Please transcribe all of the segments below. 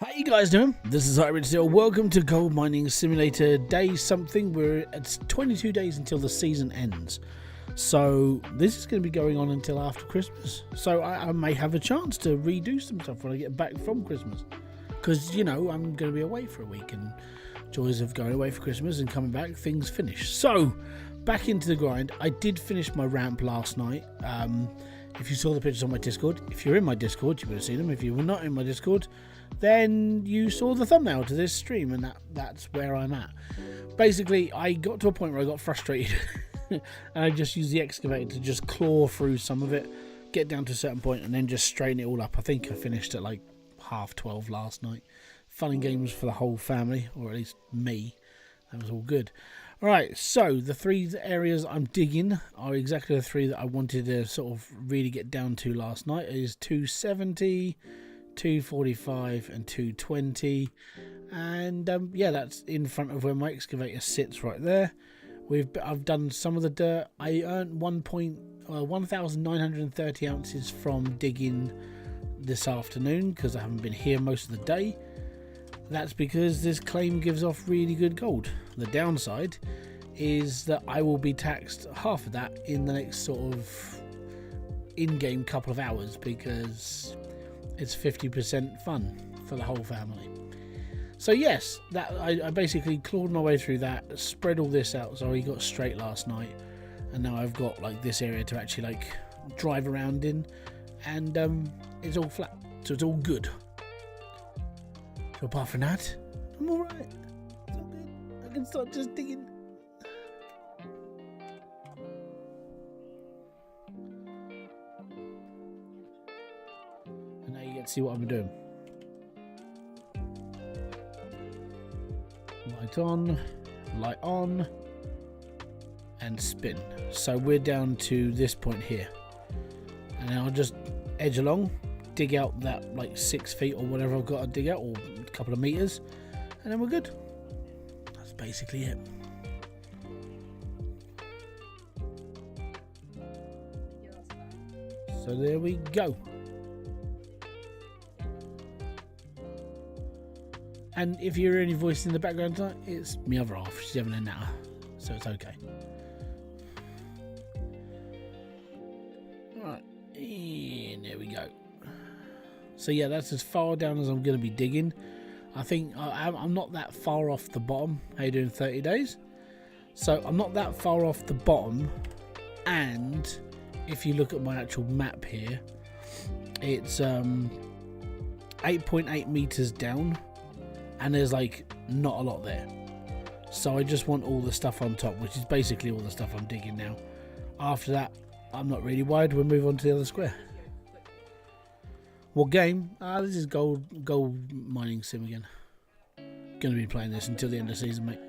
How you guys doing? This is Hybridsteel. Welcome to Gold Mining Simulator Day something. It's 22 days until the season ends. So this is going to be going on until after Christmas. So I may have a chance to redo some stuff when I get back from Christmas. Because, you know, I'm going to be away for a week and joys of going away for Christmas and coming back, things finish. So back into the grind. I did finish my ramp last night. If you saw the pictures on my Discord, if you're in my Discord, you would have seen them. If you were not in my Discord, then you saw the thumbnail to this stream, and that's where I'm at. Basically, I got to a point where I got frustrated and I just used the excavator to just claw through some of it, get down to a certain point, and then just straighten it all up. I think I finished at like 12:30 last night. Fun and games for the whole family, or at least me. That was all good. Alright, so the three areas I'm digging are exactly the three that I wanted to sort of really get down to last night. It is 270, 245 and 220, and yeah, that's in front of where my excavator sits right there. I've done some of the dirt. I earned 1,930 ounces from digging this afternoon because I haven't been here most of the day. That's because this claim gives off really good gold. The downside is that I will be taxed half of that in the next sort of in-game couple of hours because it's 50% fun for the whole family. So yes, that I basically clawed my way through that, spread all this out so I got straight last night, and now I've got like this area to actually like drive around in, and it's all flat, so it's all good. So apart from that, I'm alright. It's all good. I can start just digging. And now you get to see what I'm doing. Light on, and spin. So we're down to this point here. And then I'll just edge along, dig out that like 6 feet or whatever I've got to dig out, or a couple of meters, and then we're good. That's basically it. So there we go. And if you hear any voice in the background tonight, it's my other half. She's having a natter, so it's okay. Alright, and there we go. So yeah, that's as far down as I'm going to be digging. I think I'm not that far off the bottom. How you doing, 30 days? So I'm not that far off the bottom. And if you look at my actual map here, it's 8.8 meters down. And there's like not a lot there. So I just want all the stuff on top, which is basically all the stuff I'm digging now. After that, I'm not really worried. We'll move on to the other square. What game? This is gold mining sim again. Gonna be playing this until the end of the season, mate.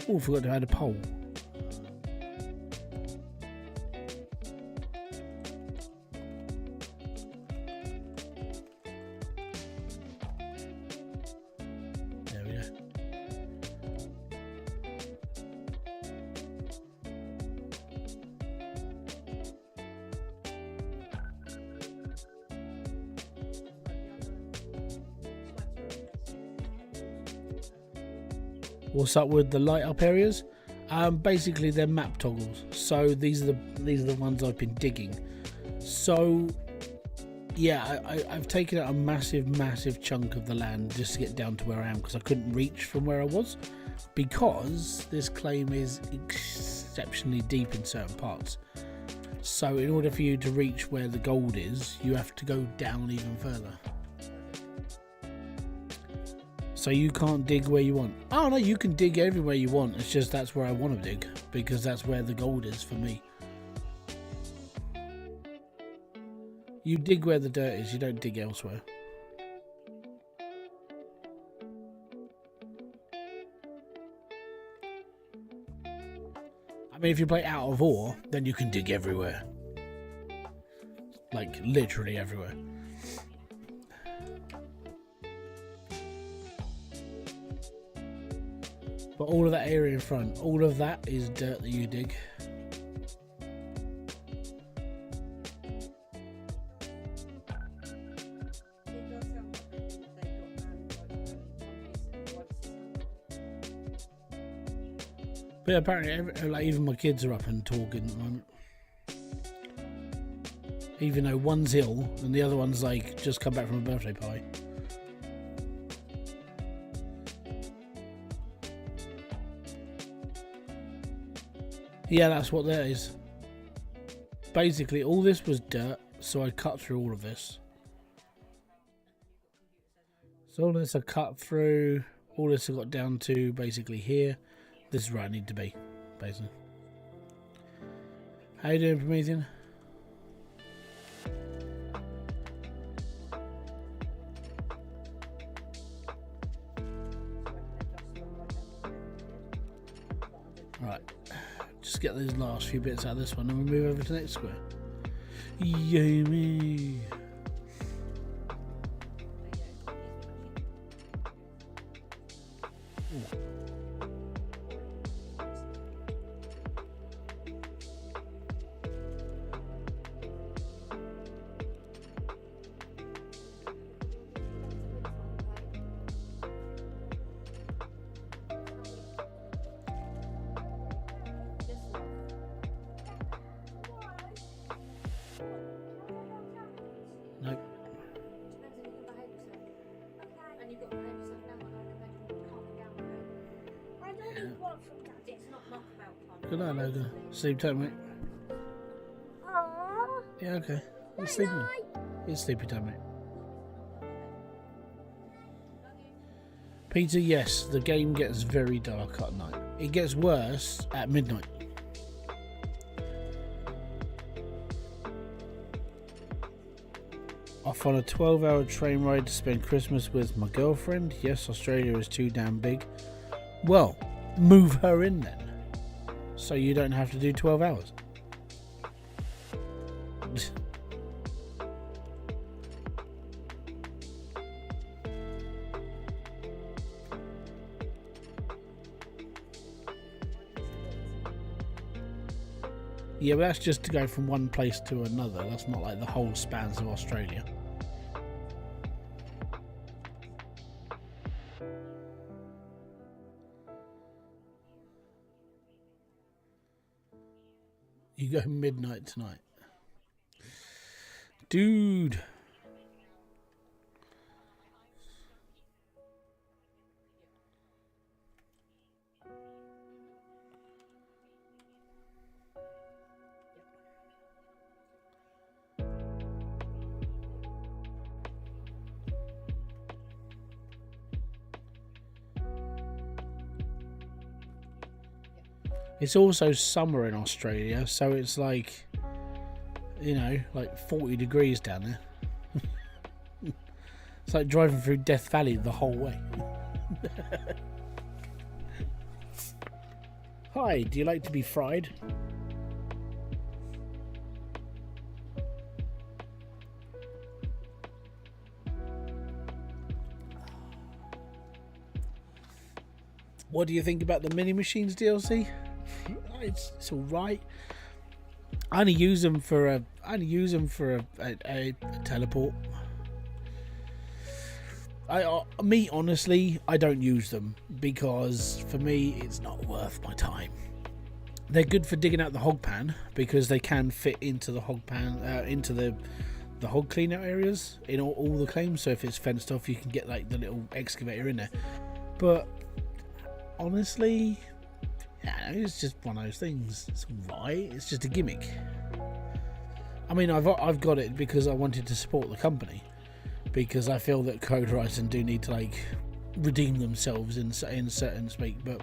Oh, forgot to add a poll. What's up with the light up areas? Basically they're map toggles. So these are the ones I've been digging. So yeah, I've taken out a massive chunk of the land just to get down to where I am, because I couldn't reach from where I was, because this claim is exceptionally deep in certain parts. So in order for you to reach where the gold is, you have to go down even further. So you can't dig where you want. Oh no, you can dig everywhere you want. It's just that's where I want to dig, because that's where the gold is for me. You dig where the dirt is, you don't dig elsewhere. I mean, if you play out of ore, then you can dig everywhere. Like, literally everywhere. But all of that area in front, all of that is dirt that you dig. But apparently, like, even my kids are up and talking at the moment. Even though one's ill and the other one's like just come back from a birthday party. Yeah, that's what that is. Basically, all this was dirt, so I cut through all of this. So all this I cut through, all this I got down to basically here. This is where I need to be, basically. How you doing, Promethean? Right, just get these last few bits out of this one and we move over to the next square. Yummy. Nope. Good night, Logan. Sleep tight, mate. Yeah, okay. It's sleeping. It's sleepy time, mate. Peter, yes, the game gets very dark at night. It gets worse at midnight. Off on a 12-hour train ride to spend Christmas with my girlfriend. Yes, Australia is too damn big. Well, move her in then, so you don't have to do 12 hours. Yeah, but that's just to go from one place to another. That's not like the whole spans of Australia. You go midnight tonight. Dude. It's also summer in Australia, so it's like, you know, like 40 degrees down there. It's like driving through Death Valley the whole way. Hi, do you like to be fried? What do you think about the Mini Machines DLC? It's all right. I only use them for a teleport. Me honestly, I don't use them because for me it's not worth my time. They're good for digging out the hog pan because they can fit into the hog pan, into the hog clean out areas in all the claims. So if it's fenced off, you can get like the little excavator in there. But honestly, yeah, it's just one of those things. It's alright. It's just a gimmick. I mean, I've got it because I wanted to support the company, because I feel that Code Horizon do need to like redeem themselves in certain speak. But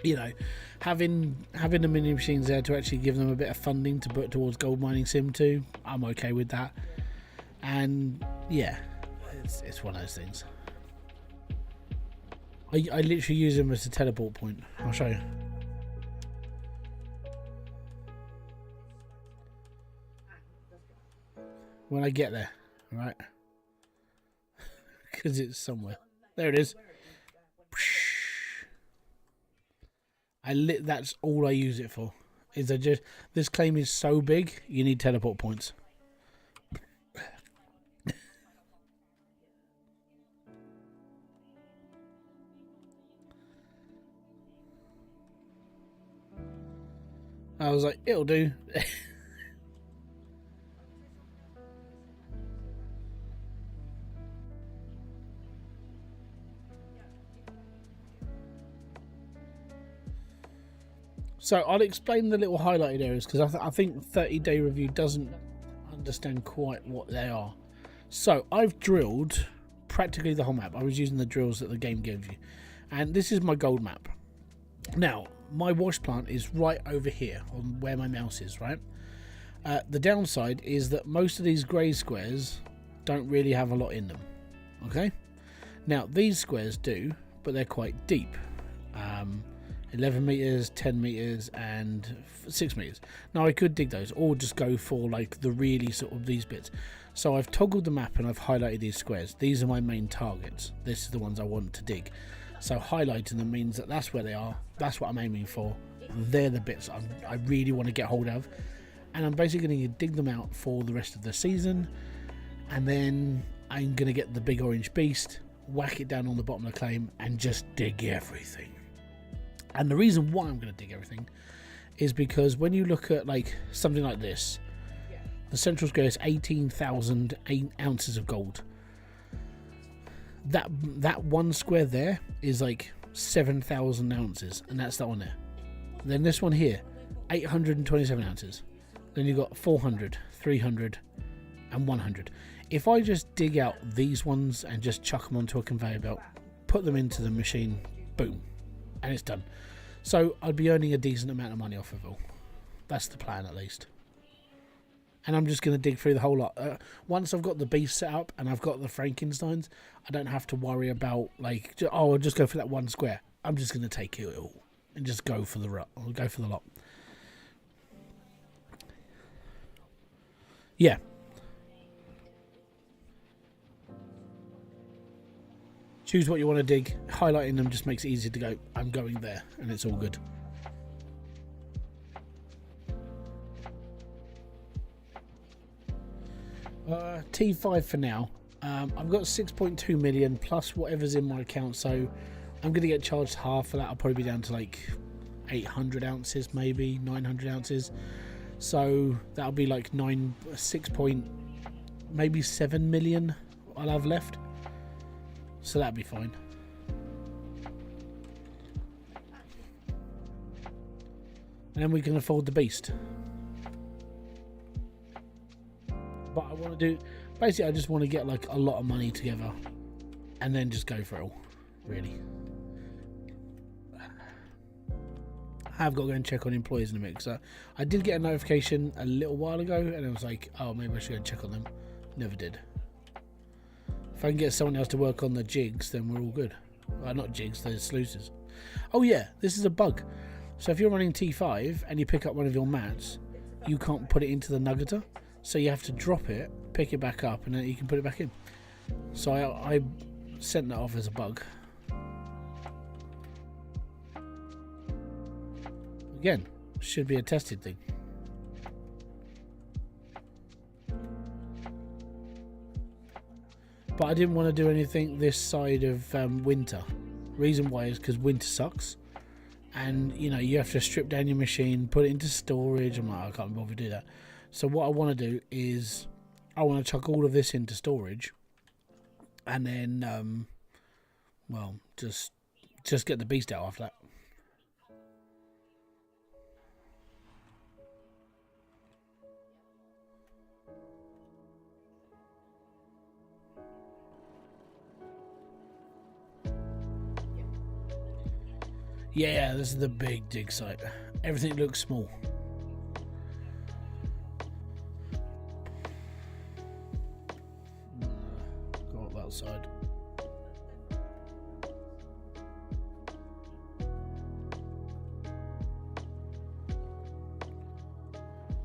you know, having the Mini Machines there to actually give them a bit of funding to put towards Gold Mining Sim 2, I'm okay with that. And yeah, it's one of those things. I literally use them as a teleport point. I'll show you. When I get there, right? Because it's somewhere. There it is. That's all I use it for. Is I just this claim is so big, you need teleport points. I was like, it'll do. So I'll explain the little highlighted areas because I think 30-day review doesn't understand quite what they are. So I've drilled practically the whole map. I was using the drills that the game gives you, and this is my gold map. Now my wash plant is right over here on where my mouse is, right? The downside is that most of these grey squares don't really have a lot in them. Okay, now these squares do, but they're quite deep. 11 meters, 10 meters, and 6 meters. Now I could dig those, or just go for like the really sort of these bits. So I've toggled the map and I've highlighted these squares. These are my main targets. This is the ones I want to dig. So highlighting them means that that's where they are. That's what I'm aiming for. They're the bits I really want to get hold of, and I'm basically going to dig them out for the rest of the season. And then I'm going to get the big orange beast, whack it down on the bottom of the claim, and just dig everything. And the reason why I'm going to dig everything is because when you look at like something like this, the central square is 18,000 ounces of gold. That one square there is like 7,000 ounces, and that's that one there. Then this one here, 827 ounces. Then you've got 400, 300, and 100. If I just dig out these ones and just chuck them onto a conveyor belt, put them into the machine, boom, and it's done. So I'd be earning a decent amount of money off of it all. That's the plan, at least. And I'm just going to dig through the whole lot. Once I've got the beast set up and I've got the Frankensteins, I don't have to worry about like, oh, I'll just go for that one square. I'm just going to take it all and just go for the lot. I'll go for the lot. Yeah. Choose what you want to dig. Highlighting them just makes it easier to go, I'm going there, and it's all good. T5 for now. I've got 6.2 million plus whatever's in my account, so I'm going to get charged half for that. I'll probably be down to like 800 ounces, maybe 900 ounces. So that'll be like 7 million I'll have left. So that'd be fine. And then we can afford the beast. But I want to do, basically I just want to get like a lot of money together and then just go for it all, really. I have got to go and check on employees in a minute, because I did get a notification a little while ago and I was like, oh, maybe I should go and check on them. Never did. If I can get someone else to work on the jigs, then we're all good. Well, not jigs, those sluices. Oh yeah, this is a bug. So if you're running T5 and you pick up one of your mats, you can't put it into the nuggeter. So you have to drop it, pick it back up, and then you can put it back in. So I sent that off as a bug. Again, should be a tested thing. But I didn't want to do anything this side of winter. Reason why is because winter sucks, and you know you have to strip down your machine, put it into storage. I'm like, I can't bother to do that. So what I want to do is I want to chuck all of this into storage, and then well, just get the beast out after that. Yeah, this is the big dig site. Everything looks small. Go up that side.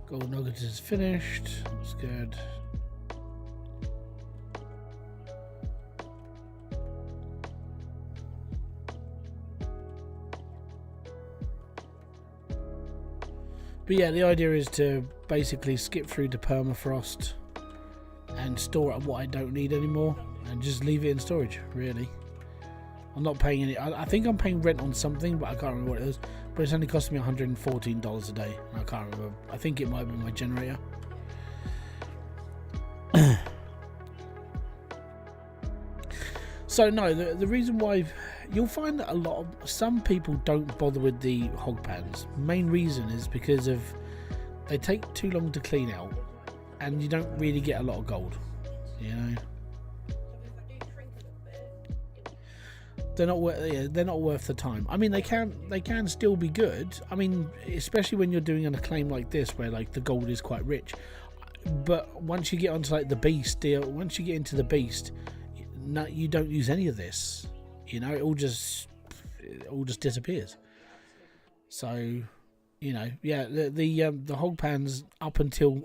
Gold nugget is finished. That's good. But yeah, the idea is to basically skip through to permafrost and store up what I don't need anymore and just leave it in storage, really. I'm not paying any. I think I'm paying rent on something, but I can't remember what it is. But it's only costing me $114 a day. I can't remember. I think it might be my generator. So no, the reason why you'll find that some people don't bother with the hog pans. Main reason is because of they take too long to clean out, and you don't really get a lot of gold. You know, they're not worth the time. I mean, they can still be good. I mean, especially when you're doing a claim like this, where like the gold is quite rich. But once you get onto like the beast, once you get into the beast. No, you don't use any of this. You know, it all just disappears. So, you know, yeah, the hog pans up until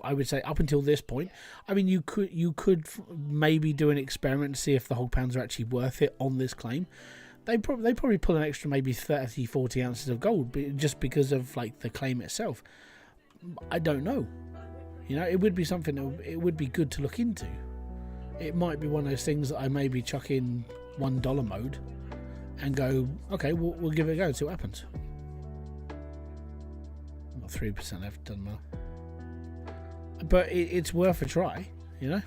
this point. I mean, you could maybe do an experiment to see if the hog pans are actually worth it on this claim. They probably pull an extra maybe 30-40 ounces of gold just because of like the claim itself. I don't know. You know, it would be something. It would be good to look into. It might be one of those things that I maybe chuck in $1 mode and go, okay, we'll give it a go and see what happens. Got 3% left, doesn't matter. But it's worth a try, you know.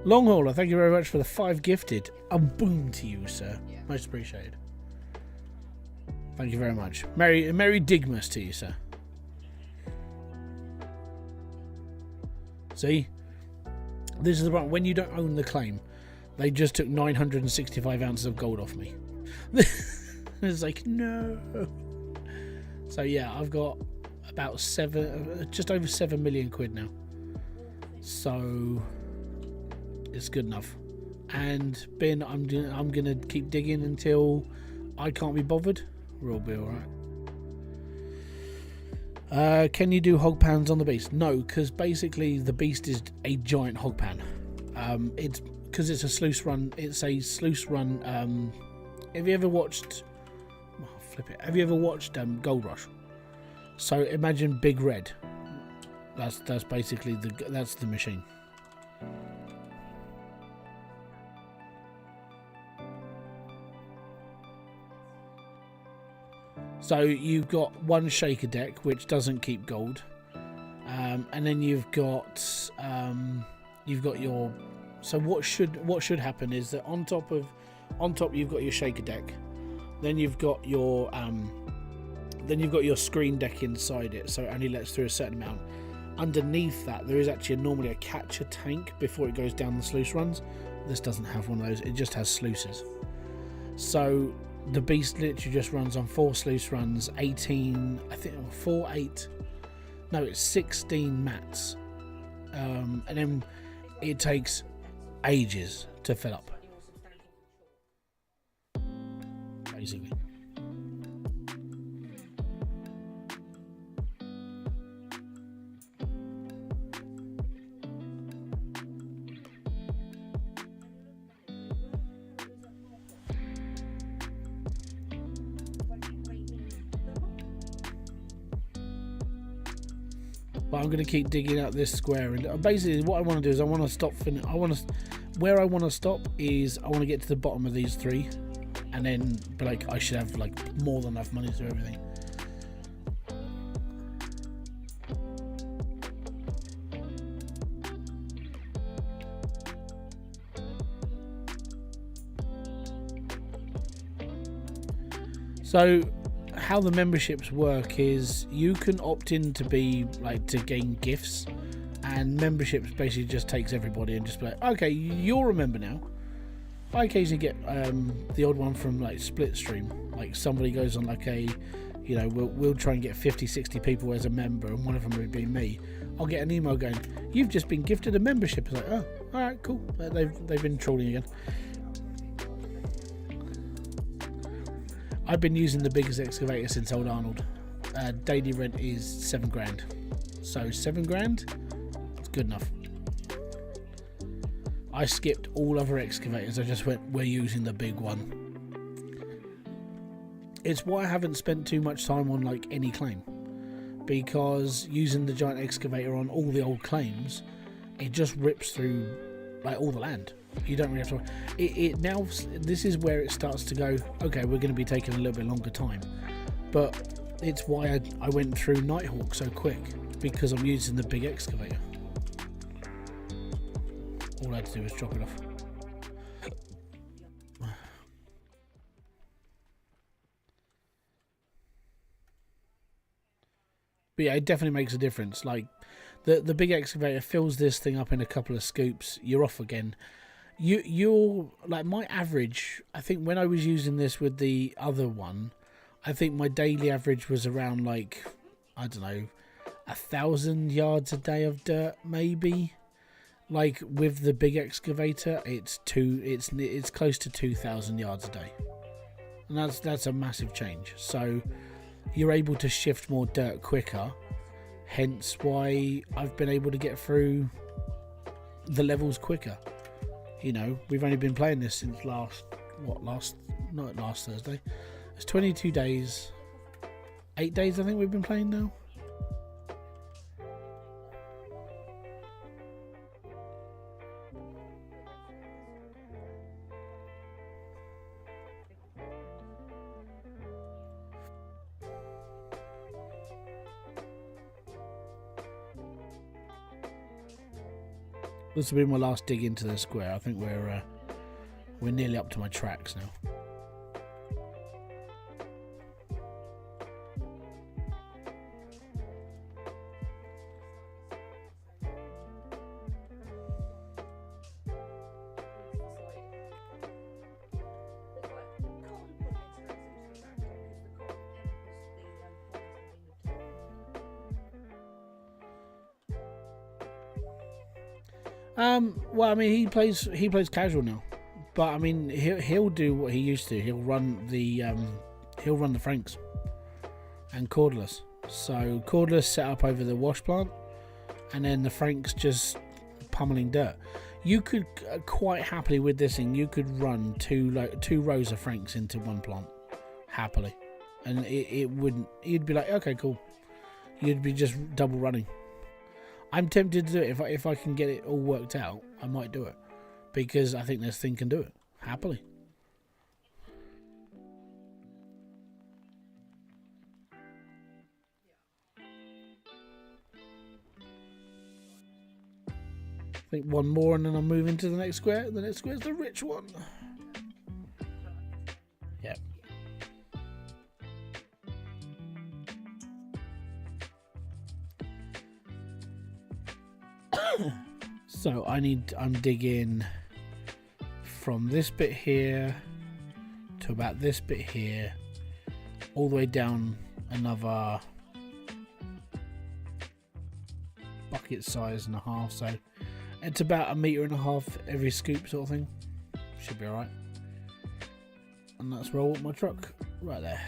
Long hauler, thank you very much for the 5 gifted. A boom to you, sir. Most appreciated. Thank you very much. Merry Digmas to you, sir. See? This is the problem. When you don't own the claim, they just took 965 ounces of gold off me. It's like, no. So yeah, I've got about just over 7 million quid now. So it's good enough. And Ben, I'm gonna keep digging until I can't be bothered. We'll be all right. Can you do hog pans on the beast? No, because basically the beast is a giant hog pan. It's because it's a sluice run. It's a sluice run. Have you ever watched? Oh, flip it. Have you ever watched Gold Rush? So imagine Big Red. That's basically that's the machine. So you've got one shaker deck which doesn't keep gold, and then you've got your. So what should happen is that on top you've got your shaker deck, then you've got your screen deck inside it, so it only lets through a certain amount. Underneath that there is actually normally a catcher tank before it goes down the sluice runs. This doesn't have one of those, it just has sluices. So the beast literally just runs on 4 sluice runs, 18, I think 16 mats, and then it takes ages to fill up, basically. But I'm going to keep digging out this square, and basically what I want to do is I want to stop. Where I want to stop is I want to get to the bottom of these 3, and then I should have more than enough money to do everything. So how the memberships work is you can opt in to be to gain gifts, and memberships basically just takes everybody and just be like, okay, you're a member now. I occasionally get the odd one from split stream, somebody goes on we'll try and get 50-60 people as a member, and one of them would be me. I'll get an email going, you've just been gifted a membership. It's like, oh, alright, cool. They've been trolling again. I've been using the biggest excavator since Old Arnold. Daily rent is $7,000. So $7,000, it's good enough. I skipped all other excavators. I just went, we're using the big one. It's why I haven't spent too much time on any claim, because using the giant excavator on all the old claims, it just rips through like all the land. You don't really have to. It now, this is where it starts to go, okay, we're going to be taking a little bit longer time, but it's why I went through Nighthawk so quick, because I'm using the big excavator. All I had to do was drop it off. But yeah, it definitely makes a difference. Like the big excavator fills this thing up in a couple of scoops, you're off again. You're like, my average, I think when I was using this with the other one, I think my daily average was around, like, I don't know, 1,000 yards a day of dirt, maybe. Like with the big excavator, it's close to 2,000 yards a day, and that's a massive change. So you're able to shift more dirt quicker, hence why I've been able to get through the levels quicker. You know, we've only been playing this since last Thursday. It's 22 days, 8 days I think we've been playing now. This will be my last dig into the square. I think we're nearly up to my tracks now. Well, I mean, he plays casual now, but I mean, he'll do what he used to. He'll run the Franks and cordless. So cordless set up over the wash plant, and then the Franks just pummeling dirt. You could quite happily with this thing. You could run two rows of Franks into one plant happily, and it wouldn't. You'd be like, okay, cool. You'd be just double running. I'm tempted to do it. If I can get it all worked out, I might do it, because I think this thing can do it happily. I think one more and then I'll move into the next square. The next square is the rich one. Yep. So I'm digging from this bit here to about this bit here, all the way down another bucket size and a half, so it's about 1.5 meters every scoop sort of thing. Should be alright. And let's roll with my truck right there.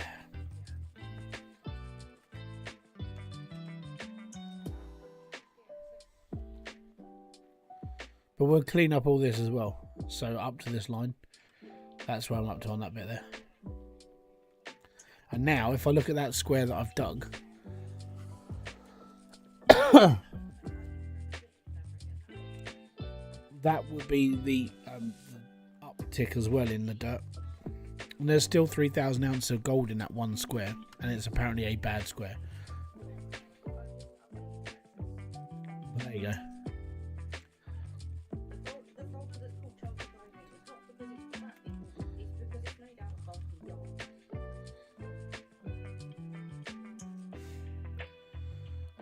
But we'll clean up all this as well. So up to this line, that's where I'm up to on that bit there. And now if I look at that square that I've dug, that would be the uptick as well in the dirt. And there's still 3,000 ounces of gold in that one square, and it's apparently a bad square. Well, there you go.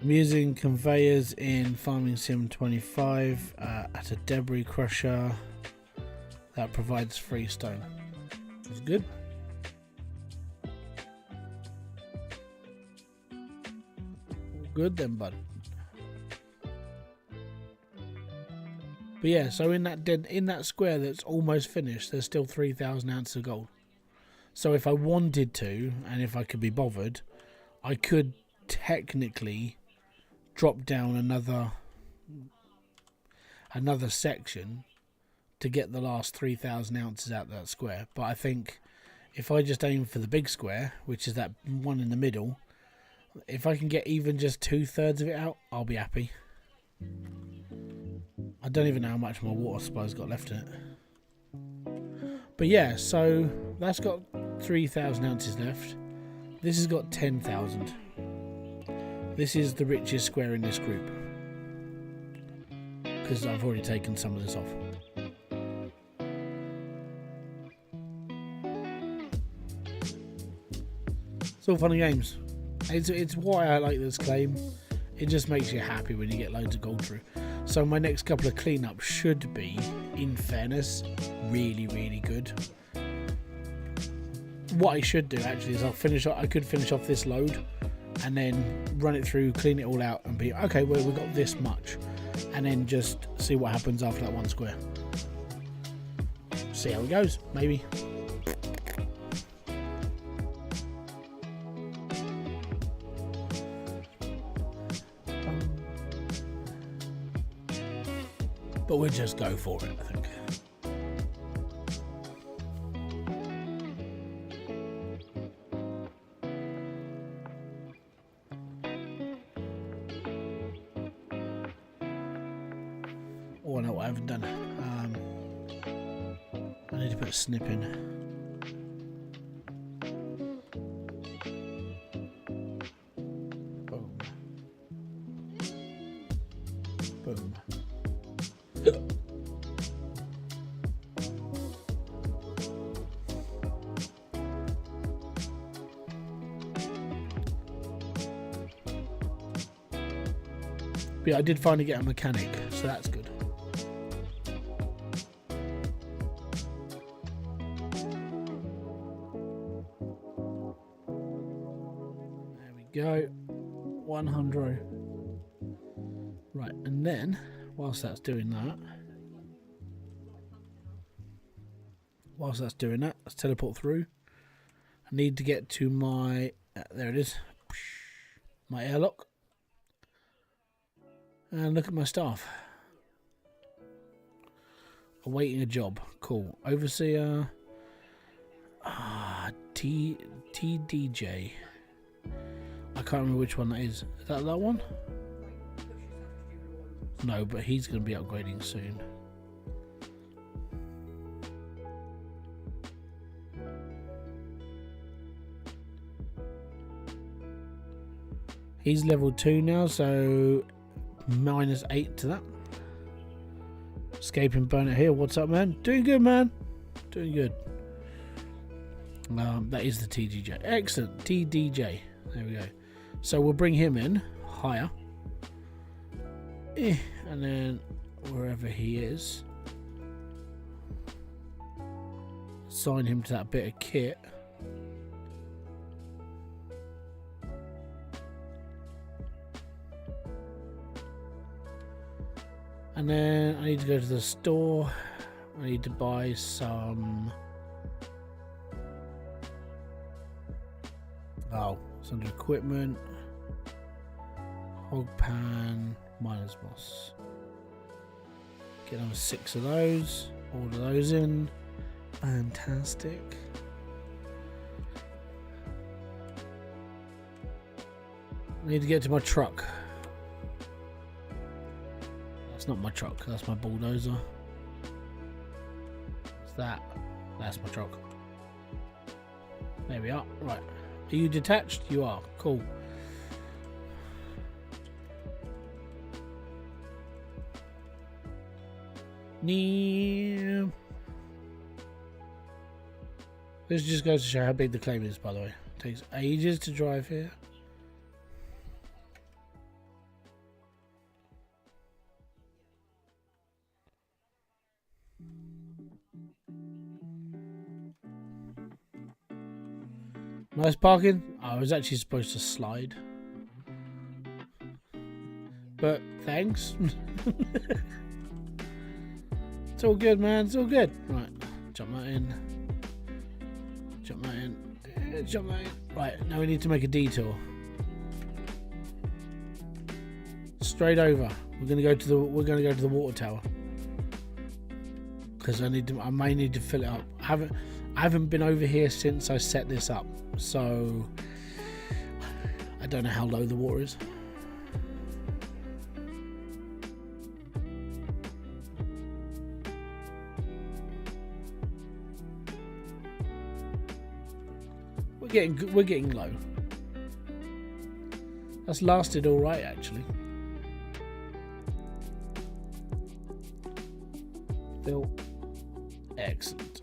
I'm using conveyors in Farming Sim 25 at a debris crusher that provides free stone. That's good. All good then, bud. But yeah, so in that square that's almost finished, there's still 3,000 ounces of gold. So if I wanted to, and if I could be bothered, I could technically drop down another section to get the last 3,000 ounces out of that square. But I think if I just aim for the big square, which is that one in the middle, If I can get even just 2/3 of it out, I'll be happy. I don't even know how much my water supply's got left in it. But yeah, so that's got 3,000 ounces left. This has got 10,000. This is the richest square in this group, because I've already taken some of this off. It's all fun and games. It's why I like this claim. It just makes you happy when you get loads of gold through. So my next couple of cleanups should be, in fairness, really, really good. What I should do actually is I could finish off this load and then run it through, clean it all out, and be okay. Well, we've got this much, and then just see what happens after that one square. See how it goes, maybe. But we'll just go for it, I think. Oh, I know what I haven't done. I need to put a snip in. Boom. Boom. But yeah, I did finally get a mechanic, so that's good. There we go. 100. Right, and then whilst that's doing that, let's teleport through. I need to get to my there it is, my airlock. And look at my staff. Awaiting a job. Cool. Overseer. TDJ. I can't remember which one that is. Is that one? No, but he's going to be upgrading soon. He's level 2 now, so -8 to that. Escaping Burner here. What's up, man? Doing good, man. Doing good. That is the TDJ. Excellent. TDJ. There we go. So we'll bring him in higher. And then wherever he is, assign him to that bit of kit. And then I need to go to the store. I need to buy some. Oh, it's under equipment. Hog pan, miner's moss. Get another 6 of those. Order those in. Fantastic. I need to get to my truck. That's not my truck, that's my bulldozer. What's that? That's my truck. There we are. Right. Are you detached? You are. Cool. This just goes to show how big the claim is, by the way. It takes ages to drive here. Nice parking. I was actually supposed to slide, but thanks. It's all good, man. It's all good. Right, jump that in. Jump that in. Jump that in. Right, now we need to make a detour. Straight over. We're gonna go to the water tower because I may need to fill it up. I haven't been over here since I set this up, so I don't know how low the water is. We're getting low. That's lasted all right, actually. Still excellent.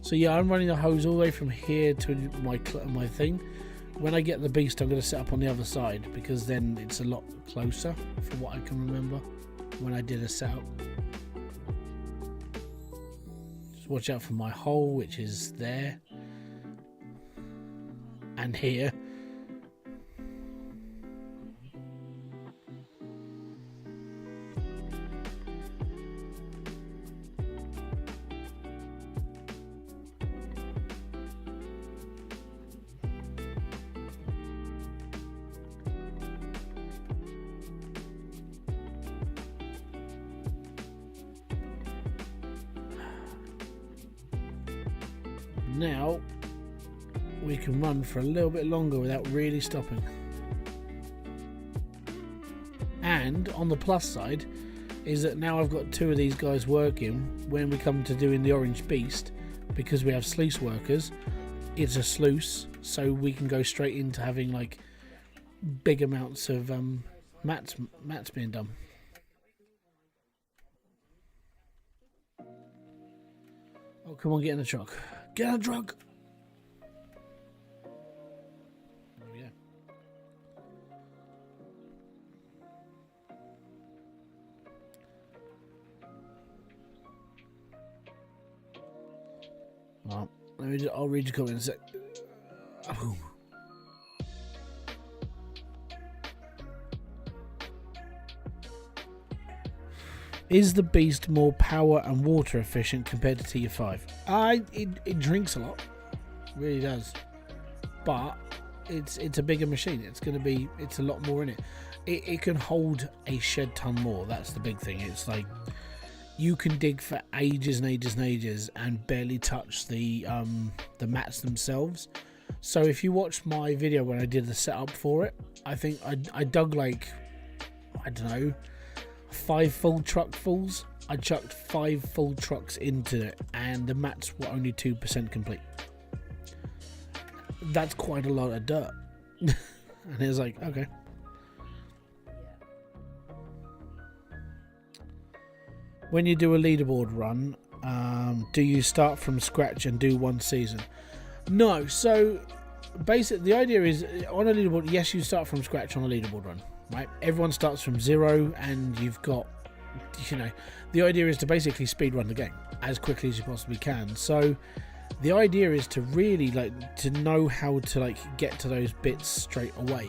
So yeah, I'm running the hose all the way from here to my thing. When I get the beast, I'm going to set up on the other side because then it's a lot closer, from what I can remember when I did a setup. Watch out for my hole, which is there and here. Now we can run for a little bit longer without really stopping. And on the plus side is that now I've got 2 of these guys working. When we come to doing the orange beast, because we have sluice workers, it's a sluice, so we can go straight into having like big amounts of mats being done. Oh, come on, get in the truck. Get in the truck. There we go. Well, I'll read your comment in a sec. Oh. Is the beast more power and water efficient compared to Tier 5? It drinks a lot, it really does, but it's a bigger machine. It's a lot more in it. It can hold a shed ton more. That's the big thing. It's like you can dig for ages and ages and ages and barely touch the mats themselves. So if you watch my video when I did the setup for it, I think I dug like, I don't know, 5 full truckfuls. I chucked 5 full trucks into it and the mats were only 2% complete. That's quite a lot of dirt. And it was like, okay. When you do a leaderboard run, do you start from scratch and do 1 season? No. So basically the idea is on a leaderboard, yes, you start from scratch on a leaderboard run. Right, everyone starts from 0 and you've got, the idea is to basically speed run the game as quickly as you possibly can. So the idea is to really to know how to get to those bits straight away.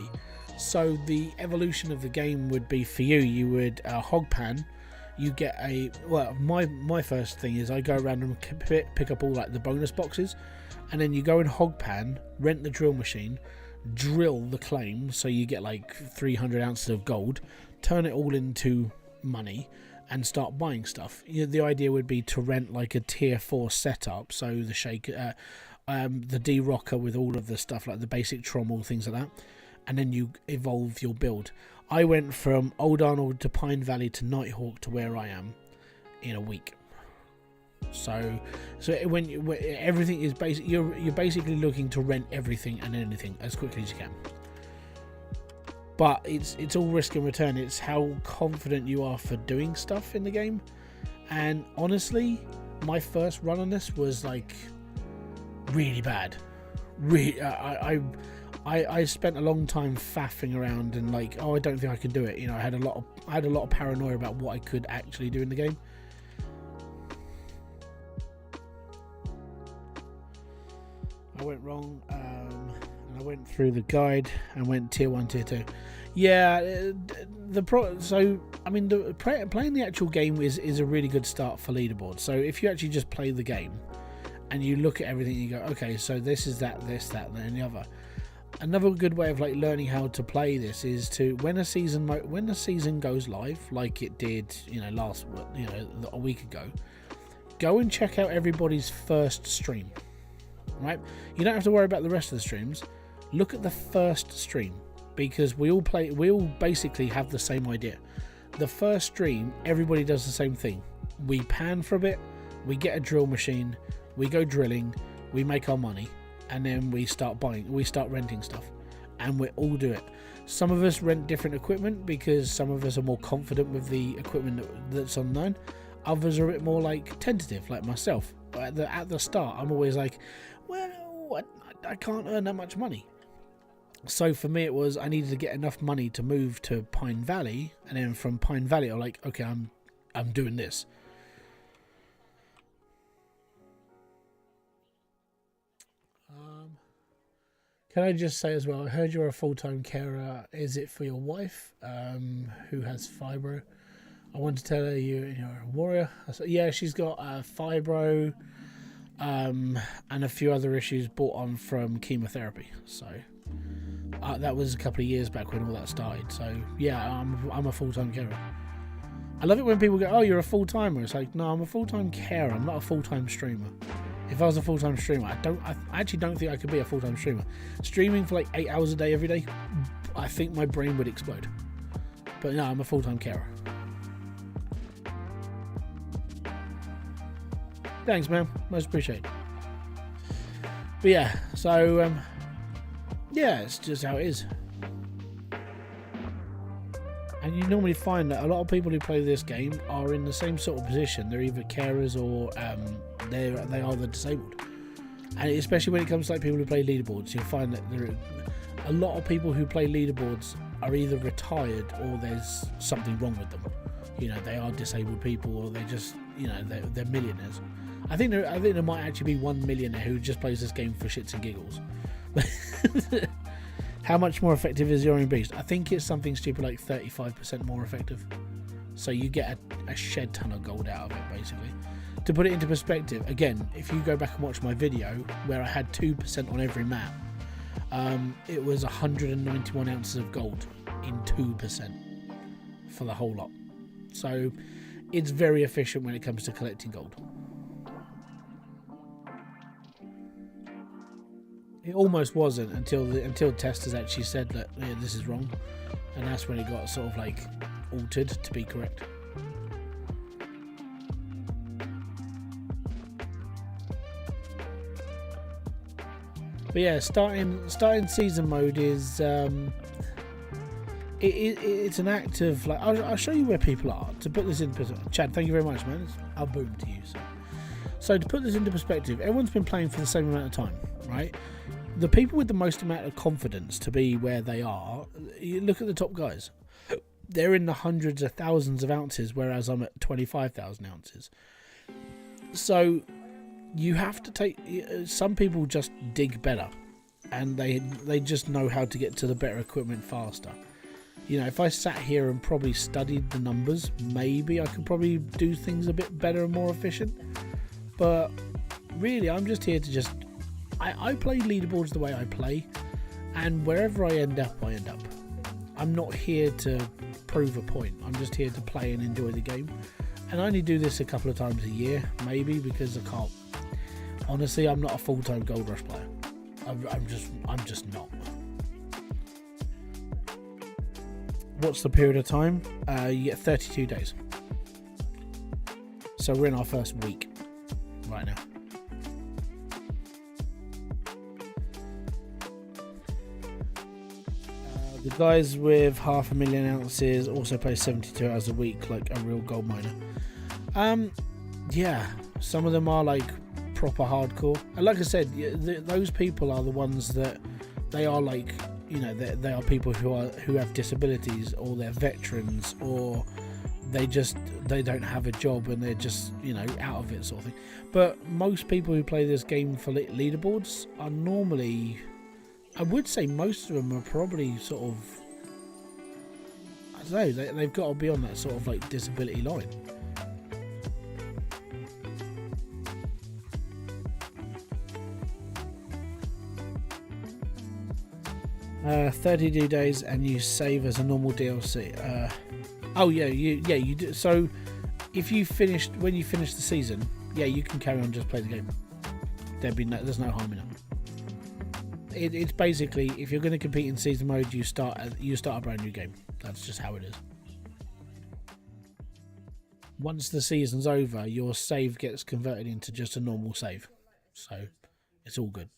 So the evolution of the game would be, for you would hog pan. You get my first thing is I go around and pick up all the bonus boxes, and then you go and hog pan, rent the drill machine, drill the claim, so you get 300 ounces of gold, turn it all into money and start buying stuff. The idea would be to rent a tier 4 setup, so the shaker, the D-rocker with all of the stuff like the basic trommel, things like that, and then you evolve your build. I went from Old Arnold to Pine Valley to Nighthawk to where I am in a week. So when everything is you're basically looking to rent everything and anything as quickly as you can. But it's all risk and return. It's how confident you are for doing stuff in the game. And honestly, my first run on this was really bad. I spent a long time faffing around and I don't think I can do it. I had a lot of paranoia about what I could actually do in the game. I went wrong, and I went through the guide and went tier 1, tier 2. Yeah, playing the actual game is a really good start for leaderboard. So if you actually just play the game and you look at everything, you go, okay, so this is that, this, that, and the other. Another good way of learning how to play this is to when the season goes live, like it did, a week ago, go and check out everybody's first stream. right? You don't have to worry about the rest of the streams. Look at the first stream, because we all basically have the same idea. The first stream, everybody does the same thing. We pan for a bit, we get a drill machine, we go drilling, we make our money, and then we start renting stuff, and we all do it. Some of us rent different equipment because some of us are more confident with the equipment that's unknown. Others are a bit more like tentative, like myself. At the start, I'm always like, well, I can't earn that much money. So for me, it was I needed to get enough money to move to Pine Valley, and then from Pine Valley, I'm like, okay, I'm doing this. Can I just say as well, I heard you're a full-time carer. Is it for your wife who has fibro? I want to tell her you're a warrior. Yeah, she's got fibro and a few other issues brought on from chemotherapy. So that was a couple of years back when all that started. So yeah, I'm a full-time carer. I love it when people go, oh, you're a full-timer. It's like, no, I'm a full-time carer. I'm not a full-time streamer. If I was a full-time streamer, I actually don't think I could be a full-time streamer. Streaming for like 8 hours a day every day, I think my brain would explode. But no, I'm a full-time carer. Thanks, man. Most appreciated. But yeah, so yeah, it's just how it is. And you normally find that a lot of people who play this game are in the same sort of position. They're either carers or they are the disabled. And especially when it comes to like people who play leaderboards, you'll find that a lot of people who play leaderboards are either retired or there's something wrong with them. You know, they are disabled people, or they're just, you know, they're millionaires. I think there might actually be one millionaire who just plays this game for shits and giggles. How much more effective is your own beast? I think it's something stupid like 35% more effective. So you get a shed ton of gold out of it, basically. To put it into perspective, again, if you go back and watch my video where I had 2% on every map, it was 191 ounces of gold in 2% for the whole lot. So it's very efficient when it comes to collecting gold. It almost wasn't until testers actually said that, yeah, this is wrong, and that's when it got sort of like altered to be correct. But yeah, starting season mode is it's an act of like I'll show you where people are to put this in perspective. Chad, thank you very much, man. I'll boom to you. So to put this into perspective, everyone's been playing for the same amount of time, right? The people with the most amount of confidence to be where they are, you look at the top guys. They're in the hundreds of thousands of ounces, whereas I'm at 25,000 ounces. So you have to take. Some people just dig better, and they just know how to get to the better equipment faster. You know, if I sat here and probably studied the numbers, maybe I could probably do things a bit better and more efficient. But really, I'm just here to just. I play leaderboards the way I play, and wherever I end up, I end up. I'm not here to prove a point. I'm just here to play and enjoy the game. And I only do this a couple of times a year, maybe, because I can't. Honestly, I'm not a full-time Gold Rush player. I'm just not. What's the period of time? You get 32 days. So we're in our first week right now. The guys with 500,000 ounces also play 72 hours a week like a real gold miner. Yeah, some of them are like proper hardcore. And like I said, those people are the ones that they are like, you know, they are people who have disabilities, or they're veterans, or they don't have a job and they're just, you know, out of it sort of thing. But most people who play this game for leaderboards are normally, I would say most of them are probably sort of, I don't know, they've got to be on that sort of like disability line. Uh, 32 days and you save as a normal DLC. Oh yeah, you do. So if you when you finish the season, yeah, you can carry on, just play the game. there's no harm in it. It's basically, if you're going to compete in season mode, you start a brand new game. That's just how it is. Once the season's over, your save gets converted into just a normal save, so it's all good.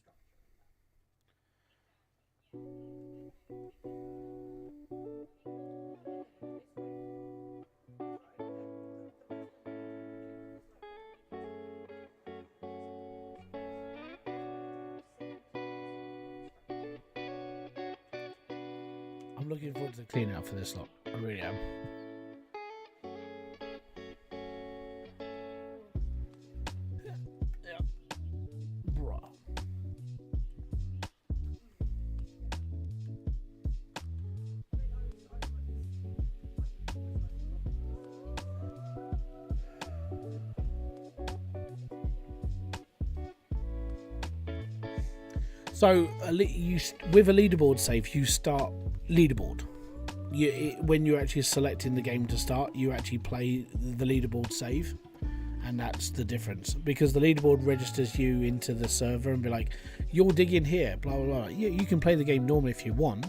I'm looking forward to the clean out for this lot. I really am. Yeah. Bruh. So with a leaderboard save, you start leaderboard. When you're actually selecting the game to start, you actually play the leaderboard save, and that's the difference, because the leaderboard registers you into the server and be like, you're digging here, blah blah blah. You can play the game normally if you want,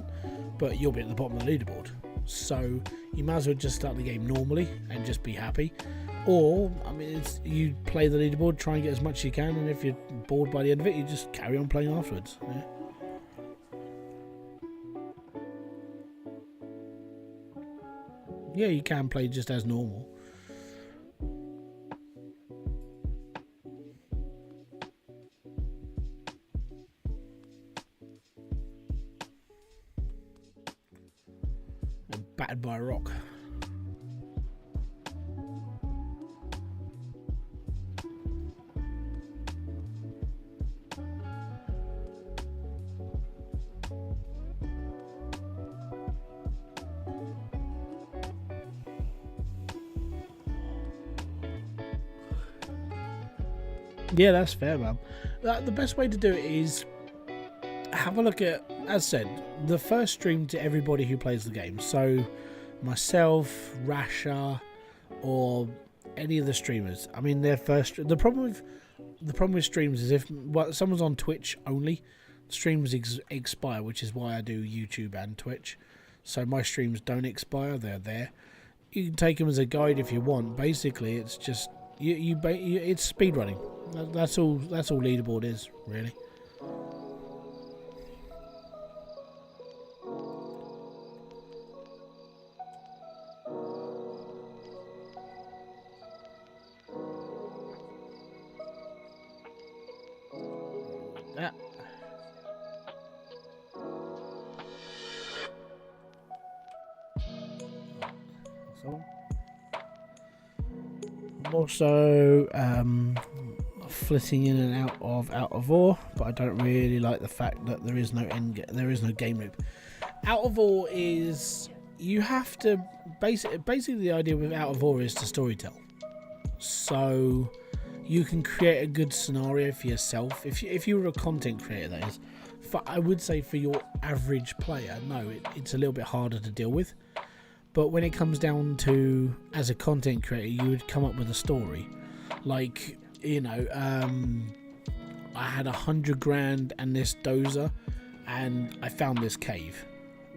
but you'll be at the bottom of the leaderboard, so you might as well just start the game normally and just be happy. Or, I mean, you play the leaderboard, try and get as much as you can, and if you're bored by the end of it, you just carry on playing afterwards. Yeah. Yeah, you can play just as normal. I'm battered by a rock. Yeah, that's fair, man. The best way to do it is have a look at, as said, the first stream to everybody who plays the game. So myself, Rasha, or any of the streamers. I mean, their first. The problem with streams is if someone's on Twitch only, streams expire, which is why I do YouTube and Twitch. So my streams don't expire; they're there. You can take them as a guide if you want. Basically, it's just it's speedrunning. That's all leaderboard is, really. Yeah. So I'm also flitting in and out of ore, but I don't really like the fact that there is no game loop. Out of ore is, you have to basically the idea with out of ore is to storytell. So you can create a good scenario for yourself. If you were a content creator, that is. I would say for your average player, no, it's a little bit harder to deal with. But when it comes down to, as a content creator, you would come up with a story. Like, you know, I had 100 grand and this dozer, and I found this cave,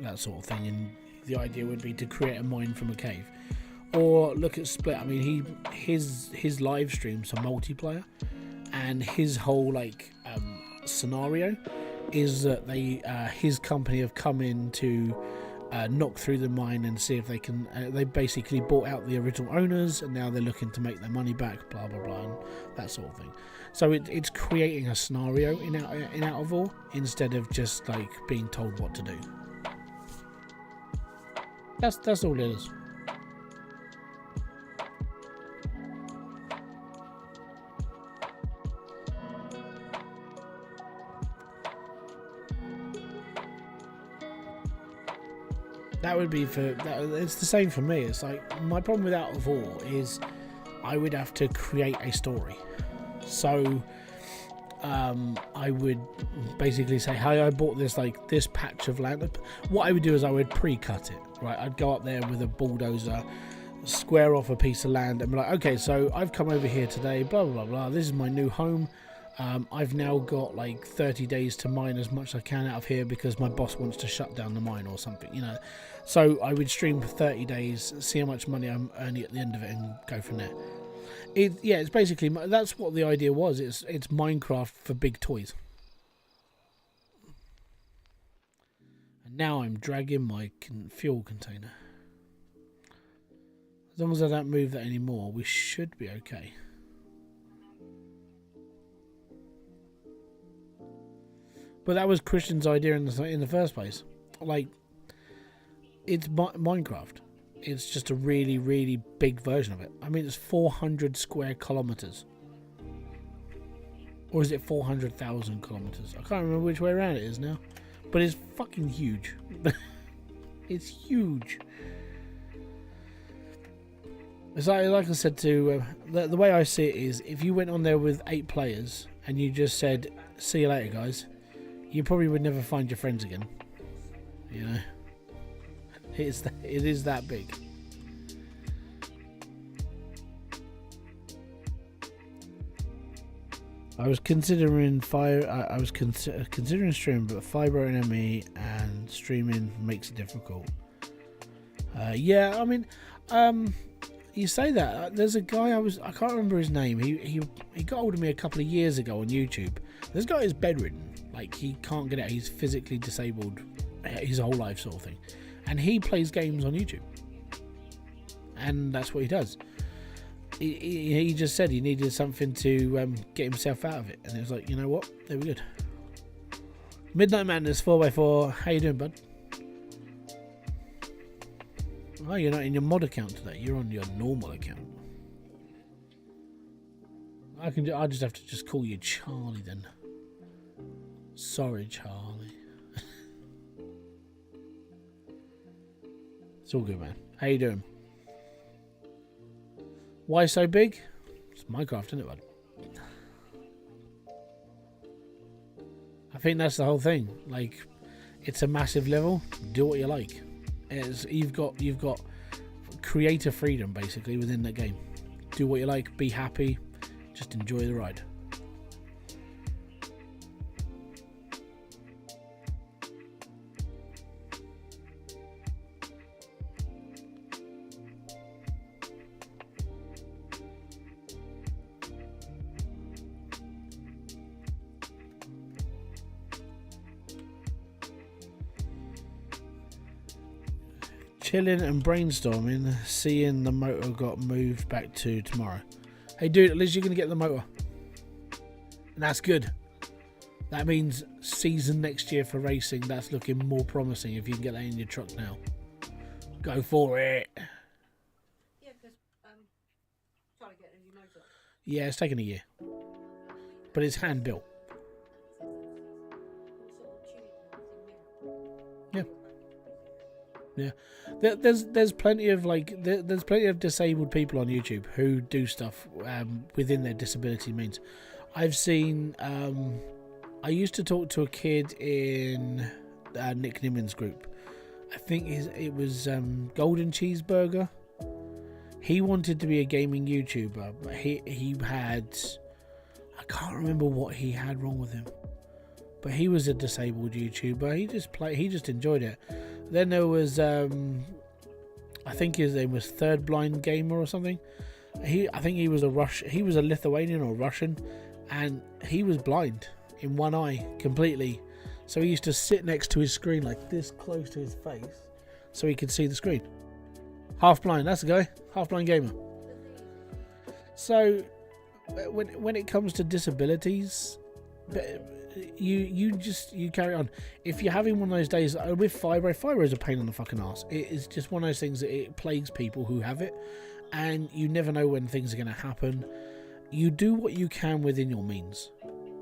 that sort of thing. And the idea would be to create a mine from a cave. Or look at Split. I mean, his live streams are multiplayer, and his whole scenario is that his company have come in to knock through the mine and see if they can. They basically bought out the original owners, and now they're looking to make their money back. Blah blah blah, and that sort of thing. So it's creating a scenario in Out of Ore instead of just being told what to do. That's all it is. That would be it's the same for me. It's like, my problem with Out of Ore is I would have to create a story. So I would basically say, hey, I bought this patch of land. What I would do is I would pre-cut it, right? I'd go up there with a bulldozer, square off a piece of land, and be like, okay, so I've come over here today, blah blah blah blah, this is my new home. I've now got like 30 days to mine as much as I can out of here because my boss wants to shut down the mine or something, you know. So I would stream for 30 days, see how much money I'm earning at the end of it, and go from there. It's basically, that's what the idea was. It's Minecraft for big toys. And now I'm dragging my fuel container. As long as I don't move that anymore, we should be okay. But that was Christian's idea in the first place. Like, it's Minecraft. It's just a really, really big version of it. I mean, it's 400 square kilometers. Or is it 400,000 kilometers? I can't remember which way around it is now. But it's fucking huge. It's huge. It's like I said to... the way I see it is, if you went on there with 8 players and you just said, see you later, guys, you probably would never find your friends again. You know? It is that big. I was considering considering streaming, but fiber and ME and streaming makes it difficult. Yeah, I mean, you say that. There's a guy I can't remember his name. He got hold of me a couple of years ago on YouTube. This guy is bedridden. Like, he can't get out. He's physically disabled his whole life, sort of thing. And he plays games on YouTube. And that's what he does. He just said he needed something to get himself out of it. And it was like, you know what? There we go. Midnight Madness 4x4. How you doing, bud? Oh, you're not in your mod account today. You're on your normal account. I'll just have to just call you Charlie then. Sorry, Charlie. It's all good, man. How you doing? Why so big? It's Minecraft, isn't it, bud? I think that's the whole thing. Like, it's a massive level. Do what you like. You've got creative freedom basically within that game. Do what you like. Be happy. Just enjoy the ride. Chilling and brainstorming, seeing the motor got moved back to tomorrow. Hey dude, at least you're going to get the motor. And that's good. That means season next year for racing, that's looking more promising if you can get that in your truck now. Go for it. Yeah, because trying to get a new motor. Yeah, it's taken a year. But it's hand built. Yeah. Yeah, there's plenty of there's plenty of disabled people on YouTube who do stuff within their disability means. I've seen. I used to talk to a kid in Nick Nimmin's group. I think it was Golden Cheeseburger. He wanted to be a gaming YouTuber, but he had, I can't remember what he had wrong with him, but he was a disabled YouTuber. He just enjoyed it. Then there was, I think his name was Third Blind Gamer or something. I think he was a Lithuanian or Russian, and he was blind in one eye completely. So he used to sit next to his screen like this, close to his face, so he could see the screen. Half blind, that's the guy. Half blind gamer. So when it comes to disabilities, you carry on. If you're having one of those days with fibro is a pain in the fucking ass. It is just one of those things that it plagues people who have it, and you never know when things are going to happen. You do what you can within your means,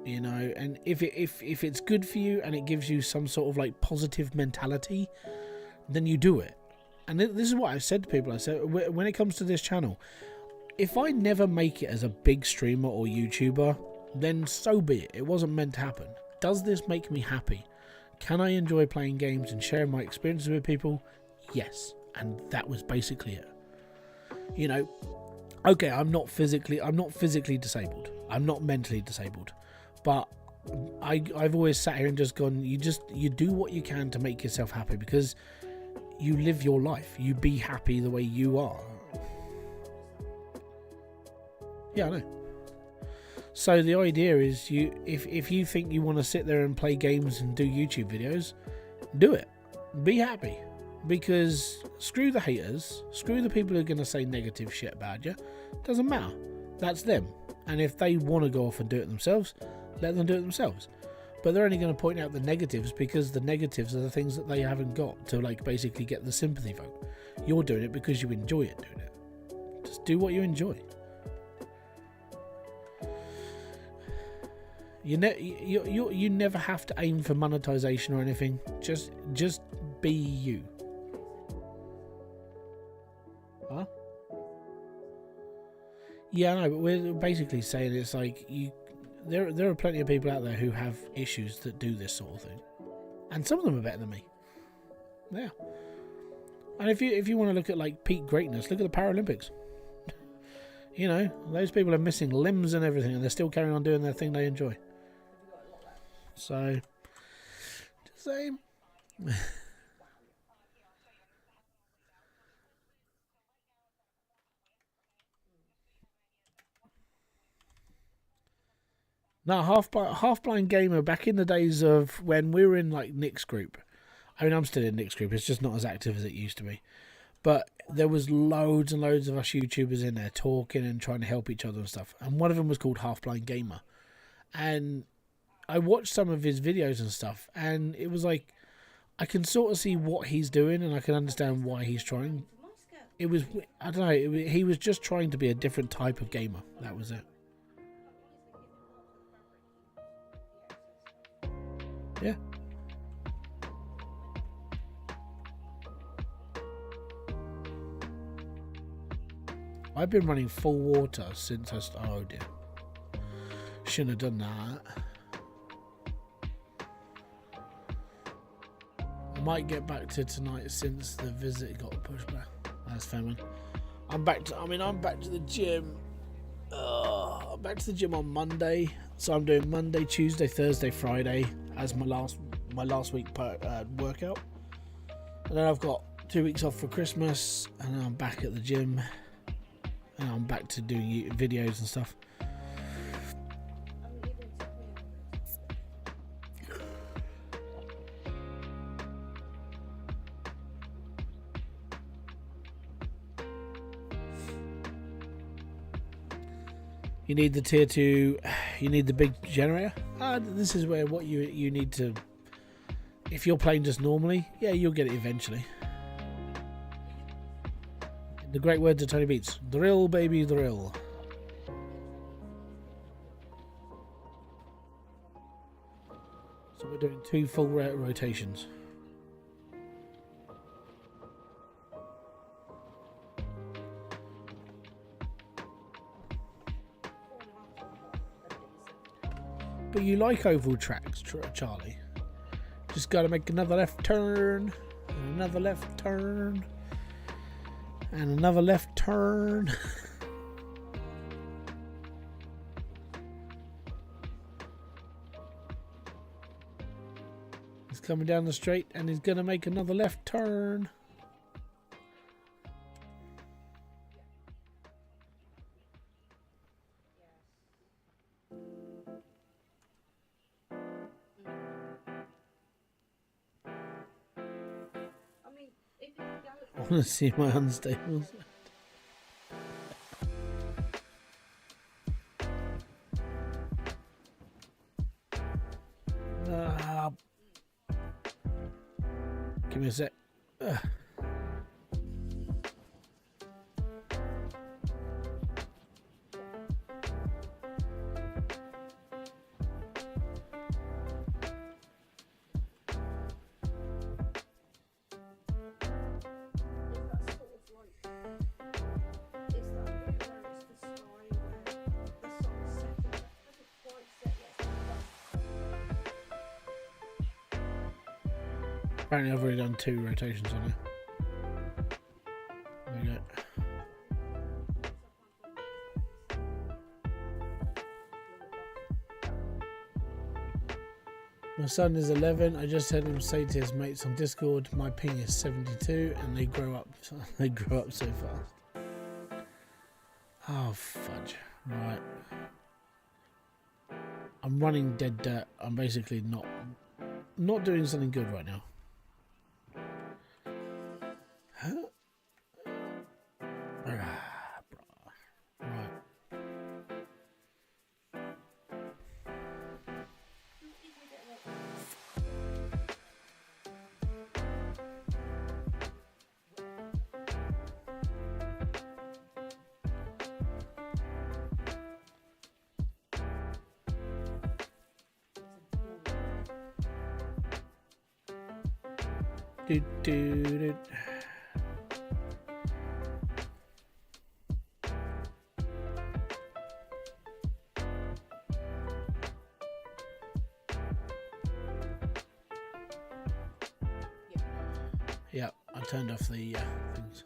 you know. And if it's good for you and it gives you some sort of like positive mentality, then you do it. And this is what I've said to people. I said, when it comes to this channel, if I never make it as a big streamer or YouTuber, then so be it. It wasn't meant to happen. Does this make me happy? Can I enjoy playing games and sharing my experiences with people? Yes. And that was basically it. You know, okay, I'm not physically disabled. I'm not mentally disabled. But I've always sat here and just gone, you do what you can to make yourself happy, because you live your life. You be happy the way you are. Yeah, I know. So the idea is, if you think you want to sit there and play games and do YouTube videos, do it. Be happy. Because screw the haters, screw the people who are going to say negative shit about you. Doesn't matter. That's them. And if they want to go off and do it themselves, let them do it themselves. But they're only going to point out the negatives, because the negatives are the things that they haven't got to, like, basically get the sympathy vote. You're doing it because you enjoy it doing it. Just do what you enjoy. You never have to aim for monetization or anything. Just be you. Huh? Yeah, I know, but we're basically saying it's like there are plenty of people out there who have issues that do this sort of thing, and some of them are better than me. Yeah. And if you want to look at like peak greatness, look at the Paralympics. You know, those people are missing limbs and everything, and they're still carrying on doing their thing they enjoy. So, just saying. No, half blind gamer back in the days of when we were in like Nick's group. I mean, I'm still in Nick's group. It's just not as active as it used to be. But there was loads and loads of us YouTubers in there talking and trying to help each other and stuff. And one of them was called Half Blind Gamer. And I watched some of his videos and stuff, and it was like, I can sort of see what he's doing, and I can understand why he's trying. It was, I don't know, he was just trying to be a different type of gamer. That was it. Yeah. I've been running full water since oh dear. Shouldn't have done that. I might get back to tonight since the visit got pushed back. That's fair, man. I'm back to the gym. I'm back to the gym on Monday. So I'm doing Monday, Tuesday, Thursday, Friday as my last week workout. And then I've got 2 weeks off for Christmas, and then I'm back at the gym. And I'm back to doing videos and stuff. You need the tier 2, you need the big generator. This is where what you need to, if you're playing just normally, yeah, you'll get it eventually. The great words of Tony Beats. Drill, baby, drill. So we're doing 2 full rotations. But you like oval tracks, Charlie. Just got to make another left turn, and another left turn, and another left turn. He's coming down the straight, and he's going to make another left turn. I want to see my unstable. Give me a sec. Apparently I've already done 2 rotations on it. There we go. son is 11. I just heard him say to his mates on Discord, my ping is 72, and they grow up. They grow up so fast. Oh fudge! Right, I'm running dead dirt. I'm basically not doing something good right now. Huh? Right. Do, do, do. Yeah, I turned off the things.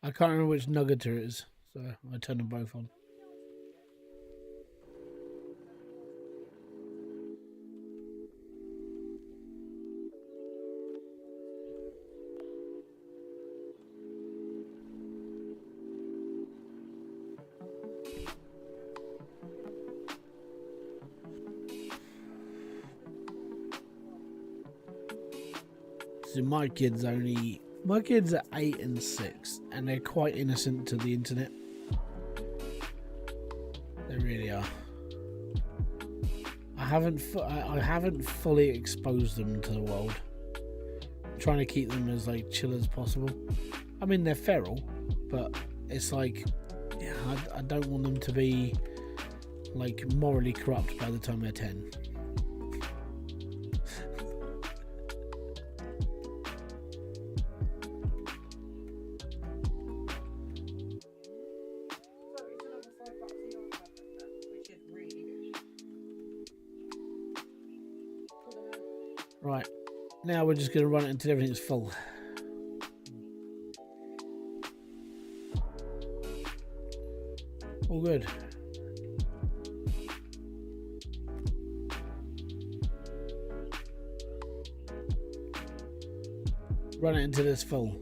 I can't remember which nuggeter it is, so I turned them both on. So my kids are 8 and 6, and they're quite innocent to the internet. They really are. I haven't fully exposed them to the world. I'm trying to keep them as like chill as possible. I mean, they're feral, but it's like, yeah, I don't want them to be like morally corrupt by the time they're 10. Right, now we're just going to run it until everything's full. All good. Run it until it's full.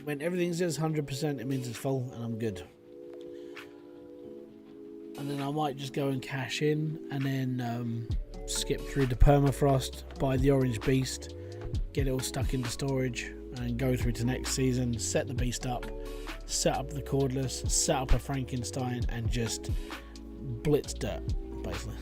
When everything says 100%, it means it's full, and I'm good. And then I might just go and cash in, and then skip through the permafrost, buy the orange beast, get it all stuck into storage, and go through to next season, set the beast up, set up the cordless, set up a Frankenstein, and just blitz dirt, basically.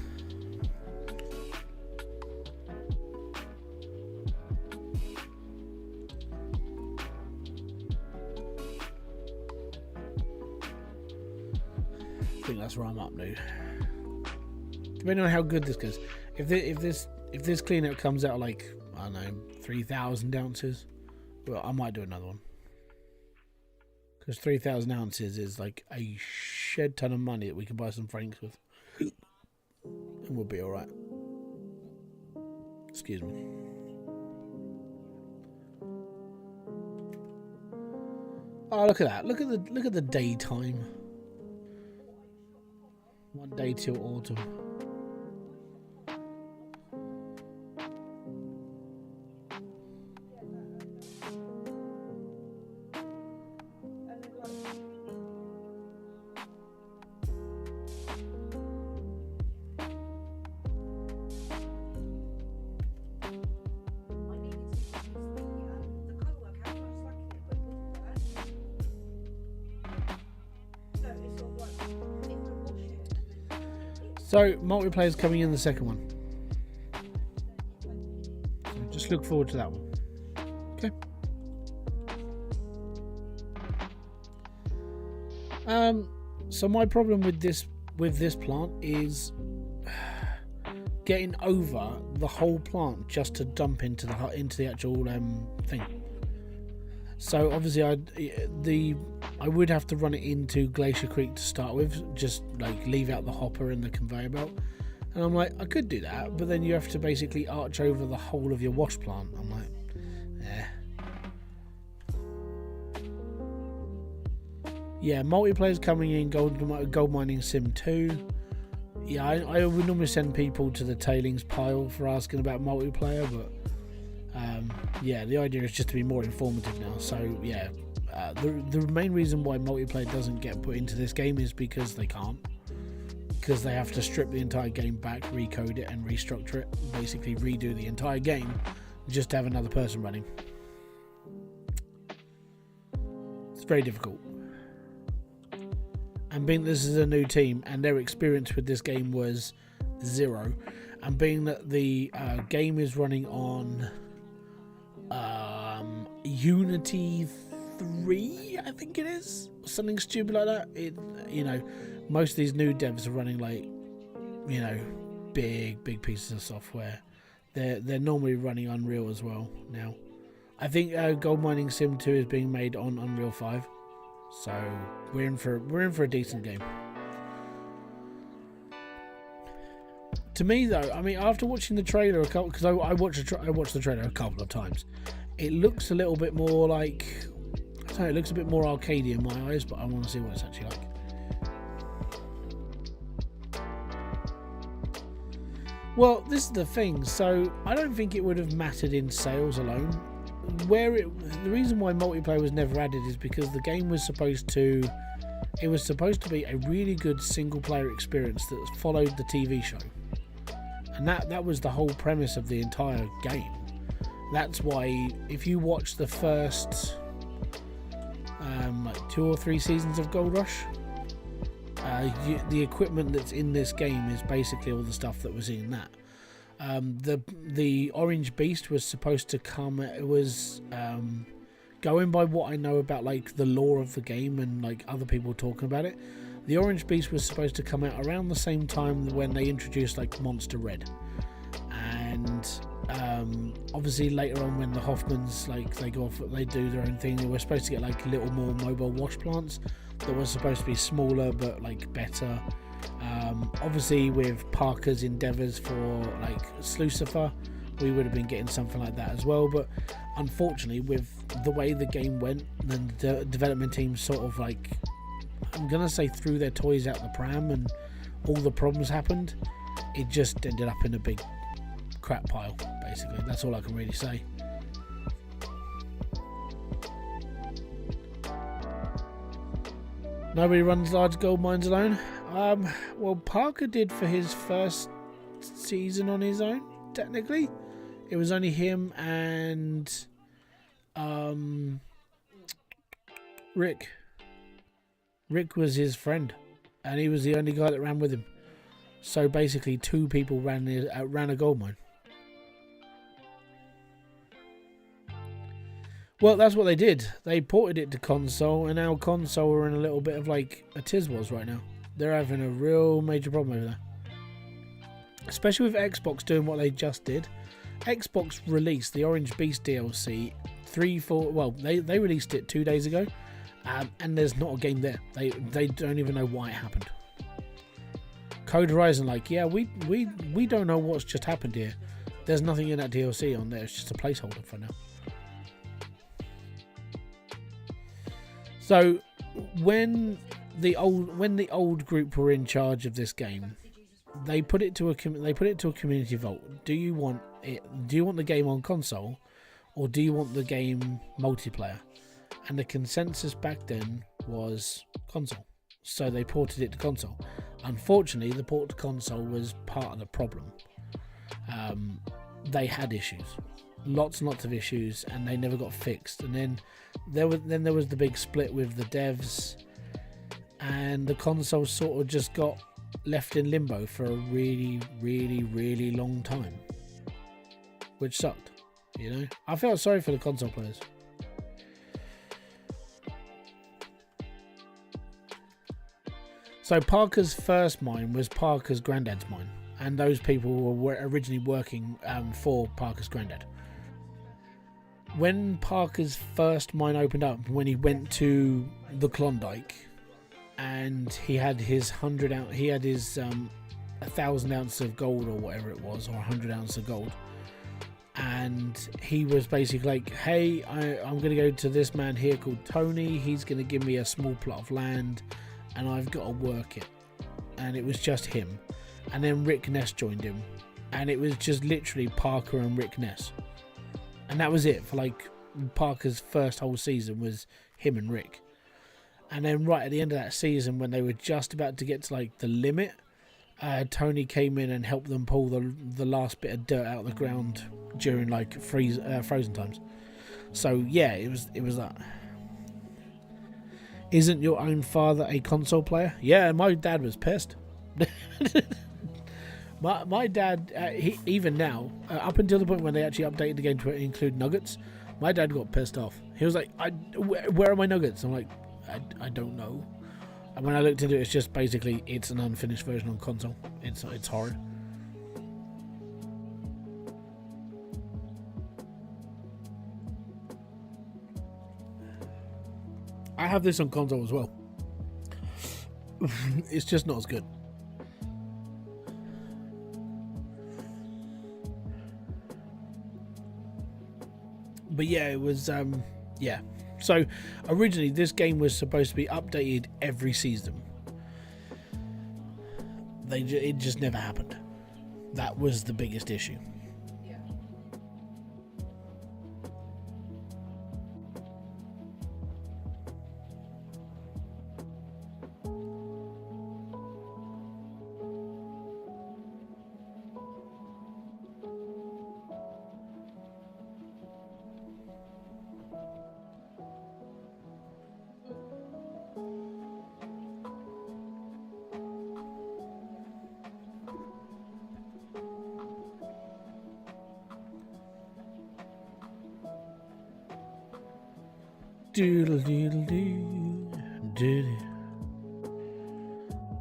I think that's where I'm up now. Depending on how good this goes. If this cleanup comes out like, I don't know, 3,000 ounces, well, I might do another one. Because 3,000 ounces is like a shed ton of money that we can buy some franks with. And we'll be alright. Excuse me. Oh, look at that. Look at the daytime. One day till autumn. So, multiplayer's coming in the second one. So just look forward to that one. Okay. So my problem with this plant is getting over the whole plant just to dump into the actual thing. So obviously I would have to run it into Glacier Creek to start with, just like leave out the hopper and the conveyor belt, And I'm like, I could do that, but then you have to basically arch over the whole of your wash plant. I'm like, yeah, multiplayer's coming in, gold mining sim 2. Yeah, I would normally send people to the tailings pile for asking about multiplayer, but yeah, the idea is just to be more informative now. So yeah, the main reason why multiplayer doesn't get put into this game is because they can't. Because they have to strip the entire game back, recode it and restructure it, basically redo the entire game just to have another person running. It's very difficult. And being this is a new team and their experience with this game was 0, and being that the game is running on Unity 3, I think it is, something stupid like that. Most of these new devs are running like, big pieces of software. They're normally running Unreal as well now. I think Gold Mining Sim 2 is being made on Unreal 5. So we're in for a decent game. To me, though, I mean, after watching the trailer because I watched the trailer a couple of times, it looks a little bit more like, I don't know, it looks a bit more arcadey in my eyes, but I want to see what it's actually like. Well, this is the thing. So I don't think it would have mattered in sales alone. The reason why multiplayer was never added is because the game was supposed to be a really good single player experience that followed the TV show, and that was the whole premise of the entire game. That's why if you watch the first 2 or 3 seasons of Gold Rush, the equipment that's in this game is basically all the stuff that was in that. The orange beast was supposed to come. It was going by what I know about like the lore of the game and like other people talking about it. The orange beast was supposed to come out around the same time when they introduced like Monster Red, and obviously later on when the Hoffmans they do their own thing. They were supposed to get like little more mobile wash plants that were supposed to be smaller but like better. Obviously with Parker's endeavours for like Slucifer, we would have been getting something like that as well, but unfortunately with the way the game went, then the development team sort of like, I'm gonna say, threw their toys out the pram and all the problems happened. It just ended up in a big crap pile, basically. That's all I can really say. Nobody runs large gold mines alone. Well, Parker did for his first season on his own, technically. It was only him and Rick. Rick was his friend, and he was the only guy that ran with him. So basically 2 people ran a gold mine. Well, that's what they did. They ported it to console, and now console are in a little bit of like a Tiswas right now. They're having a real major problem over there. Especially with Xbox doing what they just did. Xbox released the Orange Beast DLC they released it 2 days ago, and there's not a game there. They don't even know why it happened. Code Horizon yeah, we don't know what's just happened here. There's nothing in that DLC on there. It's just a placeholder for now. So when the old group were in charge of this game, they put it to a community vote. Do you want the game on console, or do you want the game multiplayer? And the consensus back then was console, so they ported it to console. Unfortunately, the port to console was part of the problem. They had issues, lots and lots of issues, and they never got fixed. And then there was the big split with the devs, and the console sort of just got left in limbo for a really, really, really long time, which sucked. I felt sorry for the console players. So Parker's first mine was Parker's granddad's mine, and those people were originally working for Parker's granddad. When Parker's first mine opened up, when he went to the Klondike, and he had his 1,000 ounces of gold or whatever it was, or 100 ounces of gold. And he was basically like, hey, I'm going to go to this man here called Tony. He's going to give me a small plot of land and I've got to work it. And it was just him. And then Rick Ness joined him. And it was just literally Parker and Rick Ness. And that was it for like Parker's first whole season, was him and Rick. And then right at the end of that season, when they were just about to get to like the limit, Tony came in and helped them pull the last bit of dirt out of the ground during like frozen times. So yeah, it was that. Isn't your own father a console player? Yeah, my dad was pissed. my dad, even now, up until the point when they actually updated the game to include nuggets, my dad got pissed off. He was like, where are my nuggets? I'm like, I don't know. And when I looked into it, it's just basically it's an unfinished version on console. It's horrid. I have this on console as well. It's just not as good. But yeah, it was yeah. So originally this game was supposed to be updated every season. It just never happened. That was the biggest issue.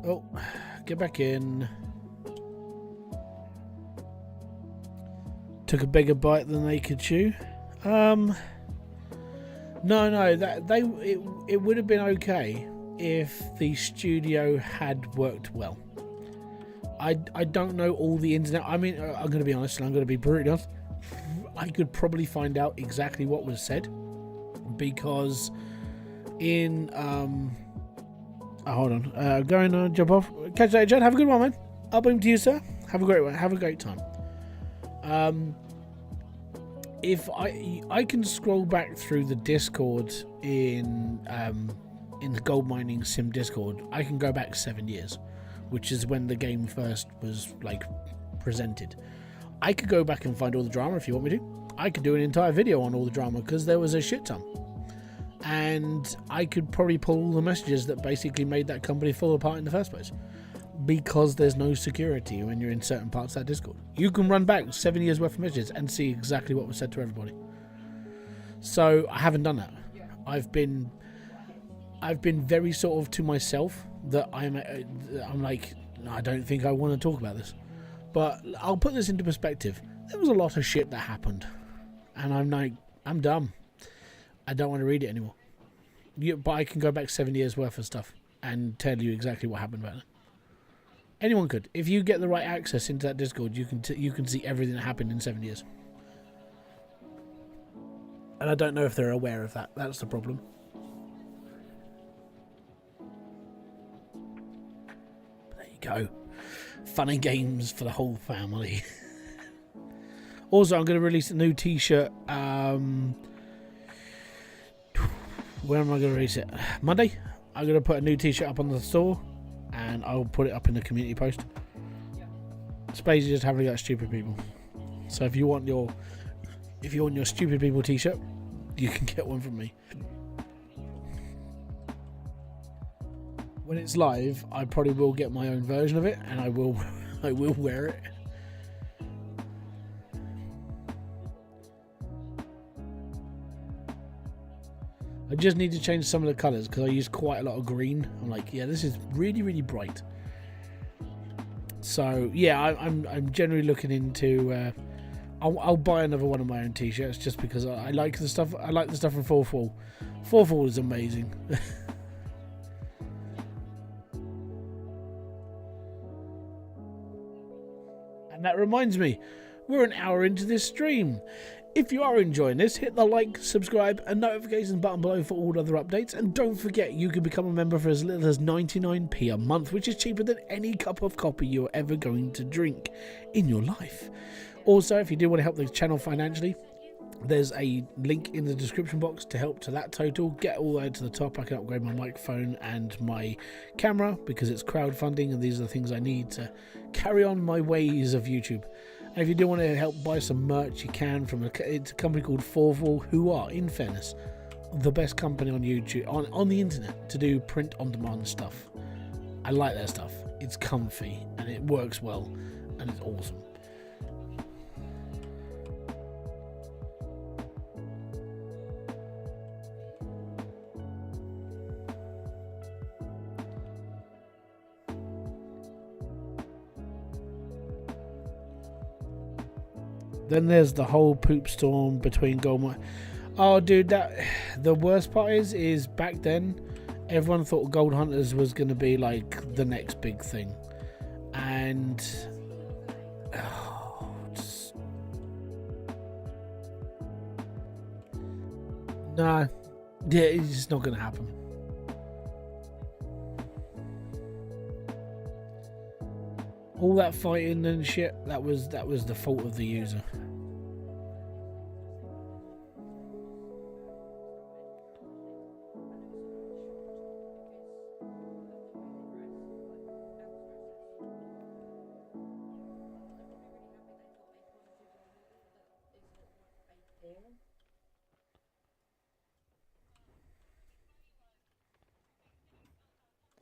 Oh, get back in. Took a bigger bite than they could chew. No, it would have been okay if the studio had worked well. I don't know all the ins and outs. I mean, I'm going to be honest, and I'm going to be brutally honest. I could probably find out exactly what was said, because in hold on, going on, jump off. Catch that, John. Have a good one, man. I'll boom to you, sir. Have a great one. Have a great time. If I can scroll back through the Discord in the gold mining sim Discord, I can go back 7 years, which is when the game first was like presented. I could go back and find all the drama if you want me to. I could do an entire video on all the drama, because there was a shit ton. And I could probably pull all the messages that basically made that company fall apart in the first place, because there's no security when you're in certain parts of that Discord. You can run back 7 years worth of messages and see exactly what was said to everybody. So I haven't done that. I've been very sort of to myself that I'm like, no, I don't think I want to talk about this. But I'll put this into perspective. There was a lot of shit that happened, and I'm like, I'm dumb. I don't want to read it anymore. But I can go back 7 years worth of stuff and tell you exactly what happened about it. Anyone could. If you get the right access into that Discord, you can see everything that happened in 7 years. And I don't know if they're aware of that. That's the problem. But there you go. Fun and games for the whole family. Also, I'm going to release a new t-shirt. Where am I going to release it? Monday. I'm going to put a new t-shirt up on the store, and I'll put it up in the community post. It's basically just having got stupid people. So if you want your stupid people t-shirt, you can get one from me. When it's live, I probably will get my own version of it, and I will wear it. I just need to change some of the colours, because I use quite a lot of green. I'm like, yeah, this is really, really bright. So yeah, I'm generally looking into. I'll buy another one of my own t-shirts, just because I like the stuff. I like the stuff from 4fall. 4fall is amazing. And that reminds me, we're an hour into this stream. If you are enjoying this, hit the like, subscribe and notifications button below for all other updates. And don't forget, you can become a member for as little as 99p a month, which is cheaper than any cup of coffee you're ever going to drink in your life. Also, if you do want to help the channel financially, there's a link in the description box to help to that total. Get all the way to the top. I can upgrade my microphone and my camera because it's crowdfunding, and these are the things I need to carry on my ways of YouTube. And if you do want to help buy some merch, you can from it's a company called Forval, who are, in fairness, the best company on YouTube on the internet to do print on demand stuff. I like their stuff. It's comfy and it works well and it's awesome. Then there's the whole poop storm between gold mine. Oh, dude, the worst part is back then, everyone thought gold hunters was going to be like the next big thing, and nah, yeah, it's just not going to happen. All that fighting and shit, that was the fault of the user.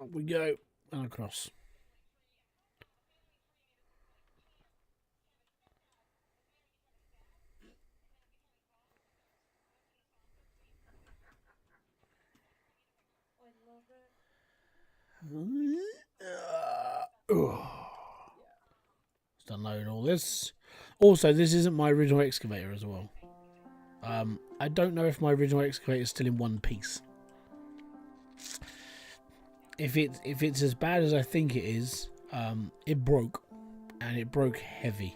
Up we go and across. Just unload all this. Also, this isn't my original excavator as well. I don't know if my original excavator is still in one piece. If it's as bad as I think it is, it broke, and it broke heavy.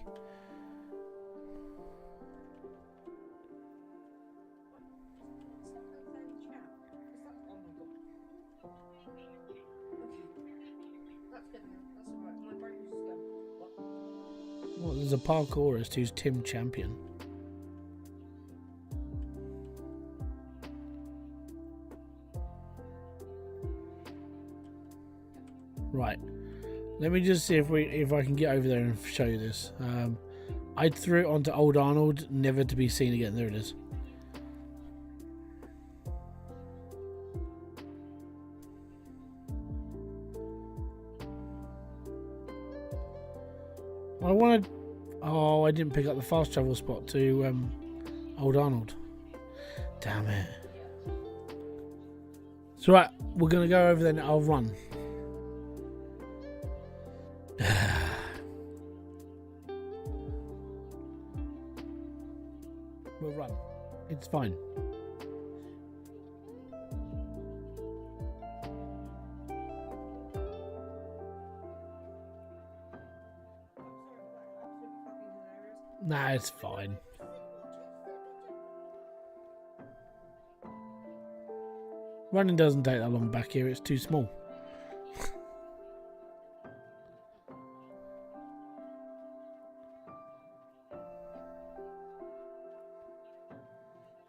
Well, there's a parkourist who's Tim Champion. Right, let me just see if I can get over there and show you this. I threw it onto Old Arnold, never to be seen again. There it is. I wanted. Oh, I didn't pick up the fast travel spot to Old Arnold. Damn it. It's right. We're gonna go over there and I'll run. We'll run. It's fine. Nah, it's fine. Running doesn't take that long back here, it's too small.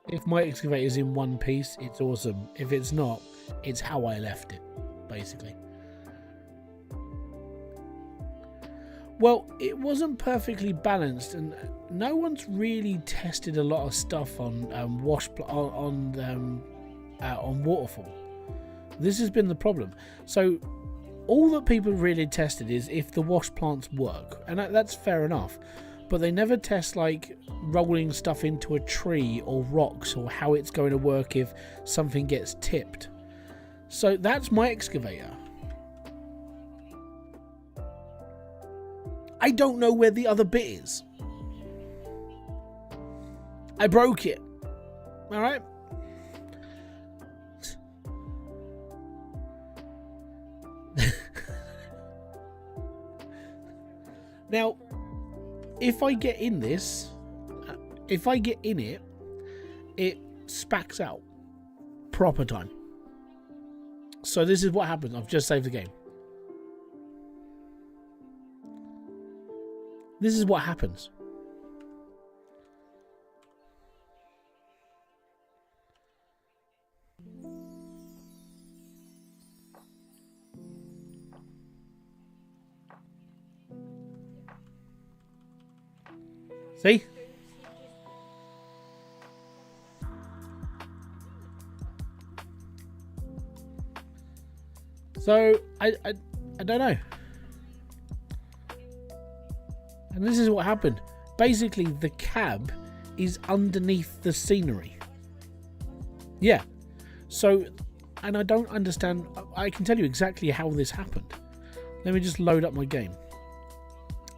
If my excavator's in one piece, it's awesome. If it's not, it's how I left it, basically. Well, it wasn't perfectly balanced, and no one's really tested a lot of stuff on waterfall. This has been the problem. So all that people really tested is if the wash plants work, and that's fair enough. But they never test like rolling stuff into a tree or rocks, or how it's going to work if something gets tipped. So that's my excavator. I don't know where the other bit is. I broke it. Alright? Now, if I get in this, if I get in it, it spacks out. Proper time. So this is what happens. I've just saved the game. This is what happens. See? So I don't know. And this is what happened. Basically, the cab is underneath the scenery. Yeah. So, and I don't understand. I can tell you exactly how this happened. Let me just load up my game.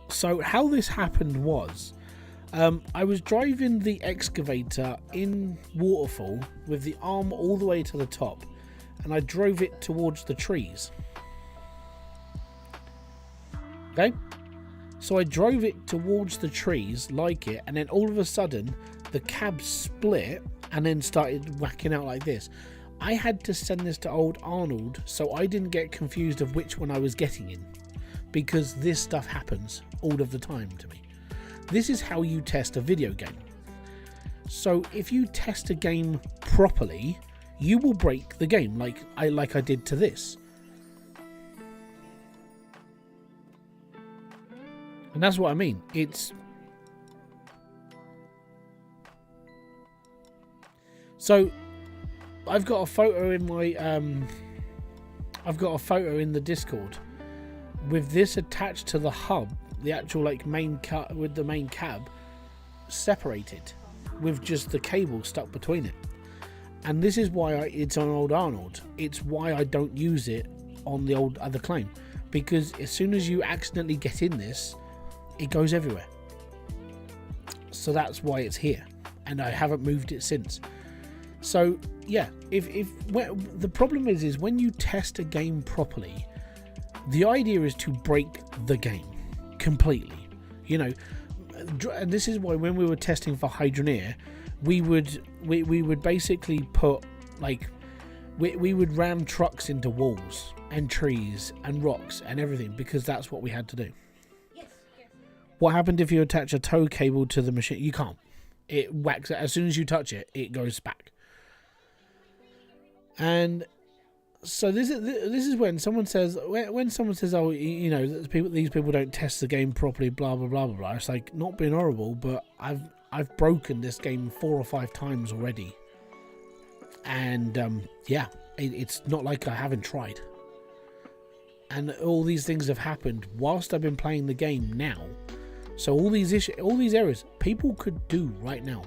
So how this happened was, I was driving the excavator in Waterfall with the arm all the way to the top, and I drove it towards the trees. Okay? So I drove it towards the trees like it, and then all of a sudden the cab split and then started whacking out like this. I had to send this to old Arnold so I didn't get confused of which one I was getting in, because this stuff happens all of the time to me. This is how you test a video game. So if you test a game properly, you will break the game like I did to this. And that's what I mean. It's so I've got a photo in my I've got a photo in the Discord with this attached to the hub, the actual like main cut with the main cab separated with just the cable stuck between it. And this is why it's on old Arnold. It's why I don't use it on the old other claim, because as soon as you accidentally get in this, it goes everywhere. So that's why it's here, and I haven't moved it since. So yeah, the problem is when you test a game properly, the idea is to break the game completely. You know, and this is why when we were testing for Hydroneer, we would basically put like we would ram trucks into walls and trees and rocks and everything, because that's what we had to do. Yes. What happened if you attach a tow cable to the machine? You can't. It whacks it. As soon as you touch it, it goes back. And so this is when someone says, oh, you know, these people don't test the game properly, blah blah blah blah blah. It's like, not being horrible, but I've broken this game 4 or 5 times already, and yeah, it's not like I haven't tried. And all these things have happened whilst I've been playing the game now. So all these errors people could do right now.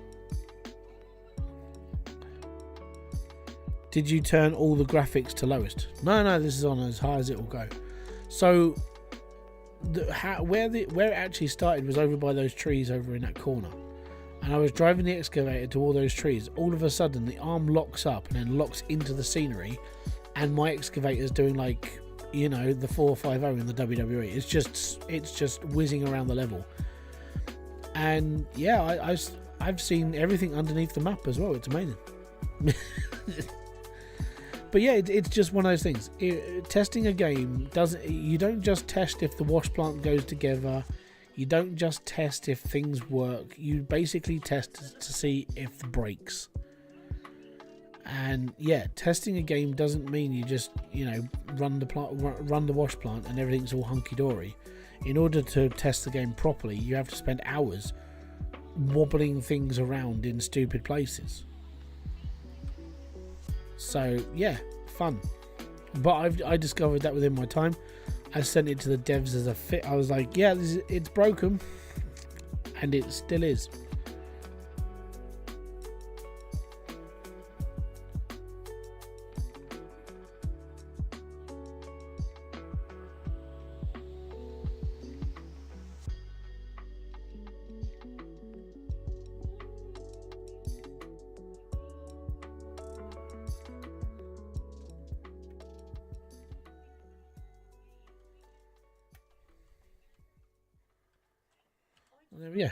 Did you turn all the graphics to lowest? No, this is on as high as it will go. So where it actually started was over by those trees over in that corner. And I was driving the excavator to all those trees. All of a sudden the arm locks up and then locks into the scenery, and my excavator's doing like, you know, the 450 in the WWE. It's just whizzing around the level. And yeah, I've seen everything underneath the map as well. It's amazing. But yeah, it's just one of those things. Testing a game you don't just test if the wash plant goes together. You don't just test if things work. You basically test to see if it breaks. And yeah, testing a game doesn't mean you just, you know, run the wash plant and everything's all hunky-dory. In order to test the game properly, you have to spend hours wobbling things around in stupid places. So yeah, fun. But I discovered that within my time. I sent it to the devs as a fit. I was like, yeah, it's broken, and it still is. There we go.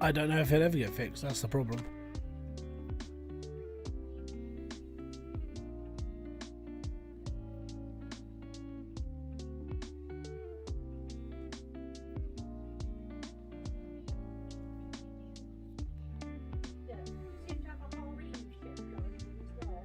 I don't know if it'll ever get fixed, that's the problem. Yeah, you seem to have a whole range kit going on as well.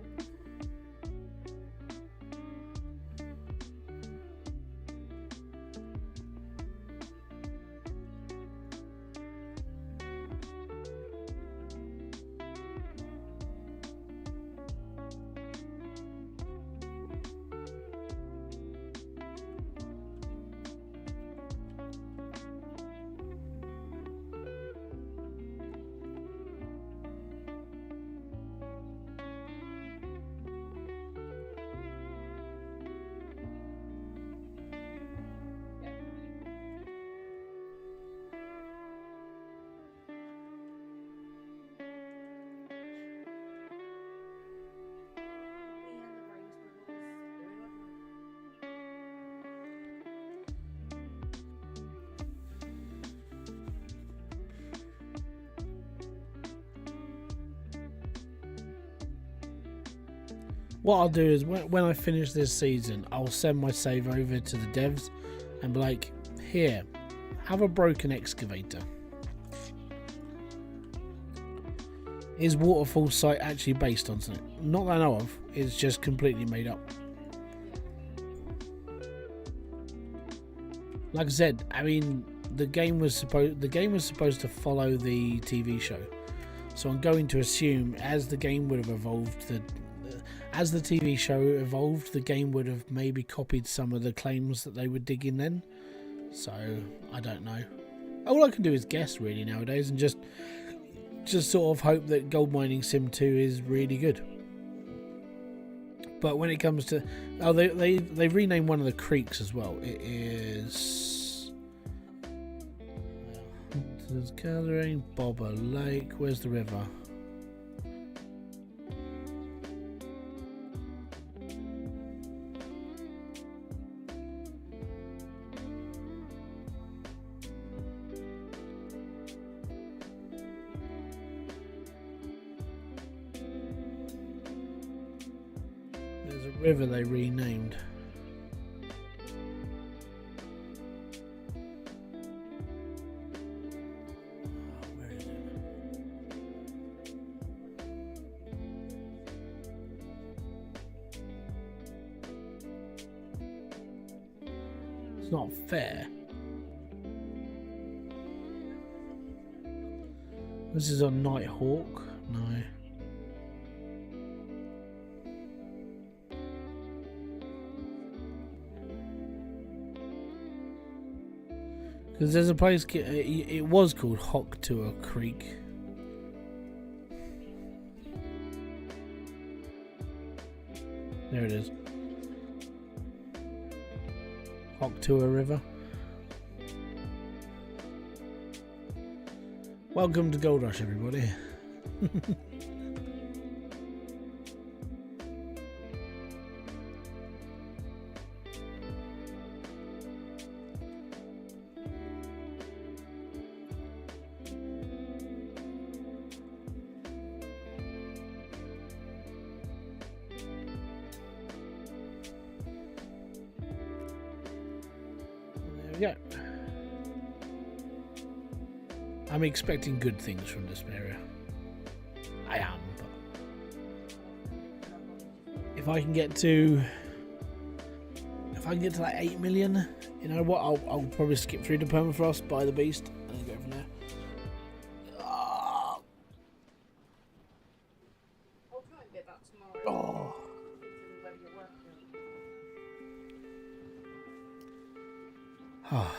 What I'll do is when I finish this season, I'll send my save over to the devs and be like, here, have a broken excavator. Is Waterfall site actually based on something? Not that I know of, it's just completely made up. Like I said, I mean, the game was supposed to follow the TV show. So I'm going to assume as the game would have evolved, as the TV show evolved, the game would have maybe copied some of the claims that they were digging then. So, I don't know. All I can do is guess really nowadays and just sort of hope that Gold Mining Sim 2 is really good. But when it comes to... Oh, they renamed one of the creeks as well. It is... There's Gathering, Bobber Lake. Where's the river? There's a river they renamed. Where is it? It's not fair. This is on Nighthawk. No. Because there's a place, it was called Hocktua Creek. There it is. Hocktua River. Welcome to Gold Rush, everybody. Yeah, I'm expecting good things from this area. I am, but if I can get to like 8 million, you know what? I'll probably skip through the permafrost, buy the beast, and then go from there. I'll try and get that tomorrow. Oh. Whether you're working. Oh.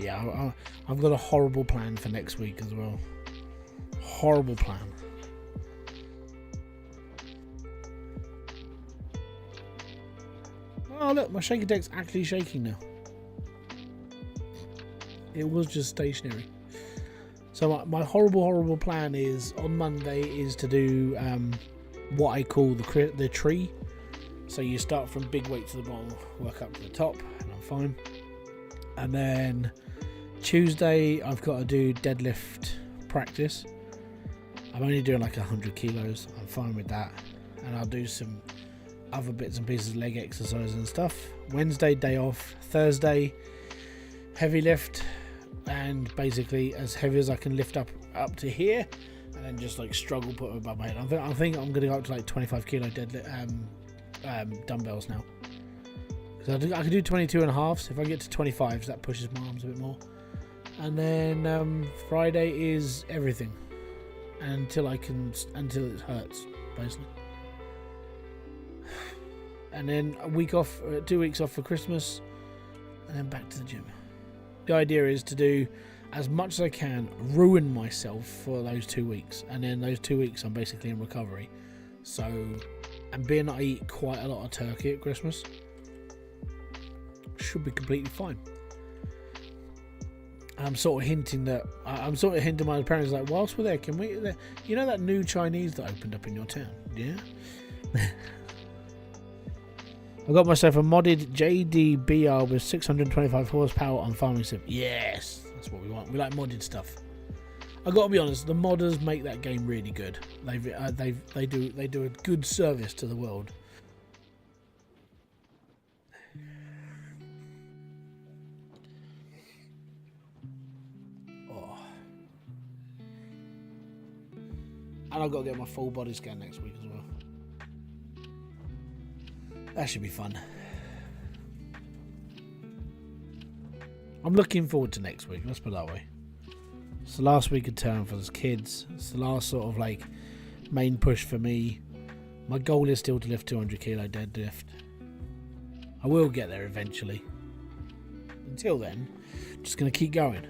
Yeah, I've got a horrible plan for next week as well. Horrible plan. Oh look, my shaker deck's actually shaking now. It was just stationary. So my horrible plan is on Monday is to do what I call the tree. So you start from big weight to the bottom, work up to the top, and I'm fine. And then Tuesday I've got to do deadlift practice. I'm only doing like 100 kilos. I'm fine with that. And I'll do some other bits and pieces, leg exercises and stuff. Wednesday, day off. Thursday, heavy lift. And basically as heavy as I can lift up to here. And then just like struggle put above my head. I think I'm going to go up to like 25 kilo deadlift, dumbbells now. So I can do 22 and a half. So if I get to 25, that pushes my arms a bit more. And then Friday is everything. Until it hurts, basically. And then a week off, 2 weeks off for Christmas, and then back to the gym. The idea is to do as much as I can, ruin myself for those 2 weeks, and then those 2 weeks I'm basically in recovery. So, and being that I eat quite a lot of turkey at Christmas, should be completely fine. I'm sort of hinting to my parents, like, whilst we're there, can we, you know that new Chinese that opened up in your town? Yeah. I got myself a modded JDBR with 625 horsepower on farming sim. Yes, that's what we want. We like modded stuff. I got to be honest, the modders make that game really good. They do a good service to the world. And I've got to get my full body scan next week as well. That should be fun. I'm looking forward to next week, let's put it that way. It's the last week of term for the kids. It's the last sort of like main push for me. My goal is still to lift 200 kilo deadlift. I will get there eventually. Until then, just going to keep going.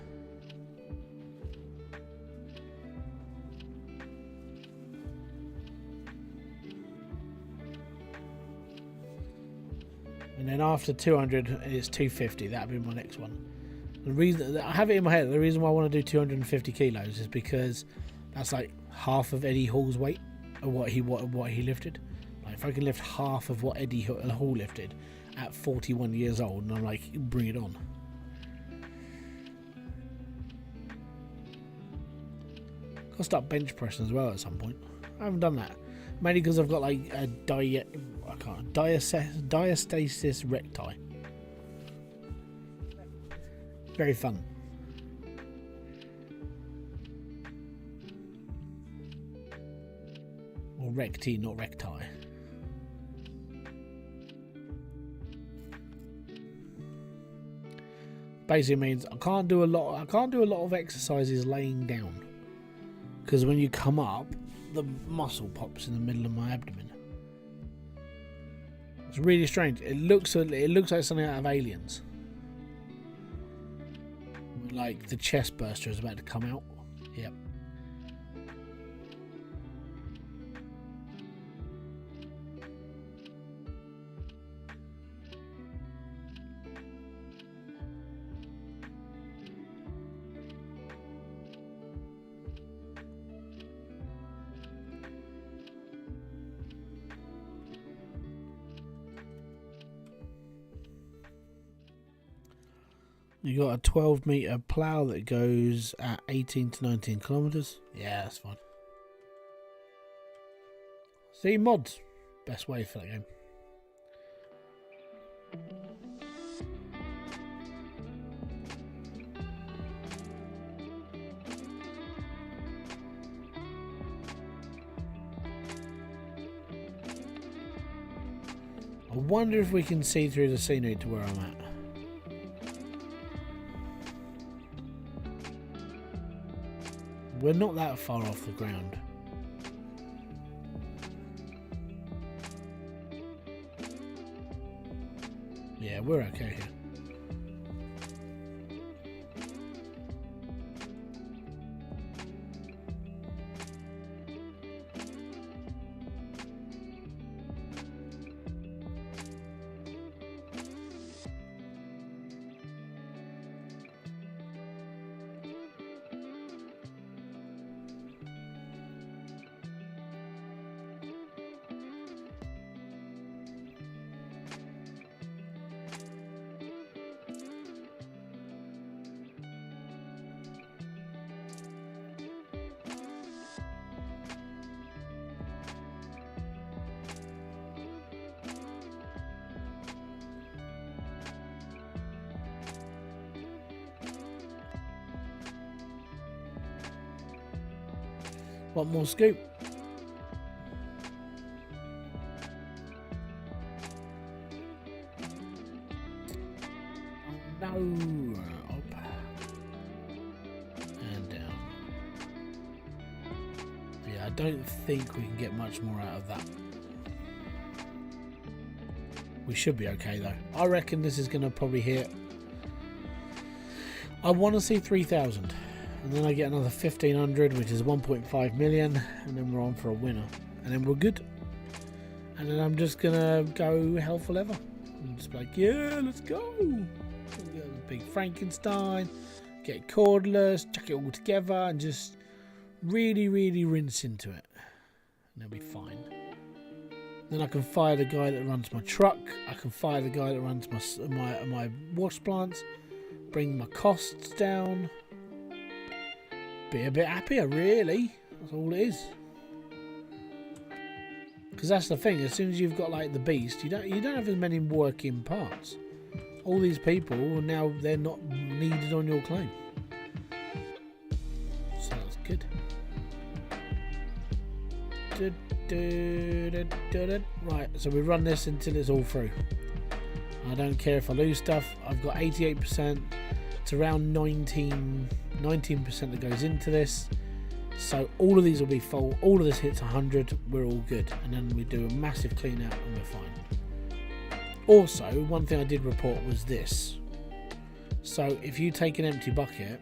And then after 200, it's 250. That'll be my next one. The reason I have it in my head, the reason why I want to do 250 kilos is because that's like half of Eddie Hall's weight, or what he lifted. Like if I can lift half of what Eddie Hall lifted at 41 years old, and I'm like, bring it on. I'll start bench pressing as well at some point. I haven't done that. Mainly because I've got like a diastasis recti. Very fun. Or recti, not recti. Basically means I can't do a lot of exercises laying down. Because when you come up, the muscle pops in the middle of my abdomen. It's really strange. It looks like something out of Aliens. Like the chest burster is about to come out. Yep. You got a 12-meter plough that goes at 18 to 19 kilometers. Yeah, that's fine. See, mods, best way for that game. I wonder if we can see through the scenery to where I'm at. We're not that far off the ground. Yeah, we're okay here. Want more scoop? No. Up. And down. Yeah, I don't think we can get much more out of that. We should be okay though. I reckon this is going to probably hit. I want to see 3,000. And then I get another 1,500, which is 1.5 million. And then we're on for a winner. And then we're good. And then I'm just going to go hell for leather. I'm just like, yeah, let's go. Get a big Frankenstein. Get cordless. Chuck it all together. And just really, really rinse into it. And it'll be fine. Then I can fire the guy that runs my truck. I can fire the guy that runs my wash plants. Bring my costs down. Be a bit happier, really. That's all it is. Because that's the thing. As soon as you've got like the beast, you don't have as many working parts. All these people now they're not needed on your claim. So that's good. Right, so we run this until it's all through. I don't care if I lose stuff. I've got 88%. It's around 19% that goes into this. So all of these will be full. All of this hits 100. We're all good. And then we do a massive clean out and we're fine. Also, one thing I did report was this. So if you take an empty bucket,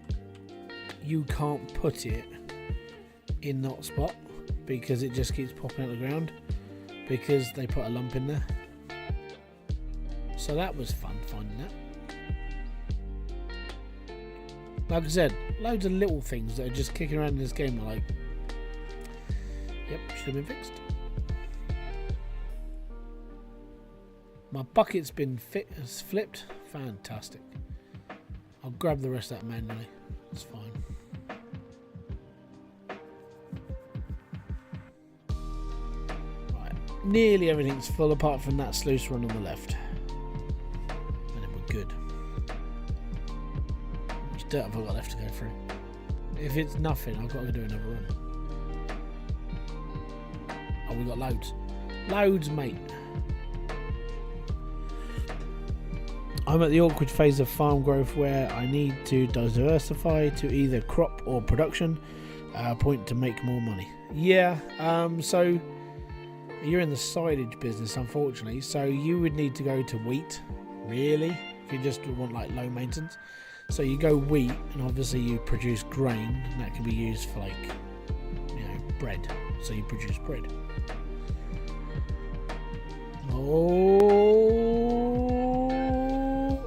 you can't put it in that spot because it just keeps popping out of the ground because they put a lump in there. So that was fun finding that. Like I said, loads of little things that are just kicking around in this game are like, yep, should have been fixed. My bucket's been flipped. Fantastic. I'll grab the rest of that manually. It's fine. Right, nearly everything's full apart from that sluice run on the left. And then we're good. Dirt have I got left to go through? If it's nothing, I've got to do another run. Oh, we got loads. Loads, mate. I'm at the awkward phase of farm growth where I need to diversify to either crop or production point to make more money. Yeah, so you're in the silage business, unfortunately, so you would need to go to wheat, really, if you just want like low maintenance. So you go wheat, and obviously you produce grain, and that can be used for like, bread. So you produce bread. Oh,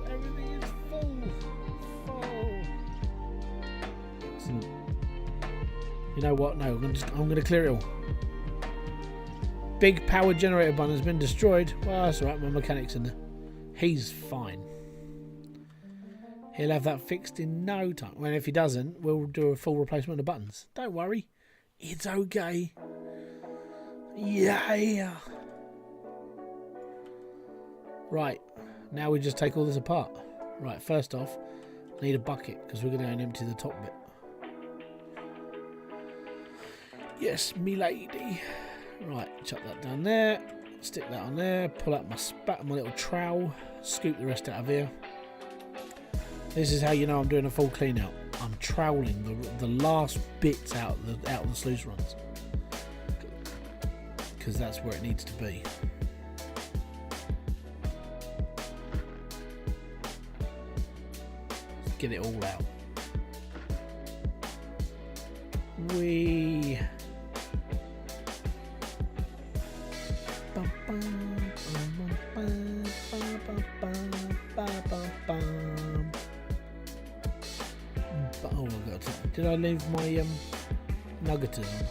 everything is full. Excellent. You know what? No, I'm gonna clear it all. Big power generator button has been destroyed. Well, that's alright. My mechanic's in there. He's fine. He'll have that fixed in no time. Well, if he doesn't, we'll do a full replacement of the buttons. Don't worry. It's okay. Yeah. Right. Now we just take all this apart. Right, first off, I need a bucket because we're going to go and empty the top bit. Yes, me lady. Right, chuck that down there. Stick that on there. Pull out my little trowel. Scoop the rest out of here. This is how you know I'm doing a full clean out. I'm troweling the last bits out of the sluice runs. Because that's where it needs to be. Let's get it all out. Wee. Oh, I got to. Did I leave my nuggeters on?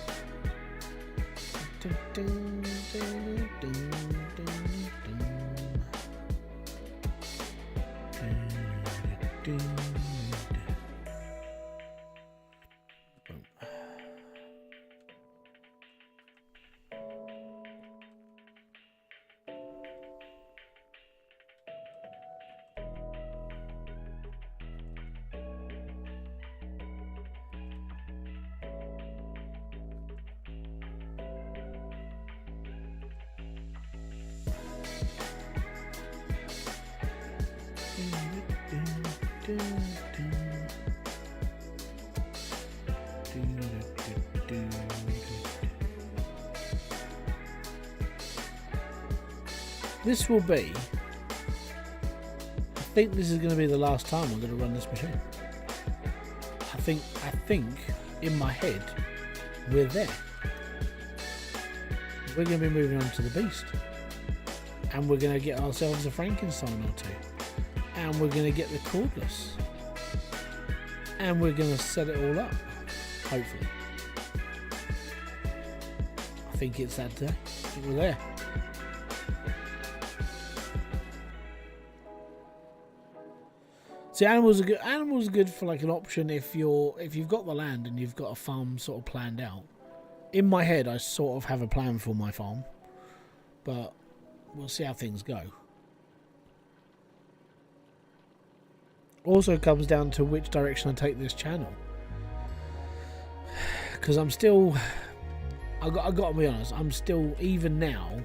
This will be, I think this is going to be the last time I'm going to run this machine. I think in my head we're there. We're going to be moving on to the beast, and we're going to get ourselves a Frankenstein or two, and we're going to get the cordless, and we're going to set it all up, hopefully. I think it's that day. I think we're there. See, animals are good for like an option if you've got the land and you've got a farm sort of planned out. In my head, I sort of have a plan for my farm, but we'll see how things go. Also comes down to which direction I take this channel, because I got to be honest, I'm still, even now,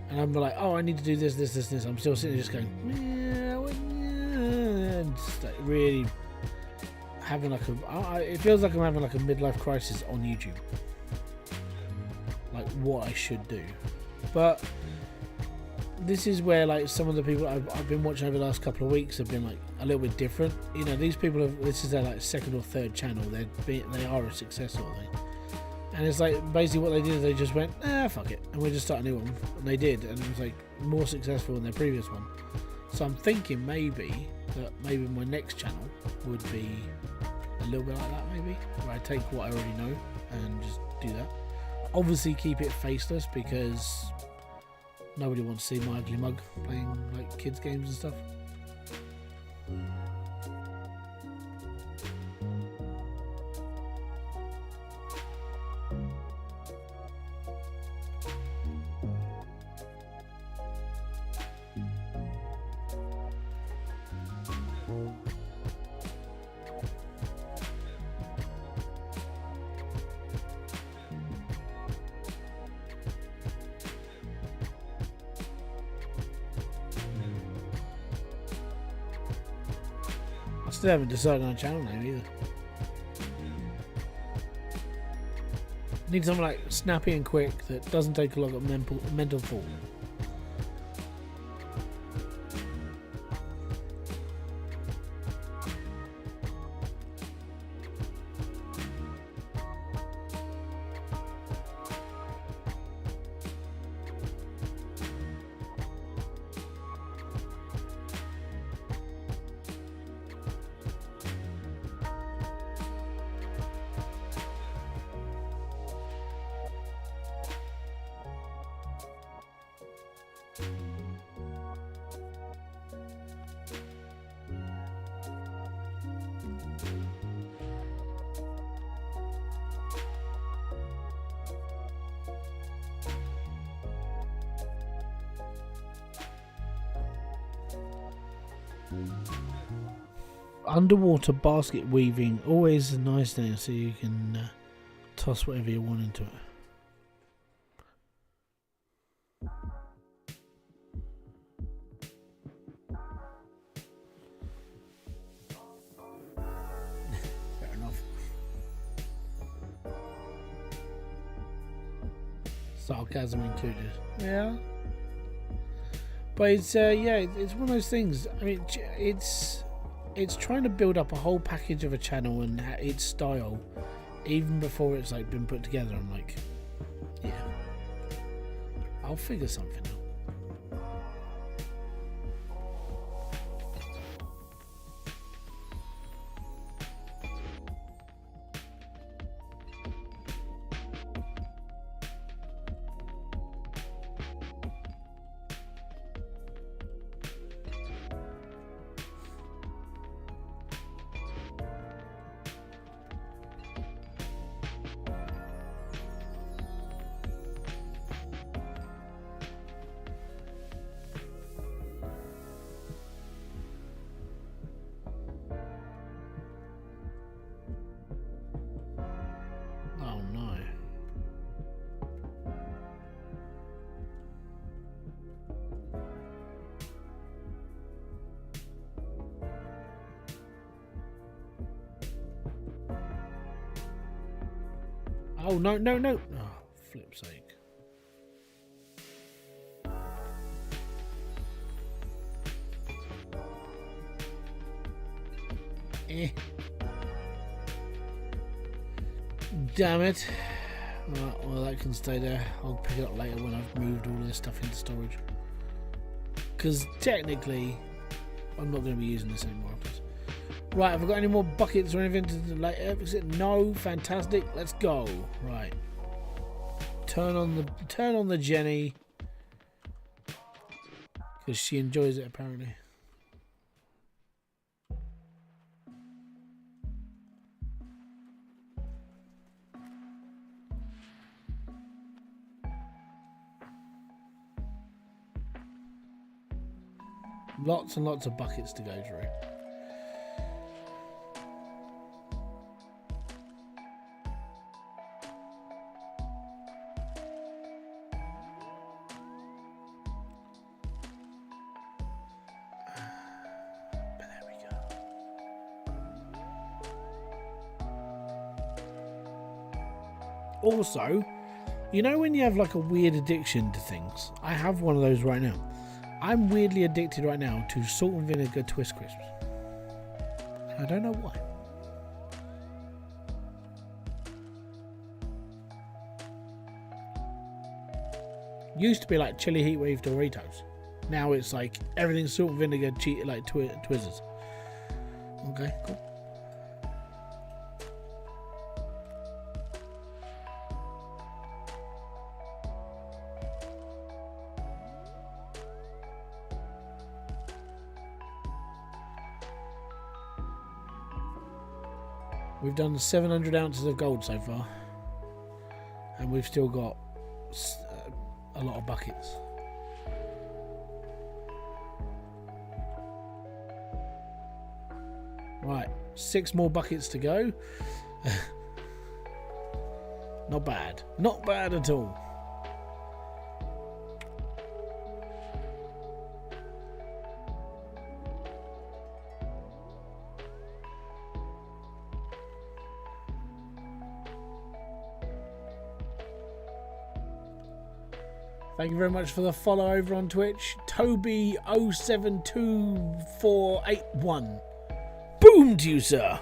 and I'm like, oh, I need to do this. I'm still sitting there just going, and just like really having like it feels like I'm having like a midlife crisis on YouTube. Like what I should do, but this is where like some of the people I've been watching over the last couple of weeks have been like a little bit different. You know, these people this is their like second or third channel. They are a success sort of thing, and it's like basically what they did is they just went, fuck it, and we just start a new one, and they did, and it was like more successful than their previous one. So I'm thinking maybe my next channel would be a little bit like that, maybe where I take what I already know and just do that. Obviously keep it faceless, because nobody wants to see my ugly mug playing like kids games and stuff. I still haven't decided on a channel name either. Need something like snappy and quick that doesn't take a lot of mental thought. Underwater basket weaving, always a nice thing, so you can toss whatever you want into it. Fair enough. Sarcasm included. Yeah. But it's it's one of those things. I mean, it's trying to build up a whole package of a channel and its style, even before it's like been put together. I'm like, yeah, I'll figure something out. Oh, no, no, no. Oh, flip's sake. Damn it. Right, well, that can stay there. I'll pick it up later when I've moved all this stuff into storage. Because technically, I'm not going to be using this anymore. Right, have I got any more buckets or anything to like exit? No, fantastic. Let's go. Right. Turn on the Jenny. Because she enjoys it apparently. Lots and lots of buckets to go through. But there we go. Also, you know when you have like a weird addiction to things? I have one of those right now. I'm weirdly addicted right now to salt and vinegar twist crisps. I don't know why. Used to be like chili heat wave Doritos. Now it's like everything's salt and vinegar like Twizzlers. Okay, cool. We've done 700 ounces of gold so far, and we've still got a lot of buckets. Right, 6 more buckets to go. Not bad. Not bad at all. Thank you very much for the follow over on Twitch. Toby072481. Boom to you, sir.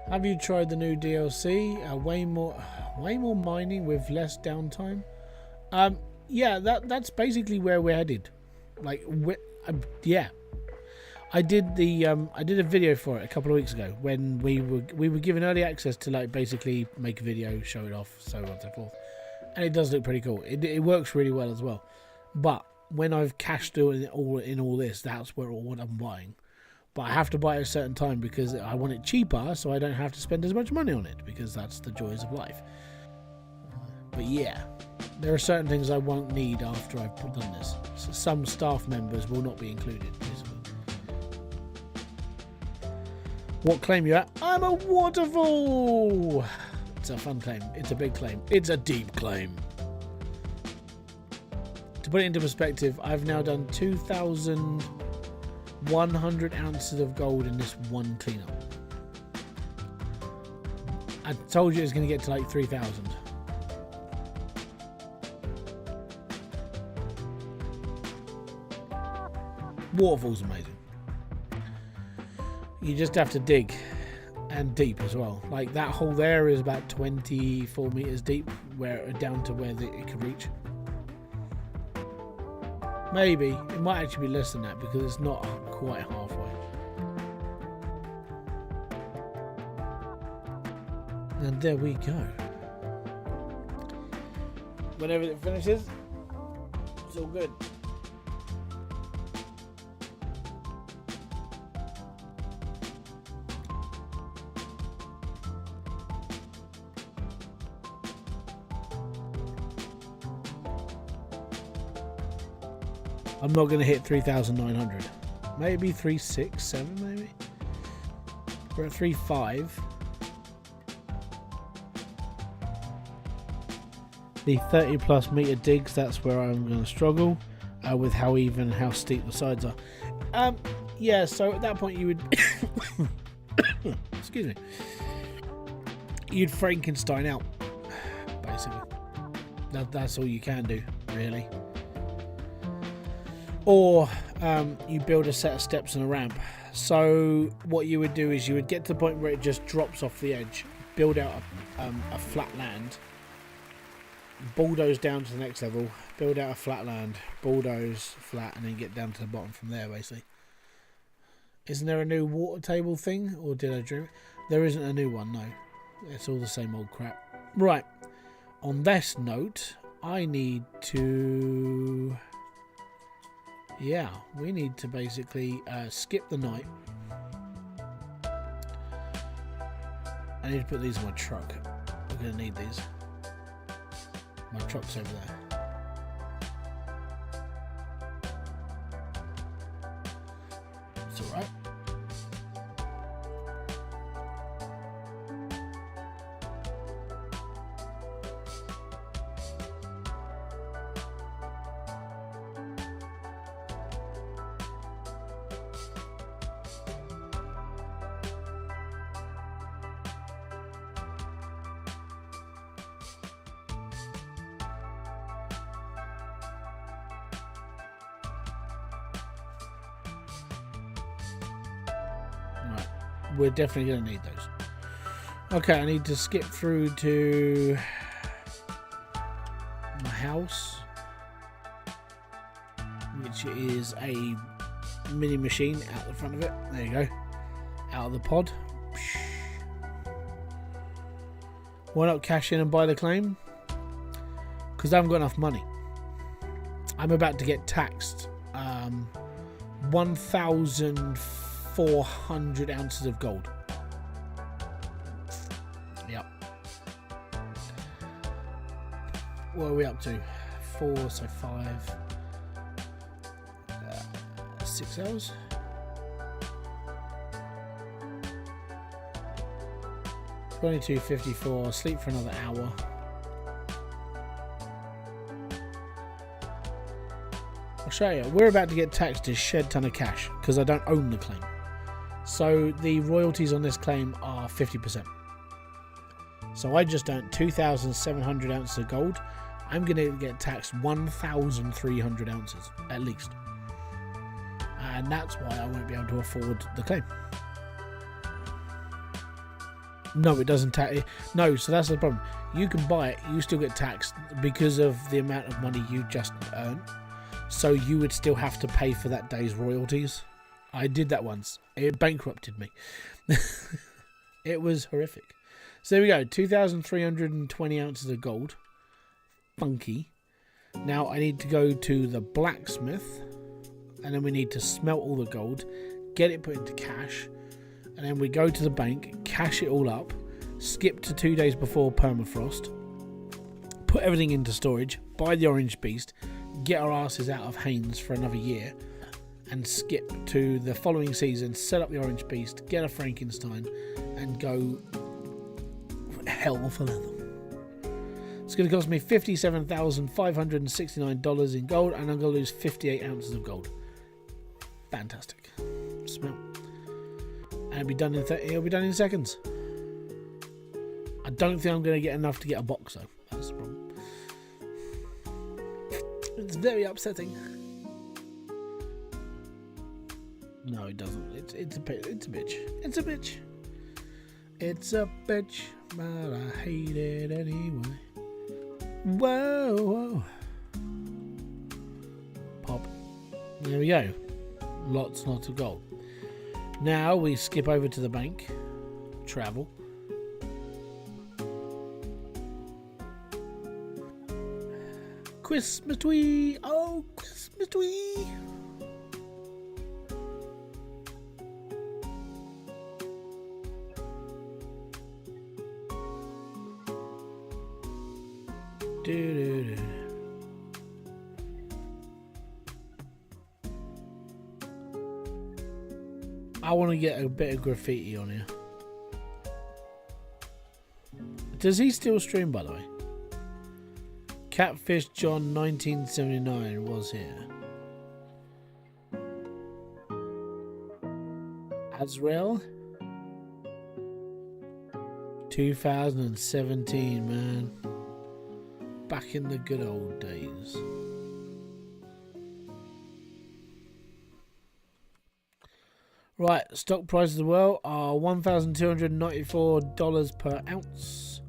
Have you tried the new DLC? Way more mining with less downtime. Yeah, that's basically where we're headed. Like, yeah. I did a video for it a couple of weeks ago when we were given early access to like basically make a video, show it off, so on and so forth, and it does look pretty cool. It works really well as well. But when I've cashed all this, that's what I'm buying. But I have to buy it at a certain time because I want it cheaper, so I don't have to spend as much money on it, because that's the joys of life. But yeah, there are certain things I won't need after I've done this. So some staff members will not be included, basically. What claim you at? I'm a waterfall! It's a fun claim. It's a big claim. It's a deep claim. To put it into perspective, I've now done 2,100 ounces of gold in this one cleanup. I told you it was going to get to like 3,000. Waterfall's amazing. You just have to dig, and deep as well. Like that hole there is about 24 meters deep, down to where it could reach. Maybe it might actually be less than that because it's not quite halfway. And there we go. Whenever it finishes, it's all good. I'm not going to hit 3,900. Maybe 3,670, maybe. We're at 3,500. The 30 plus meter digs, that's where I'm going to struggle. with how even how steep the sides are. Yeah, so at that point you would excuse me, you'd Frankenstein out, basically. That's all you can do, really. Or you build a set of steps and a ramp. So what you would do is you would get to the point where it just drops off the edge, build out a flat land, bulldoze down to the next level, build out a flat land, bulldoze flat, and then get down to the bottom from there, basically. Isn't there a new water table thing, or did I dream it? There isn't a new one, no. It's all the same old crap. Right. On this note, I need to... Yeah, we need to basically skip the night. I need to put these in my truck. We're going to need these. My truck's over there. It's alright. Right, we're definitely going to need those. Okay, I need to skip through to my house, which is a mini machine out the front of it. There you go. Out of the pod. Why not cash in and buy the claim? Because I haven't got enough money. I'm about to get taxed 1,400 ounces of gold. Yep. What are we up to? 4, so 5, 6 hours. $22.54. Sleep for another hour. I'll show you. We're about to get taxed a shed ton of cash because I don't own the claim. So the royalties on this claim are 50%. So I just earned 2,700 ounces of gold. I'm going to get taxed 1,300 ounces at least. And that's why I won't be able to afford the claim. No, it doesn't tax. No, so that's the problem. You can buy it, you still get taxed because of the amount of money you just earned. So you would still have to pay for that day's royalties. I did that once. It bankrupted me. It was horrific. So there we go. 2,320 ounces of gold. Funky. Now I need to go to the blacksmith. And then we need to smelt all the gold. Get it put into cash. And then we go to the bank. Cash it all up. Skip to 2 days before permafrost. Put everything into storage. Buy the orange beast. Get our asses out of Haynes for another year. And skip to the following season. Set up the orange beast. Get a Frankenstein. And go hell for leather. It's going to cost me $57,569 in gold. And I'm going to lose 58 ounces of gold. Fantastic. Smell. And it'll be done in seconds. I don't think I'm going to get enough to get a box though. That's the problem. It's very upsetting. No, it doesn't. It's a bitch. It's a bitch. It's a bitch, but I hate it anyway. Whoa, whoa. Pop. There we go. Lots of gold. Now we skip over to the bank. Travel. Christmas tree. Oh, Christmas tree. Do-do-do. I want to get a bit of graffiti on here. Does he still stream, by the way? Catfish John 1979 was here. Azrael. 2017, man. Back in the good old days. Right, stock prices as well are $1,294 per ounce.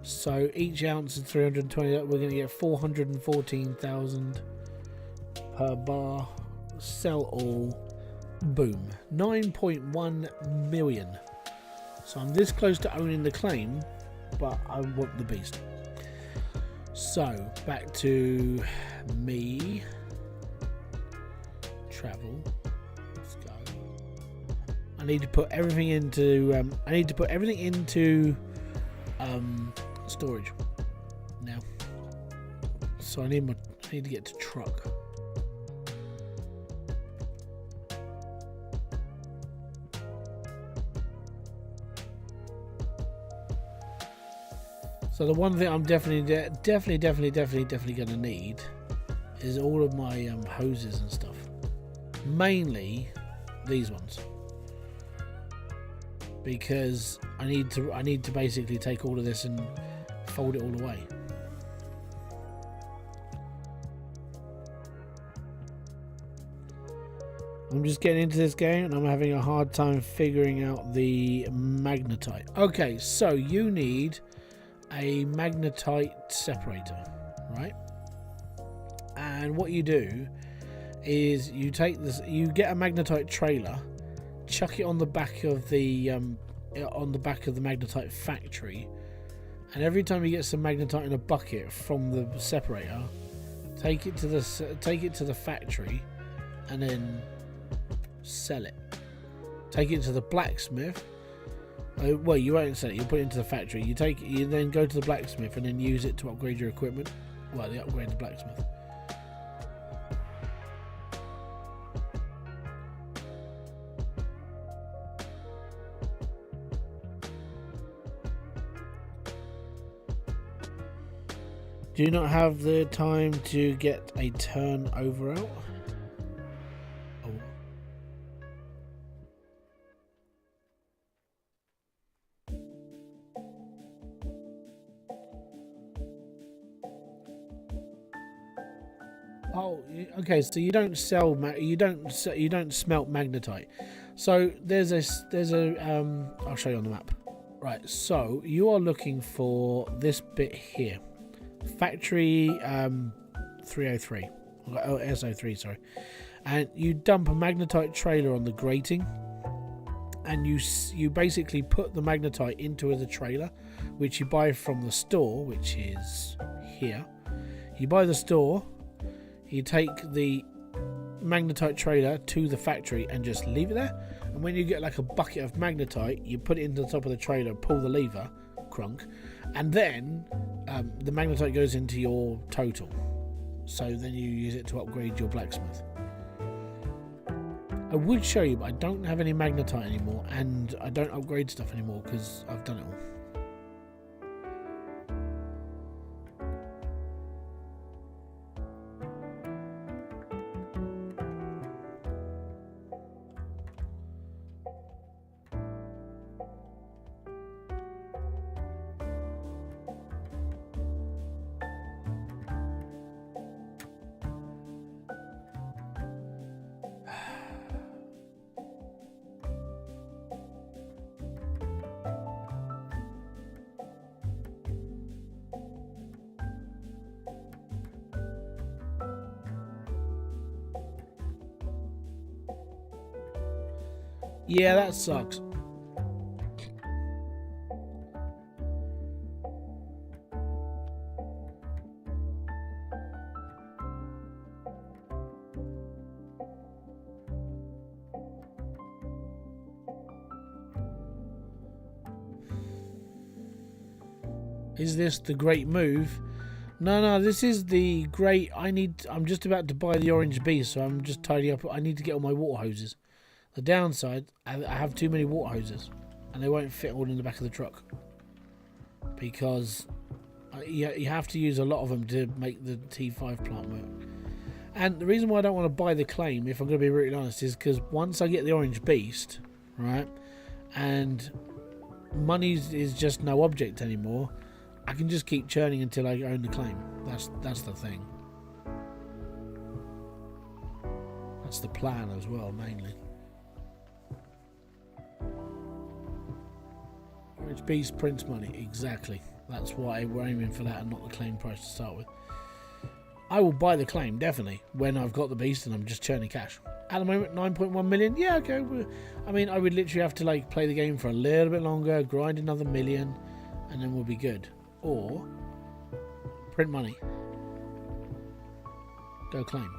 So each ounce is 320. We're going to get 414,000 per bar. Sell all. Boom. 9.1 million. So I'm this close to owning the claim, but I want the beast. So back to me. Travel. Let's go. I need to put everything into. Storage now. So I need to get to truck. So the one thing I'm definitely gonna need is all of my hoses and stuff. Mainly these ones, because I need to basically take all of this and fold it all away. I'm just getting into this game and I'm having a hard time figuring out the magnetite. Okay, so you need a magnetite separator, right? And what you do is you take this, you get a magnetite trailer, chuck it on the back of the magnetite factory, and every time you get some magnetite in a bucket from the separator, take it to the factory, and then sell it. Take it to the blacksmith. Well, you won't sell it. You put it into the factory. You then go to the blacksmith and then use it to upgrade your equipment. Well, they upgrade the blacksmith. Do you not have the time to get a turnover out? Oh. Oh, okay. So you don't sell you don't smelt magnetite. So there's a I'll show you on the map. Right. So you are looking for this bit here. Factory 303 or SO3, sorry, and you dump a magnetite trailer on the grating, and you basically put the magnetite into the trailer, which you buy from the store, which is here. You buy the store, you take the magnetite trailer to the factory and just leave it there, and when you get like a bucket of magnetite, you put it into the top of the trailer, pull the lever, crunk, and then the magnetite goes into your total. So then you use it to upgrade your blacksmith. I would show you, but I don't have any magnetite anymore, and I don't upgrade stuff anymore because I've done it all. Yeah, that sucks. Is this the great move? No, this is the great... I'm just about to buy the orange beast, so I'm just tidying up. I need to get all my water hoses. The downside, I have too many water hoses, and they won't fit all in the back of the truck. Because you have to use a lot of them to make the T5 plant work. And the reason why I don't want to buy the claim, if I'm going to be really honest, is because once I get the orange beast, right? And money is just no object anymore. I can just keep churning until I own the claim. That's the thing. That's the plan as well, mainly. Orange Beast prints money, exactly. That's why we're aiming for that and not the claim price to start with. I will buy the claim, definitely, when I've got the beast and I'm just churning cash. At the moment, 9.1 million. Yeah, okay. I mean, I would literally have to like play the game for a little bit longer, grind another million, and then we'll be good. Or print money. Go claim.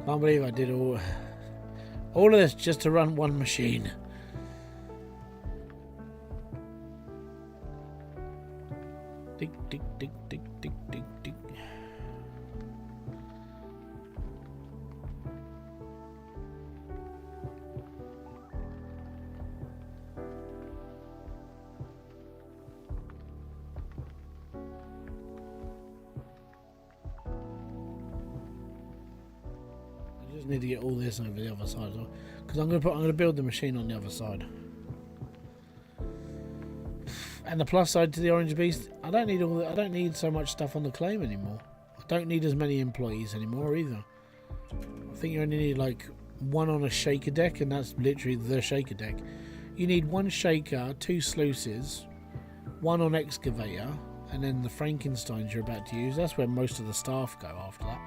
Can't believe I did all of this just to run one machine. Dig, dig, dig, dig, dig, dig, dig. Need to get all this over the other side as well, because I'm gonna build the machine on the other side. And the plus side to the Orange Beast, I don't need so much stuff on the claim anymore. I don't need as many employees anymore either. I think you only need like one on a shaker deck, and that's literally the shaker deck. You need one shaker, two sluices, one on excavator, and then the Frankensteins you're about to use. That's where most of the staff go after that,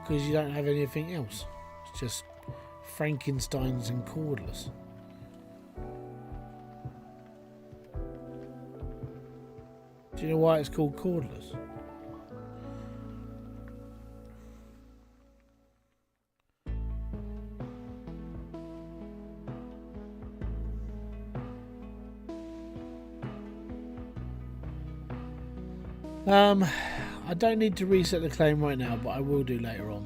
because you don't have anything else. It's just Frankensteins and cordless. Do you know why it's called cordless? I don't need to reset the claim right now, but I will do later on.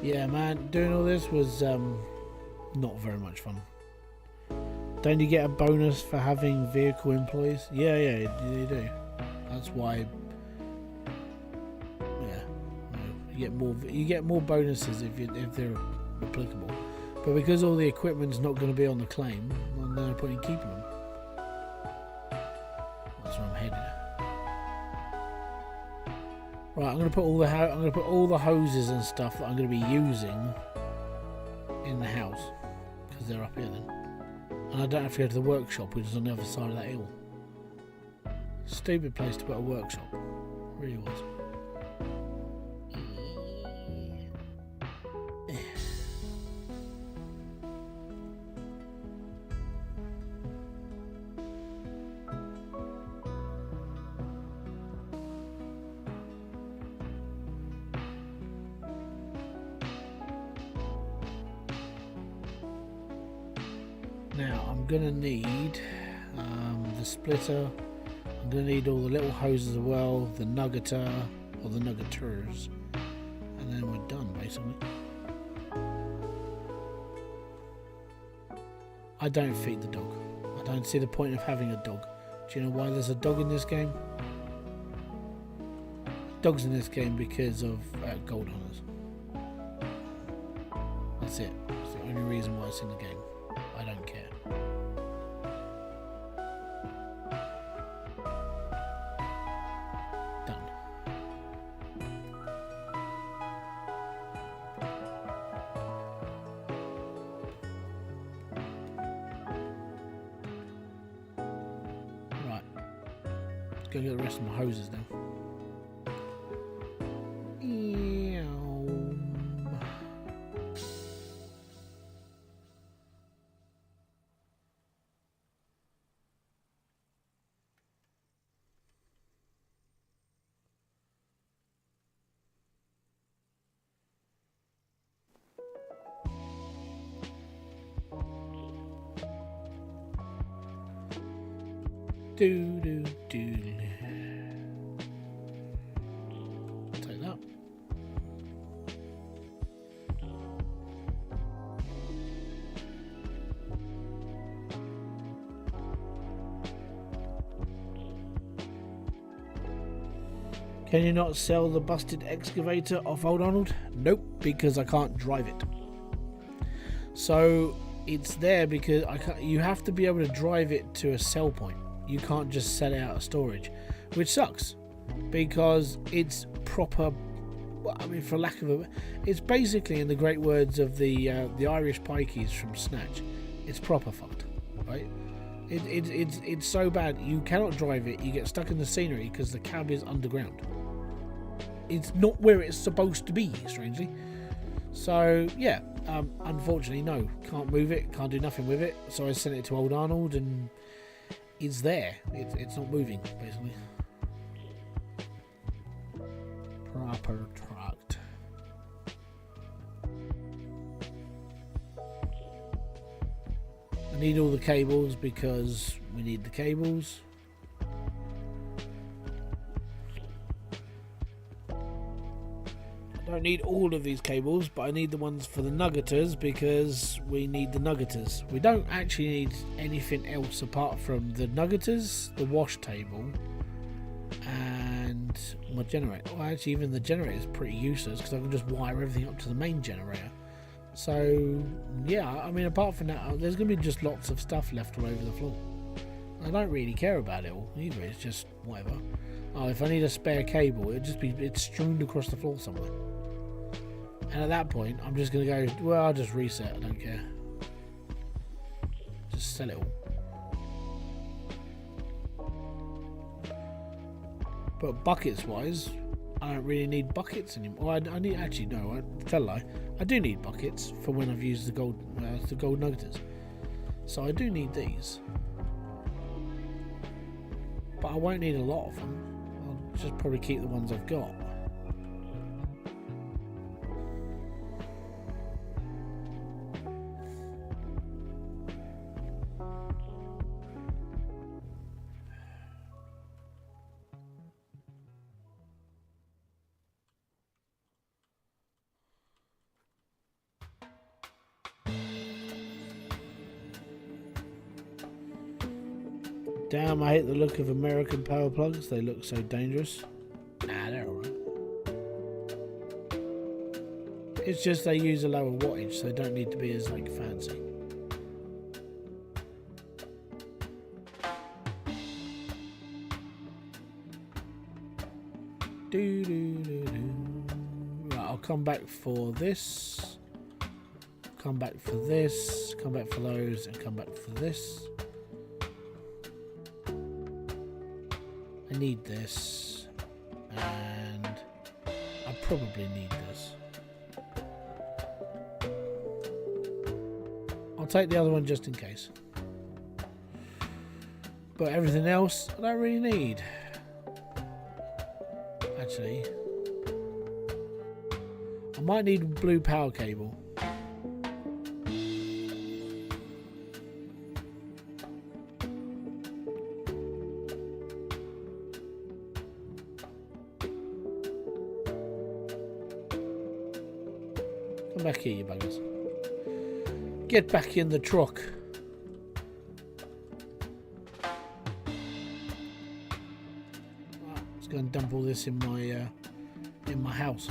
Yeah, man, doing all this was not very much fun. Don't you get a bonus for having vehicle employees? Yeah, you do. That's why. Yeah, you get more bonuses if they're applicable. But because all the equipment's not going to be on the claim, well, no point in keeping them. That's where I'm headed. Right, I'm going to put all the hoses and stuff that I'm going to be using in the house, because they're up here then, and I don't have to go to the workshop, which is on the other side of that hill. Stupid place to put a workshop, really was. Now I'm gonna need the splitter. I'm gonna need all the little hoses as well, the nuggeter or the nuggeters, and then we're done basically. I don't feed the dog. I don't see the point of having a dog. Do you know why there's a dog in this game? Dogs in this game because of gold hunters. That's it. It's the only reason why it's in the game. I don't care. Done. Right. Let's go get the rest of my hoses now. Do do do. Take that. Can you not sell the busted excavator off Old Arnold? Nope, because I can't drive it. So it's there because you have to be able to drive it to a sell point. You can't just sell it out of storage, which sucks because it's proper. Well, I mean, for lack of a, it's basically, in the great words of the Irish pikeys from Snatch, it's proper fucked, right? It's so bad you cannot drive it. You get stuck in the scenery because the cab is underground. It's not where it's supposed to be, strangely. So yeah, unfortunately, no, can't move it, can't do nothing with it. So I sent it to Old Arnold, and it's there. It's not moving, basically. Proper trucked. I need all the cables because we need the cables. I don't need all of these cables, but I need the ones for the nuggeters because we need the nuggeters. We don't actually need anything else apart from the nuggeters, the wash table, and my generator. Well, actually, even the generator is pretty useless because I can just wire everything up to the main generator. So yeah, I mean, apart from that, there's going to be just lots of stuff left all over the floor. I don't really care about it all either. It's just whatever. Oh, if I need a spare cable, it's strewn across the floor somewhere. And at that point, I'm just going to go, well, I'll just reset. I don't care. Just sell it all. But buckets wise, I don't really need buckets anymore. I need, actually, no, I tell a lie. I do need buckets for when I've used the gold nuggeters. So I do need these. But I won't need a lot of them. I'll just probably keep the ones I've got. Damn, I hate the look of American power plugs. They look so dangerous. Nah, they're alright. It's just they use a lower wattage, so they don't need to be as like fancy. Right, I'll come back for this. Come back for this. Come back for those, and come back for this. I need this, and I probably need this. I'll take the other one just in case. But everything else, I don't really need. Actually, I might need blue power cable. Come back here, you buggers. Get back in the truck. Right, let's go and dump all this in my house.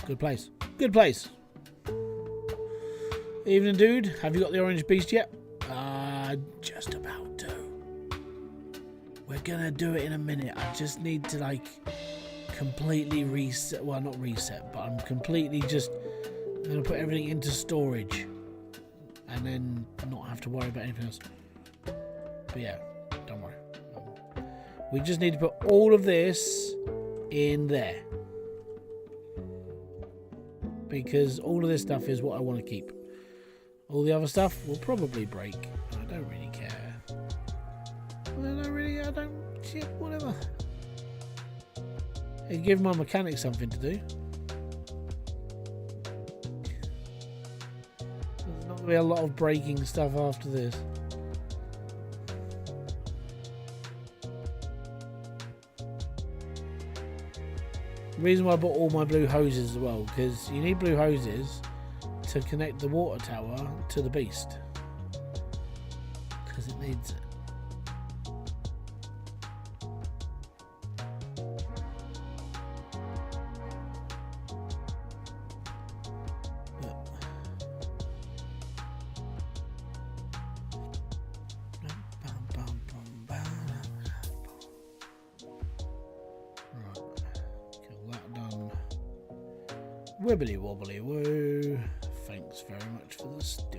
Good place. Good place. Evening, dude. Have you got the orange beast yet? Just about to. We're gonna do it in a minute. I just need to like completely reset. Well, not reset, but I'm completely just gonna put everything into storage and then not have to worry about anything else. But yeah, don't worry. We just need to put all of this in there because all of this stuff is what I want to keep. All the other stuff will probably break. I don't really care. I don't. Shit, whatever. It'd give my mechanic something to do. There's not going to be a lot of breaking stuff after this. The reason why I bought all my blue hoses as well, because you need blue hoses to connect the water tower to the beast. Because it needs it. Wibbly wobbly woo. Thanks very much for the stew.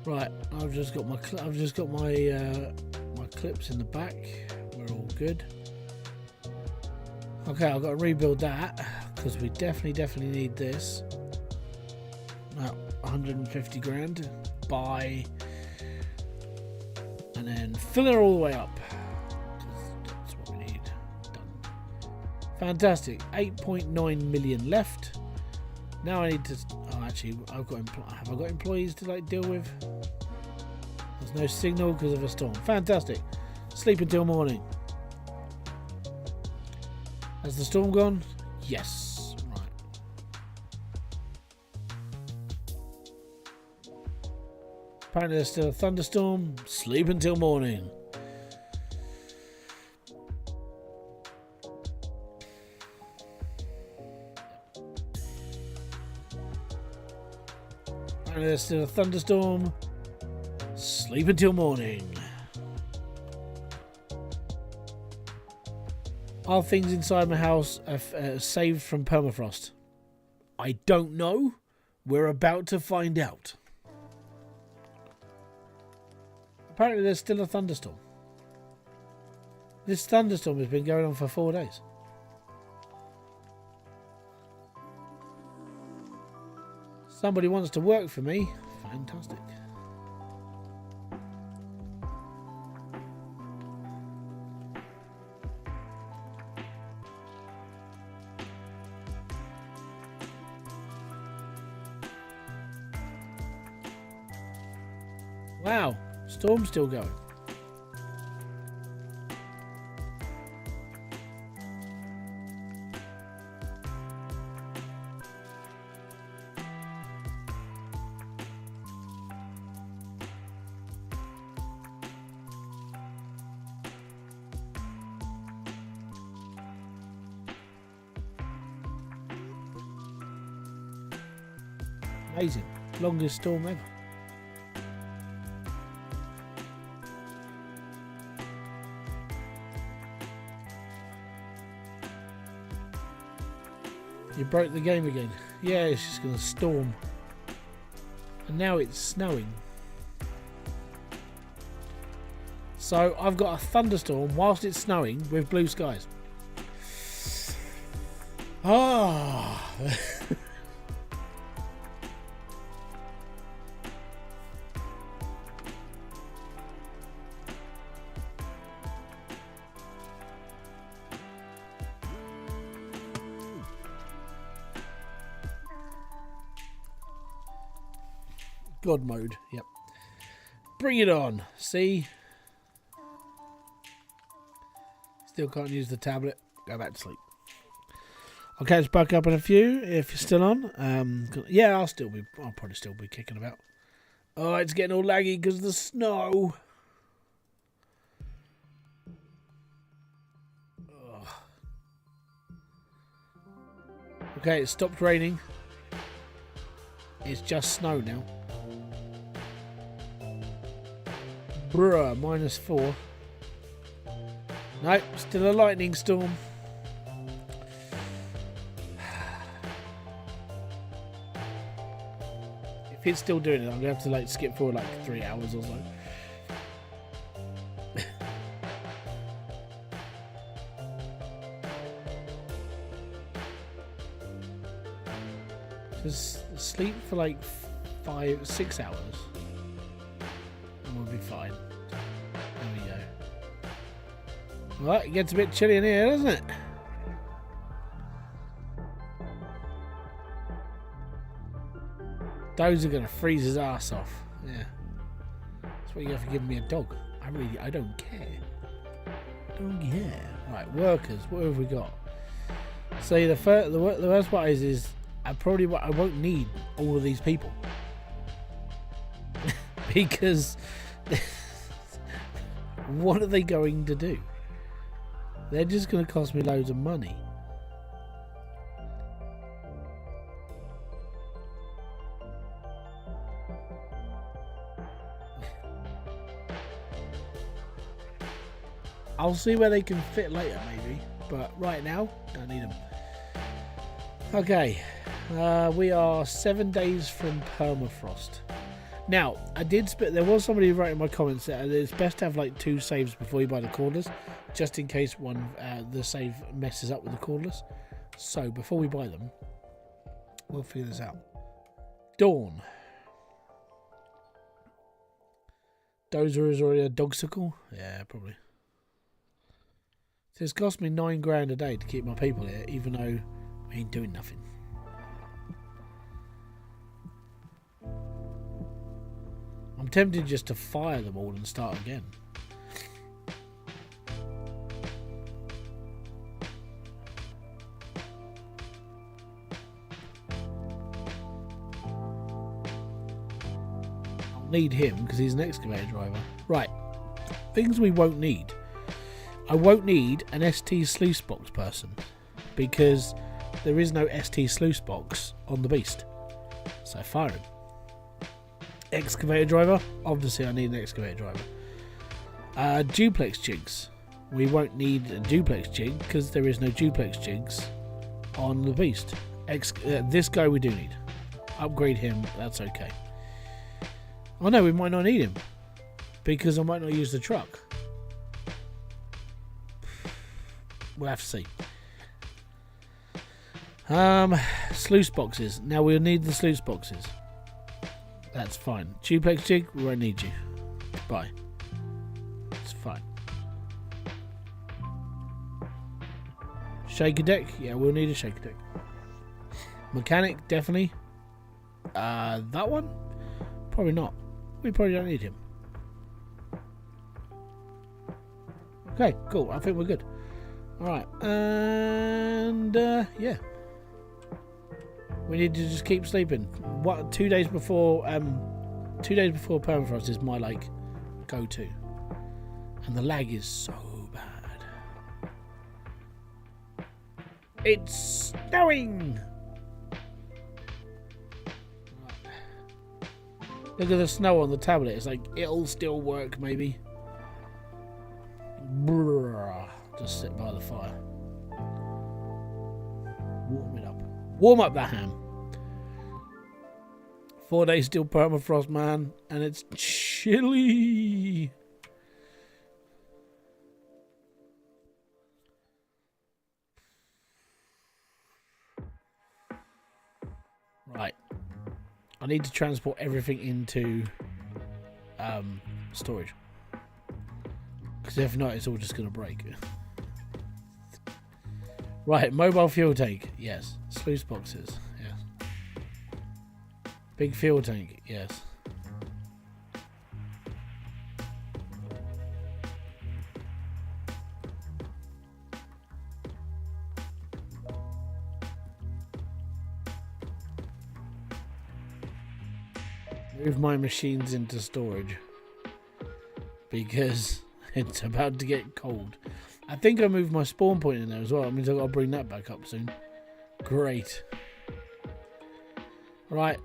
Right, I've just got my my clips in the back. We're all good. Okay, I've got to rebuild that because we definitely need this. 150 grand. Buy, and then fill it all the way up. That's what we need. Done. Fantastic. 8.9 million left. Now I need to. Oh, actually, have I got employees to deal with? There's no signal because of a storm. Fantastic. Sleep until morning. Has the storm gone? Yes. Right. Apparently there's still a thunderstorm. Sleep until morning. Apparently there's still a thunderstorm. Sleep until morning. Are things inside my house saved from permafrost? I don't know. We're about to find out. Apparently there's still a thunderstorm. This thunderstorm has been going on for 4 days. Somebody wants to work for me. Fantastic. Wow, storm's still going. Amazing. Longest storm ever. You broke the game again. Yeah, it's just going to storm. And now it's snowing. So I've got a thunderstorm whilst it's snowing with blue skies. Ah. God mode, yep. Bring it on. See? Still can't use the tablet. Go back to sleep. I'll catch back up in a few if you're still on. Yeah, I'll probably still be kicking about. Oh, it's getting all laggy because of the snow. Ugh. Okay, it stopped raining. It's just snow now. Bruh, -4. Nope, still a lightning storm. If it's still doing it, I'm gonna have to skip forward 3 hours or so. Just sleep for 5-6 hours and we'll be fine. There we go. Right, it gets a bit chilly in here, doesn't it? Those are going to freeze his ass off. Yeah. That's what you have for giving me a dog. I don't care. Don't care. Right, workers. What have we got? See, the worst part is I won't need all of these people. Because what are they going to do? They're just going to cost me loads of money. I'll see where they can fit later, maybe. But right now, don't need them. Okay. We are 7 days from permafrost. Now, there was somebody who wrote in my comments that it's best to have like 2 saves before you buy the cordless, just in case the save messes up with the cordless. So, before we buy them, we'll figure this out. Dawn. Dozer is already a dogsicle? Yeah, probably. So it's cost me $9 a day to keep my people here, even though we ain't doing nothing. I'm tempted just to fire them all and start again. I'll need him because he's an excavator driver. Right, things we won't need. I won't need an ST sluice box person because there is no ST sluice box on the beast. So fire him. Excavator driver. Obviously I need an excavator driver. Duplex jigs. We won't need a duplex jig because there is no duplex jigs on the beast. This guy we do need. Upgrade him. That's okay. Oh no, we might not need him because I might not use the truck. We'll have to see. Sluice boxes. Now we'll need the sluice boxes. That's fine. Duplex jig, we won't need you. Bye. It's fine. Shaker deck? Yeah, we'll need a shaker deck. Mechanic, definitely. That one? Probably not. We probably don't need him. Okay, cool. I think we're good. Alright, and yeah. We need to just keep sleeping. 2 days before permafrost is my like go-to. And the lag is so bad. It's snowing! Look at the snow on the tablet. It's like it'll still work maybe. Brrr. Just sit by the fire. Warm it up. Warm up the ham. 4 days still permafrost, man. And it's chilly. Right. I need to transport everything into storage. Because if not, it's all just going to break. Right, mobile fuel tank, yes. Sluice boxes, yes. Big fuel tank, yes. Move my machines into storage because it's about to get cold. I think I moved my spawn point in there as well. That means I've got to bring that back up soon. Great. Right.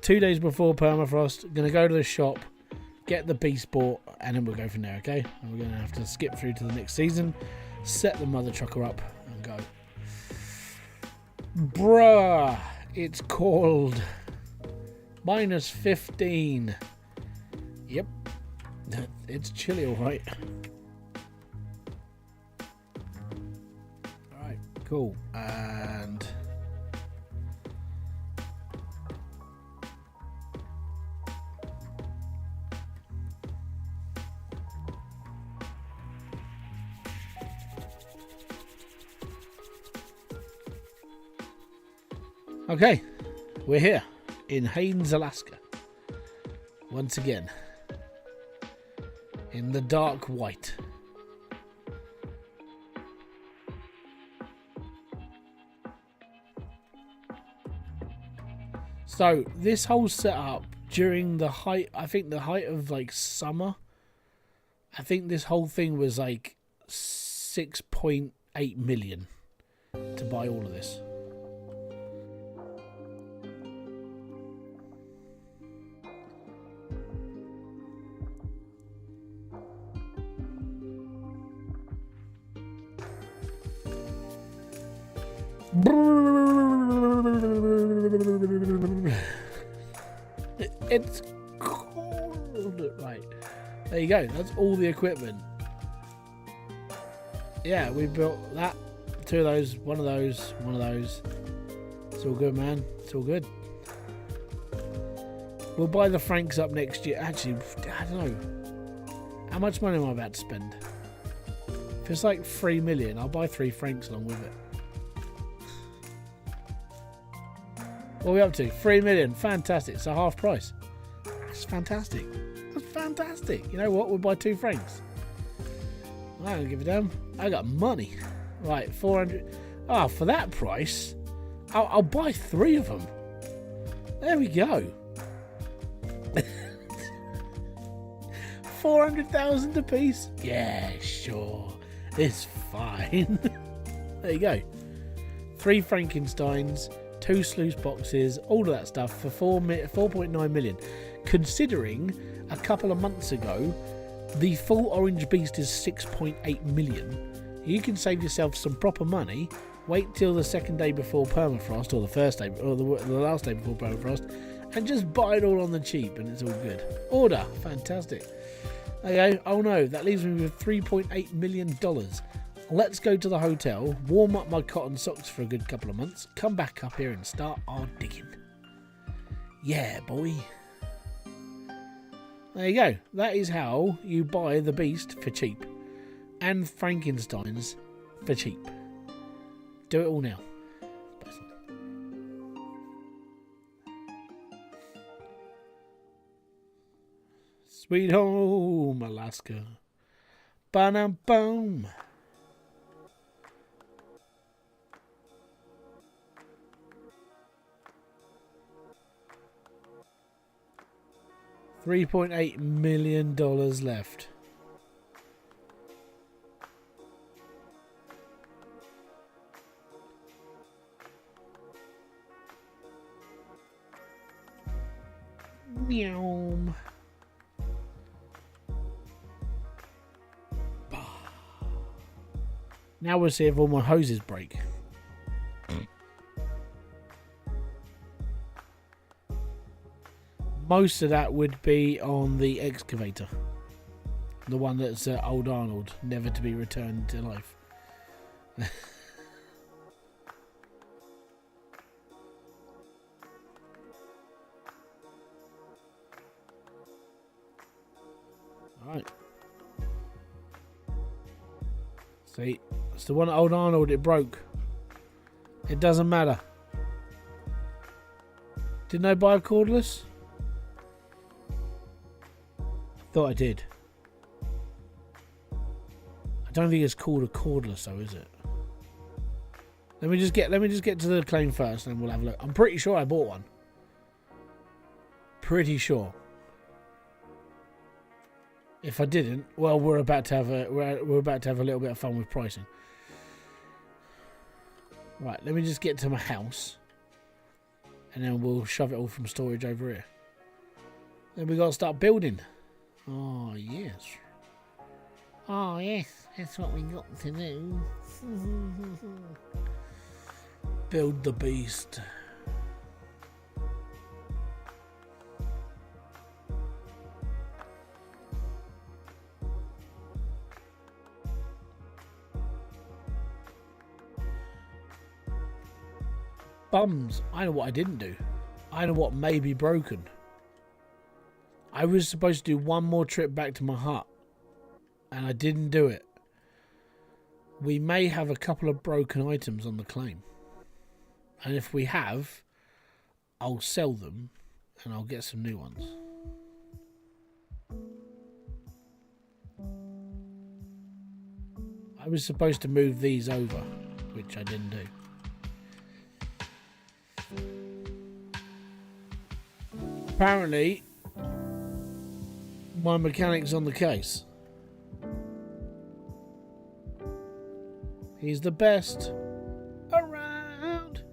2 days before permafrost. Going to go to the shop, get the beast bought, and then we'll go from there, okay? And we're going to have to skip through to the next season, set the mother trucker up, and go. Bruh. It's cold. Minus 15. Yep. It's chilly, alright. Cool, and Okay, we're here in Haines, Alaska. Once again. In the dark white. So, this whole setup during the height, I think the height of like summer, I think this whole thing was like 6.8 million to buy all of this. It's cold. Right. There you go. That's all the equipment. Yeah, we built that. 2 of those, 1 of those, 1 of those. It's all good, man. It's all good. We'll buy the Franks up next year. Actually, I don't know. How much money am I about to spend? If it's like 3 million, I'll buy 3 Franks along with it. What are we up to? 3 million. Fantastic. So half price. That's fantastic. That's fantastic. You know what? We'll buy 2 Franks. I don't give a damn. I got money. Right, 400. Oh, for that price, I'll buy 3 of them. There we go. 400,000 a piece? Yeah, sure. It's fine. There you go. 3 Frankensteins, 2 sluice boxes, all of that stuff for 4.9 million. Considering a couple of months ago, the full Orange Beast is 6.8 million. You can save yourself some proper money. Wait till the second day before permafrost, or the first day, or the last day before permafrost, and just buy it all on the cheap, and it's all good. Order, fantastic. Okay, oh no, that leaves me with $3.8 million. Let's go to the hotel, warm up my cotton socks for a good couple of months, come back up here and start our digging. Yeah, boy. There you go. That is how you buy the beast for cheap. And Frankensteins for cheap. Do it all now. Sweet home, Alaska. Ba-dum-bum. $3.8 million left. Meow. Now we'll see if all my hoses break. Most of that would be on the excavator. The one that's Old Arnold, never to be returned to life. Alright. See, it's the one at Old Arnold, it broke. It doesn't matter. Didn't I buy a cordless? Thought I did. I don't think it's called a cordless though, is it? Let me just get to the claim first and then we'll have a look. I'm pretty sure I bought one. Pretty sure. If I didn't, well, we're about to have a little bit of fun with pricing. Right, let me just get to my house and then we'll shove it all from storage over here. Then we got to start building. Oh, yes. Oh, yes. That's what we got to do. Build the beast. Bums. I know what I didn't do. I know what may be broken. I was supposed to do one more trip back to my hut, and I didn't do it. We may have a couple of broken items on the claim. And if we have, I'll sell them and I'll get some new ones. I was supposed to move these over, which I didn't do. Apparently, my mechanic's on the case. He's the best around.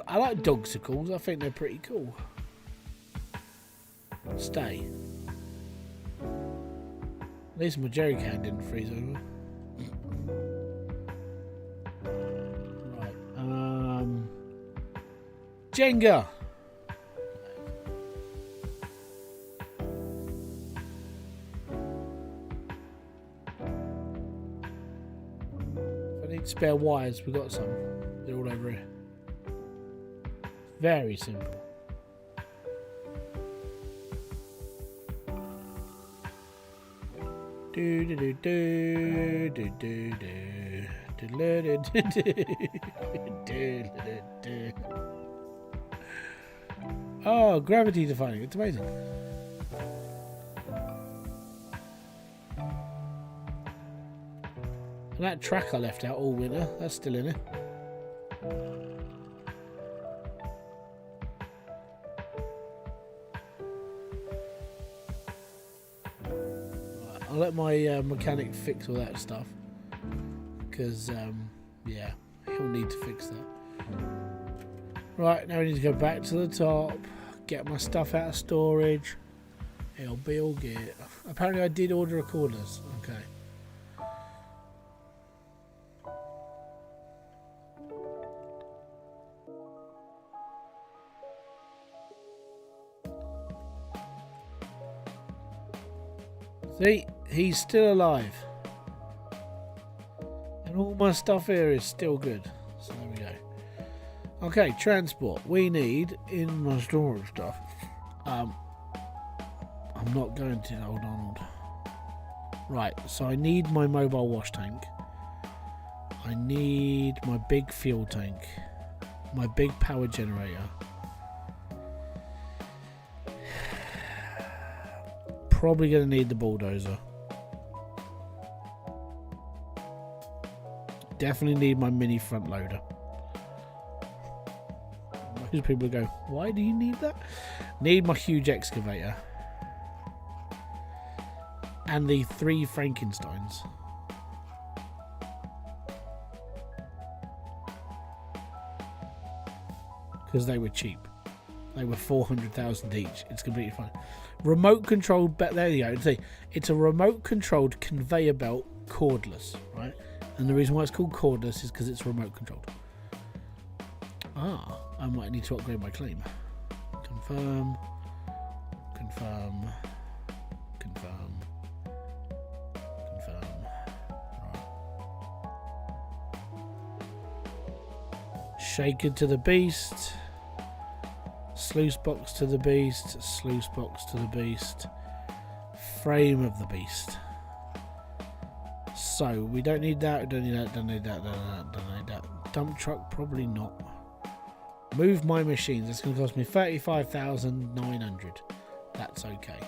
I like dogsicles. I think they're pretty cool. Stay. At least my jerry can didn't freeze over. Right. Jenga. If I need spare wires, we got some. They're all over here. Very simple. Do do do do do do do do do. Oh, gravity defying. It's amazing. And that track I left out all winter, that's still in it. I'll let my mechanic fix all that stuff, because yeah, he'll need to fix that. Right, now we need to go back to the top, get my stuff out of storage. It'll be all good. Apparently I did order a cordless. Okay. See, he's still alive. And all my stuff here is still good. So there we go. Okay, transport. We need in my storage stuff. I'm not going to hold on. Right, so I need my mobile wash tank. I need my big fuel tank. My big power generator. Probably going to need the bulldozer. Definitely need my mini front loader. Most people go, why do you need that? Need my huge excavator. And the 3 Frankensteins. Because they were cheap. They were 400,000 each. It's completely fine. Remote controlled, there you go. See, it's a remote controlled conveyor belt cordless, right? And the reason why it's called cordless is because it's remote controlled. Ah, I might need to upgrade my claim. Confirm. Confirm. Confirm. Confirm. Right. Shaker to the beast. Sluice box to the beast. Sluice box to the beast. Frame of the beast. So we don't need that. We don't need that. Don't need that. Don't need that. Dump truck probably not. Move my machines. That's going to cost me 35,900. That's okay.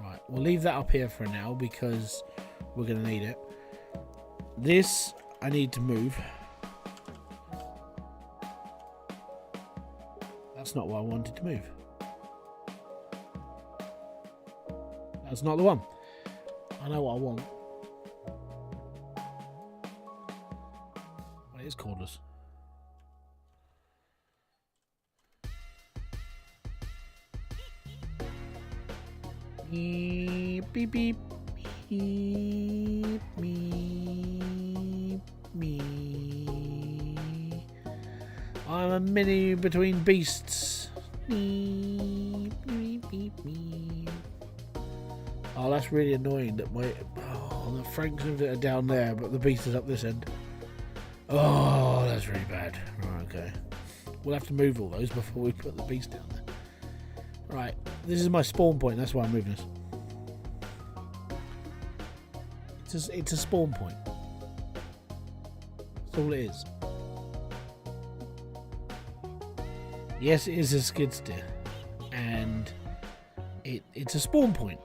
Right. We'll leave that up here for now because we're going to need it. This I need to move. That's not what I wanted to move. That's not the one. I know what I want. Well, it is cordless. Beep, beep, beep, beep, beep, beep. I'm a mini between beasts. Beep, beep, beep, beep. Oh, that's really annoying that the Franks are down there, but the beast is up this end. Oh, that's really bad. Right, okay. we'll have to move all those before we put the beast down there. Right, this is my spawn point. That's why I'm moving this. It's a spawn point. That's all it is. Yes, it is a skid steer, and it's a spawn point.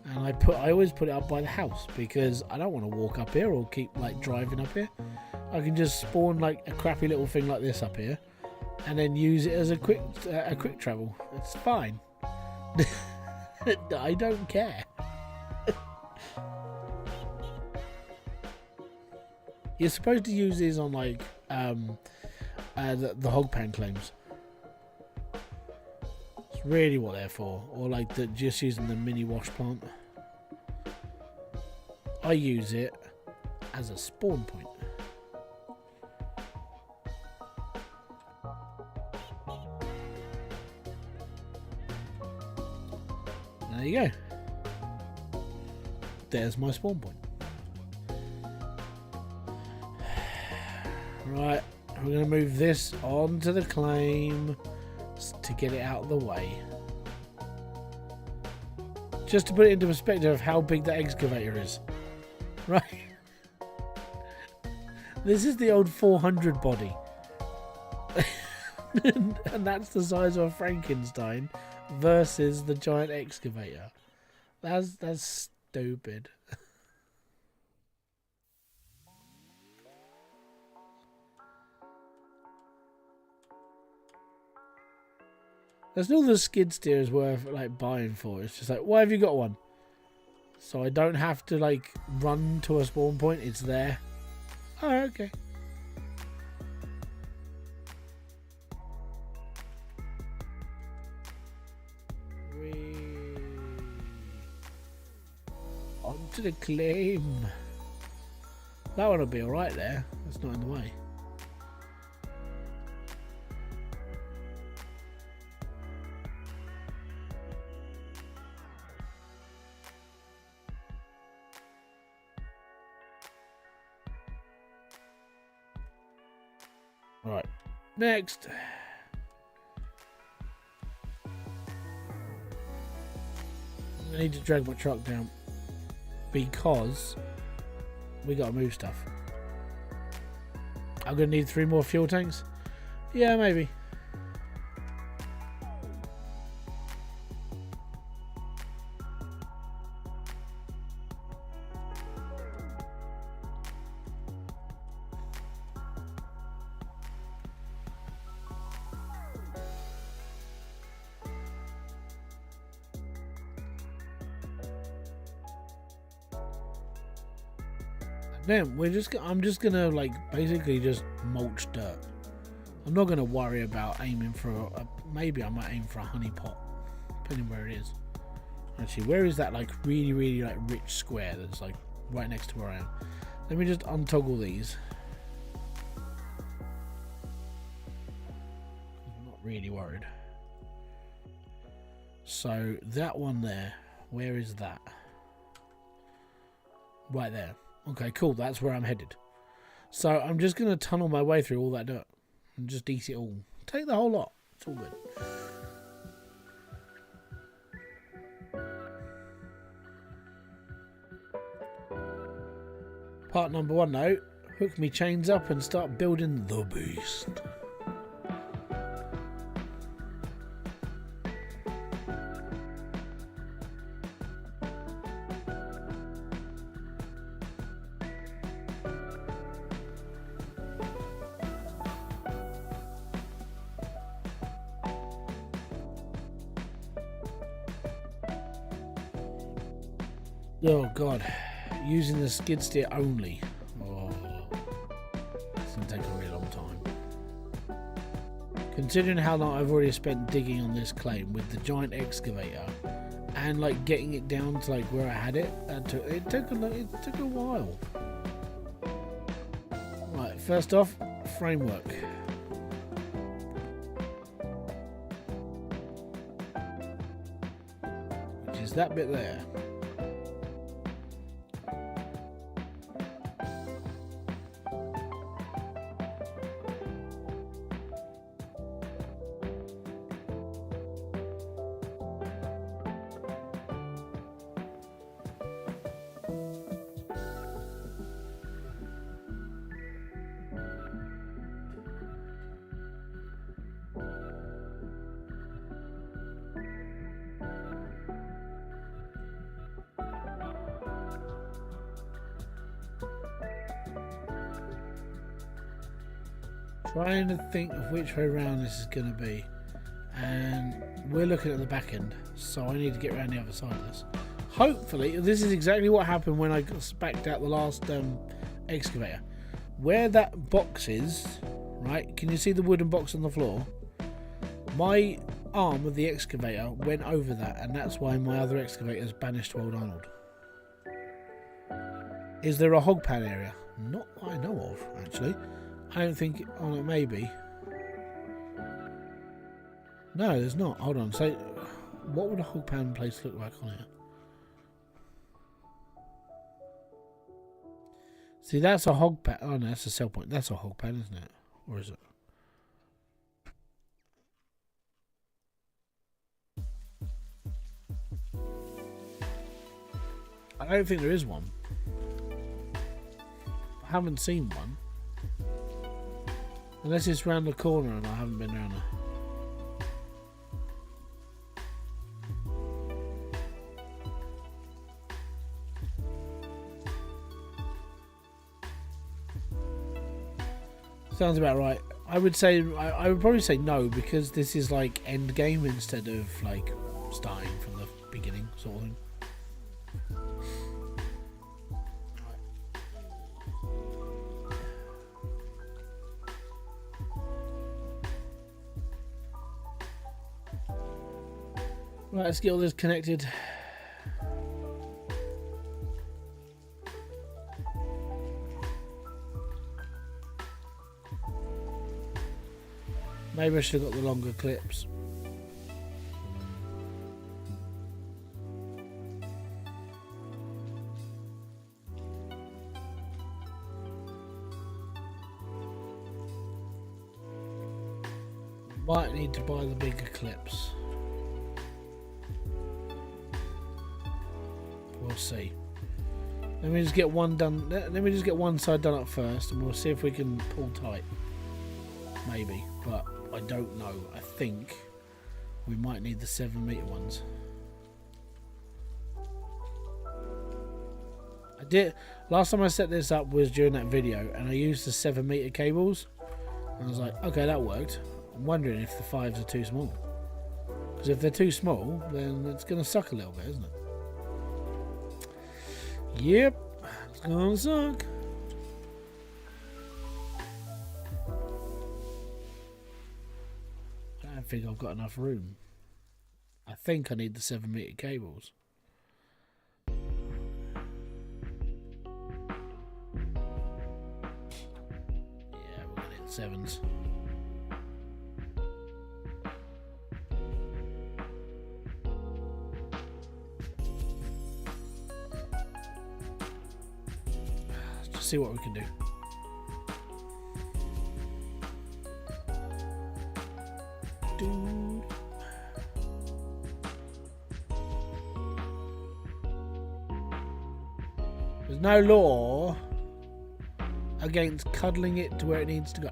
And I always put it up by the house because I don't want to walk up here or keep like driving up here. I can just spawn like a crappy little thing like this up here, and then use it as a quick travel. It's fine. I don't care. You're supposed to use these on like the hog pan claims. It's really what they're for, or like just using the mini wash plant. I use it as a spawn point. There you go. There's my spawn point. Right, we're going to move this onto the claim to get it out of the way. Just to put it into perspective of how big that excavator is. Right. This is the old 400 body. And that's the size of a Frankenstein versus the giant excavator. That's stupid. That's all the skid steer is worth like buying for. It's just like, why have you got one? So I don't have to like run to a spawn point. It's there. Oh, okay. Onto the claim. That one will be alright there. That's not in the way. Right, next. I need to drag my truck down because we gotta move stuff. I'm gonna need 3 more fuel tanks. Yeah, maybe. Then I'm just gonna like basically just mulch dirt. I'm not gonna worry about aiming for maybe I might aim for a honey pot, depending where it is. Actually, where is that like really like rich square that's like right next to where I am? Let me just untoggle these. I'm not really worried. So that one there, where is that? Right there. Okay, cool, that's where I'm headed. So I'm just going to tunnel my way through all that dirt and just eat it all. Take the whole lot. It's all good. Part number 1 though, hook me chains up and start building the beast. Oh god, using the skid steer only. Oh, it's gonna take a really long time. Considering how long I've already spent digging on this claim with the giant excavator, and like getting it down to like where I had it, it took a while. Right, first off, framework. Which is that bit there. Trying to think of which way around this is going to be. And we're looking at the back end, so I need to get around the other side of this. Hopefully, this is exactly what happened when I got spacked out the last excavator. Where that box is, right, can you see the wooden box on the floor? My arm of the excavator went over that, and that's why my other excavator is banished to Old Arnold. Is there a hog pan area? Not that I know of, actually. I don't think... Oh, no, maybe. No, there's not. Hold on. So, what would a hog pan place look like on here? See, that's a hog pan. Oh, no, that's a sell point. That's a hog pan, isn't it? Or is it? I don't think there is one. I haven't seen one. Unless it's round the corner and I haven't been around there. Sounds about right. I would say I would probably say no, because this is like end game instead of like starting from the beginning sort of thing. Right, let's get all this connected. Maybe I should have got the longer clips. Might need to buy the bigger clips. We'll see. Let me just get one done. Let me just get one side done up first, and we'll see if we can pull tight. Maybe, but I don't know. I think we might need the 7-meter ones. I did last time I set this up was during that video, and I used the 7-meter cables. And I was like, okay, that worked. I'm wondering if the 5s are too small. Because if they're too small, then it's going to suck a little bit, isn't it? Yep, it's gonna suck. I don't think I've got enough room. I think I need the 7-meter cables. Yeah, we're gonna need 7s. See what we can do. There's no law against cuddling it to where it needs to go.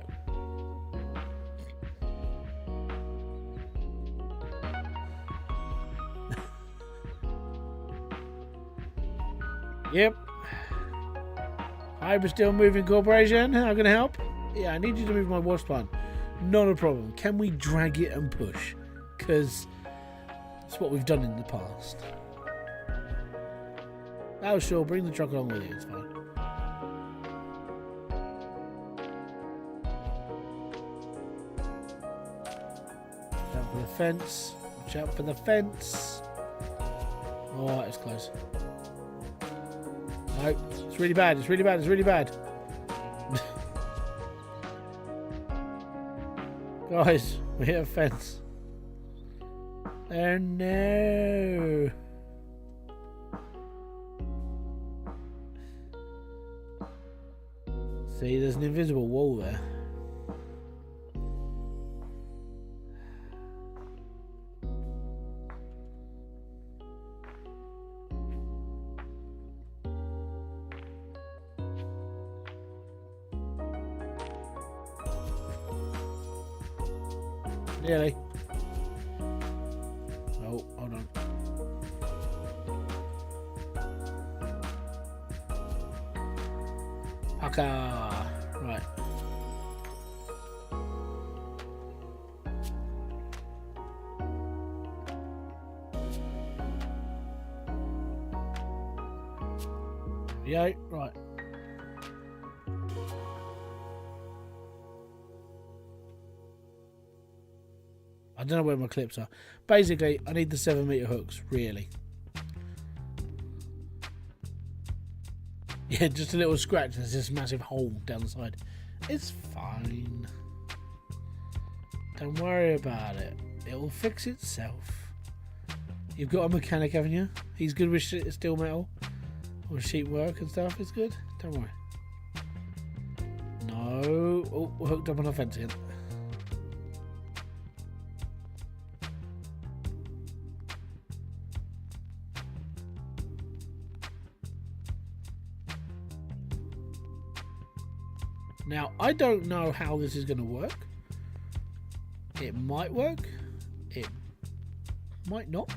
Yep. Hybridsteel Moving Corporation, how can I help? Yeah, I need you to move my wash plant. Not a problem. Can we drag it and push? Because that's what we've done in the past. Oh, sure, bring the truck along with you, it's fine. Watch out for the fence. Watch out for the fence. Oh, it's close. No, it's really bad, it's really bad, it's really bad. Guys, we hit a fence. Oh no. See, there's an invisible wall there. Nearly. Oh, hold on. Pucker. Right. Yeah, right. I don't know where my clips are. Basically, I need the 7-meter hooks, really. Yeah, just a little scratch. There's this massive hole down the side. It's fine. Don't worry about it. It'll fix itself. You've got a mechanic, haven't you? He's good with steel metal or sheet work and stuff. It's good. Don't worry. No. Oh, we're hooked up on a fence again. Now, I don't know how this is going to work. It might work. It might not.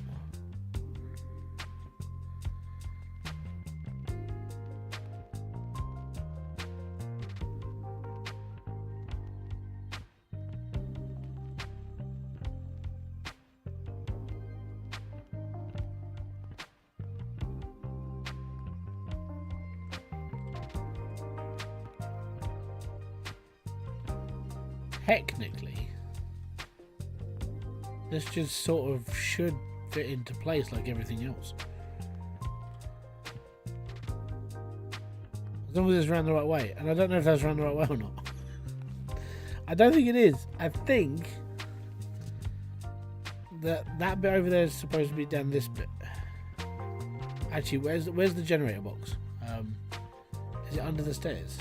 Technically, this just sort of should fit into place like everything else. As long as it's around the right way. And I don't know if that's around the right way or not. I don't think it is. I think that bit over there is supposed to be down this bit. Actually, where's the generator box? Is it under the stairs?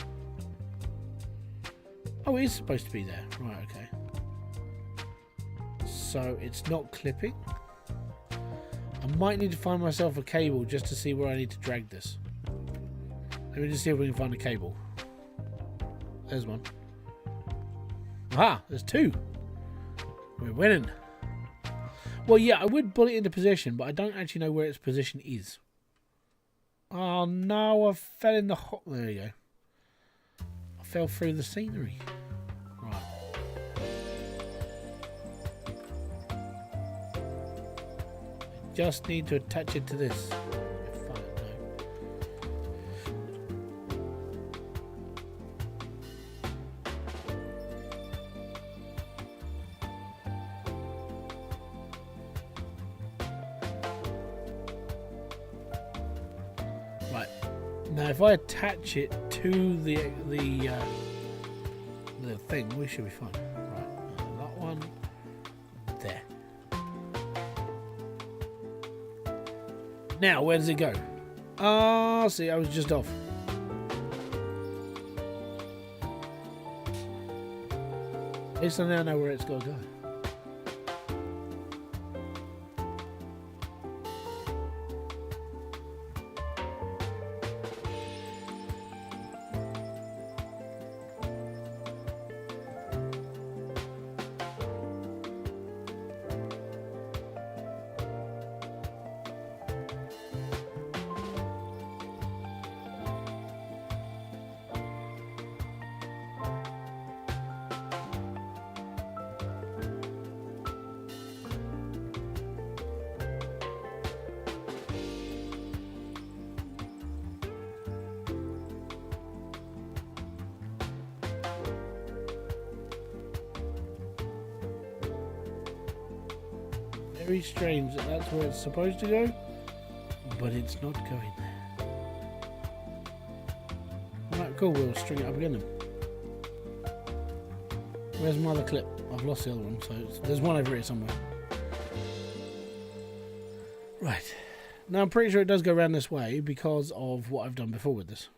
Oh, it is supposed to be there. Right, okay. So it's not clipping. I might need to find myself a cable just to see where I need to drag this. Let me just see if we can find a cable. There's one. Aha, there's two. We're winning. Well, yeah, I would pull it into position, but I don't actually know where its position is. Oh no, I fell in the hot. There you go. I fell through the scenery. Right. I just need to attach it to this. Right. Now, if I attach it to the thing, we should be fine. Right, that one there. Now, where does it go? Ah, see, I was just off. At least I now know where it's got to go. Very strange that that's where it's supposed to go, but it's not going there. Alright, cool, we'll string it up again then. Where's my other clip? I've lost the other one, so there's one over here somewhere. Right. Now I'm pretty sure it does go around this way because of what I've done before with this.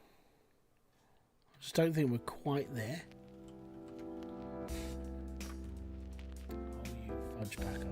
I just don't think we're quite there. Oh, you fudge packer.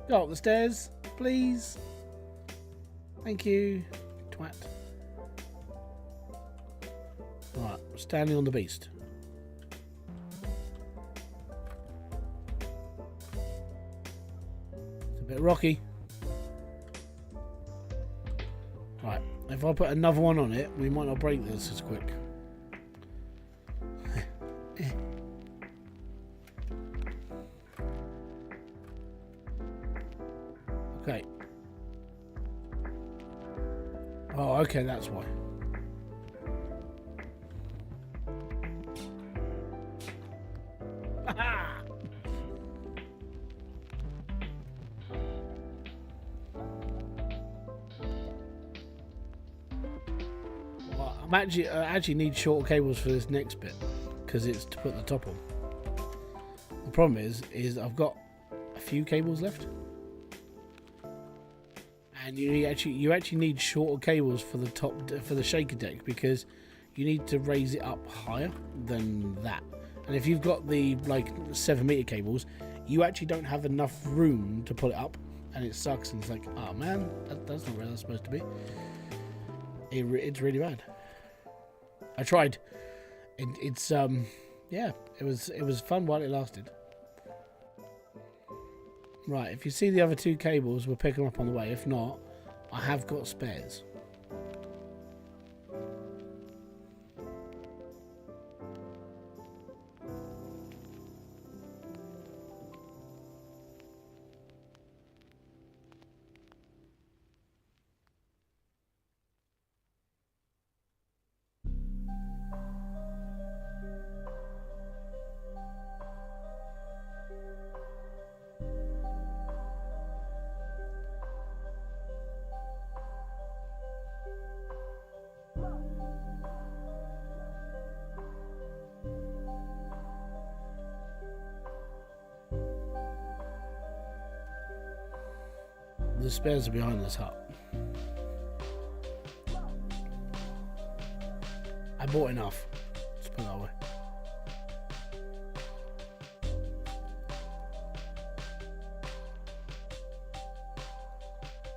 Go up the stairs, please. Thank you. twat. Right, standing on the beast. It's a bit rocky. Right, if I put another one on it, we might not break this as quick. Okay. Oh, okay, that's why. Well, I actually need shorter cables for this next bit because it's to put the top on. The problem is I've got a few cables left. And you actually need shorter cables for the top for the shaker deck because you need to raise it up higher than that. And if you've got the like 7-meter cables, you actually don't have enough room to put it up, and it sucks. And it's like, oh man, that's not where that's supposed to be. It's really bad. I tried. It's yeah, it was fun while it lasted. Right, if you see the other two cables, we'll pick them up on the way. If not, I have got spares. The spares are behind this hut. I bought enough. Let's put it that way.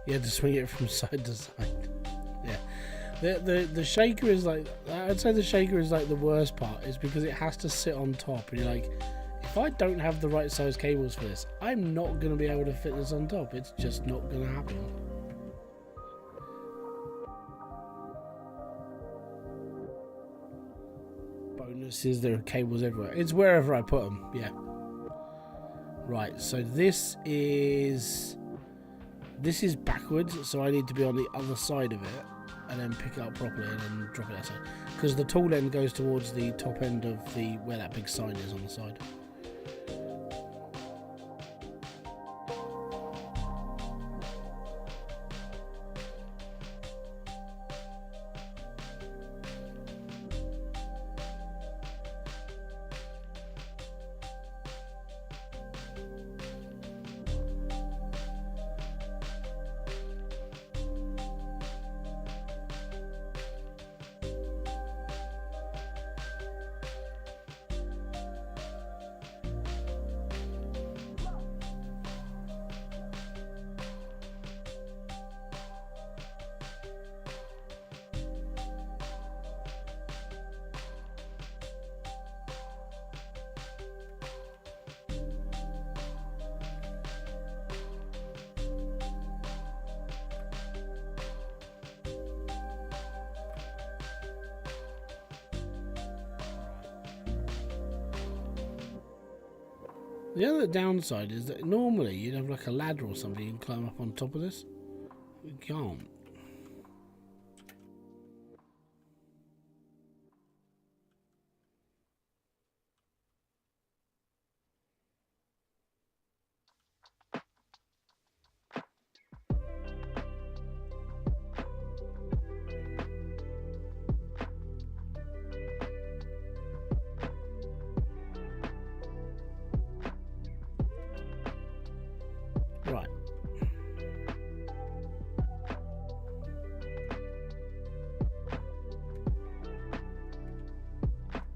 You had to swing it from side to side. Yeah. The shaker is like, I'd say the shaker is like the worst part, is because it has to sit on top, and you're like, if I don't have the right size cables for this, I'm not going to be able to fit this on top. It's just not going to happen. Bonus is there are cables everywhere. It's wherever I put them, yeah. Right, so this is backwards, so I need to be on the other side of it and then pick it up properly and then drop it outside. Because the tall end goes towards the top end of the where that big sign is on the side. The other downside is that normally you'd have like a ladder or something you can climb up on top of this. You can't. Right.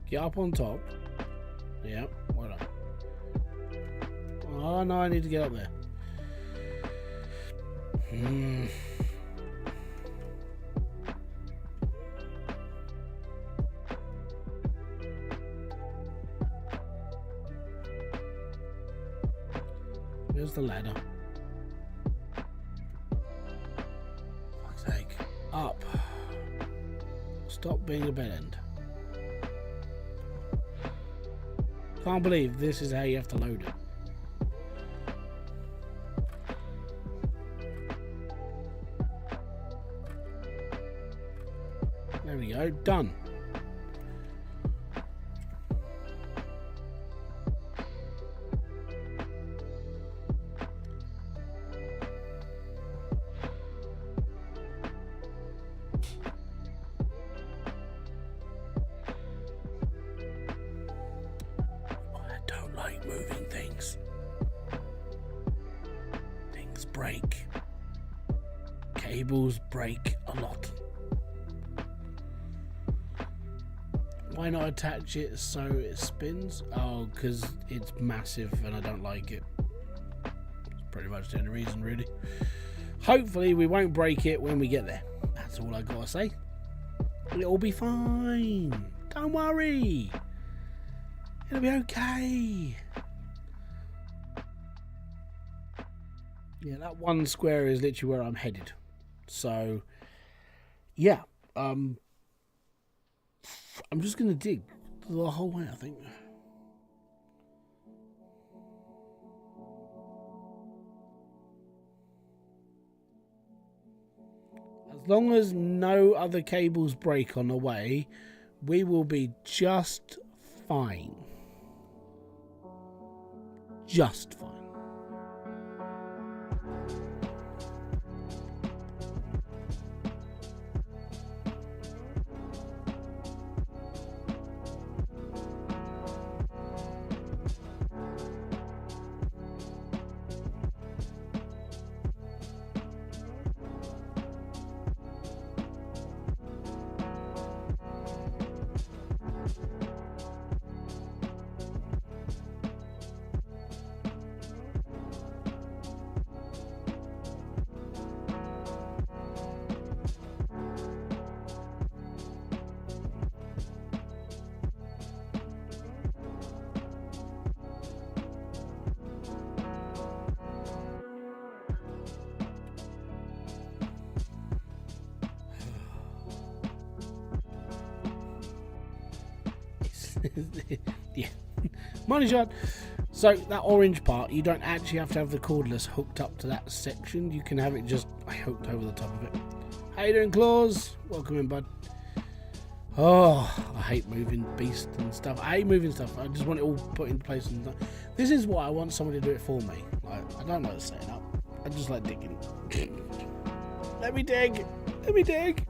Get up on top. Yeah, well done. Oh no, I need to get up there. the ladder. Fuck's sake. Up. Stop being a bed end. Can't believe this is how you have to load it. There we go, done. Moving things. Things break. Cables break a lot. Why not attach it so it spins? Oh, because it's massive and I don't like it. That's pretty much the only reason, really. Hopefully we won't break it when we get there. That's all I gotta say. It'll be fine. Don't worry. It'll be okay. Yeah, that one square is literally where I'm headed. So, yeah. I'm just going to dig the whole way, I think. As long as no other cables break on the way, we will be just fine. Just fine. Yeah, money shot. So that orange part, you don't actually have to have the cordless hooked up to that section. You can have it just hooked over the top of it. How you doing, Claus? Welcome in, bud. Oh, I hate moving beasts and stuff. I hate moving stuff. I just want it all put in place. And this is why I want someone to do it for me. Like, I don't like setting up. I just like digging. Let me dig. Let me dig.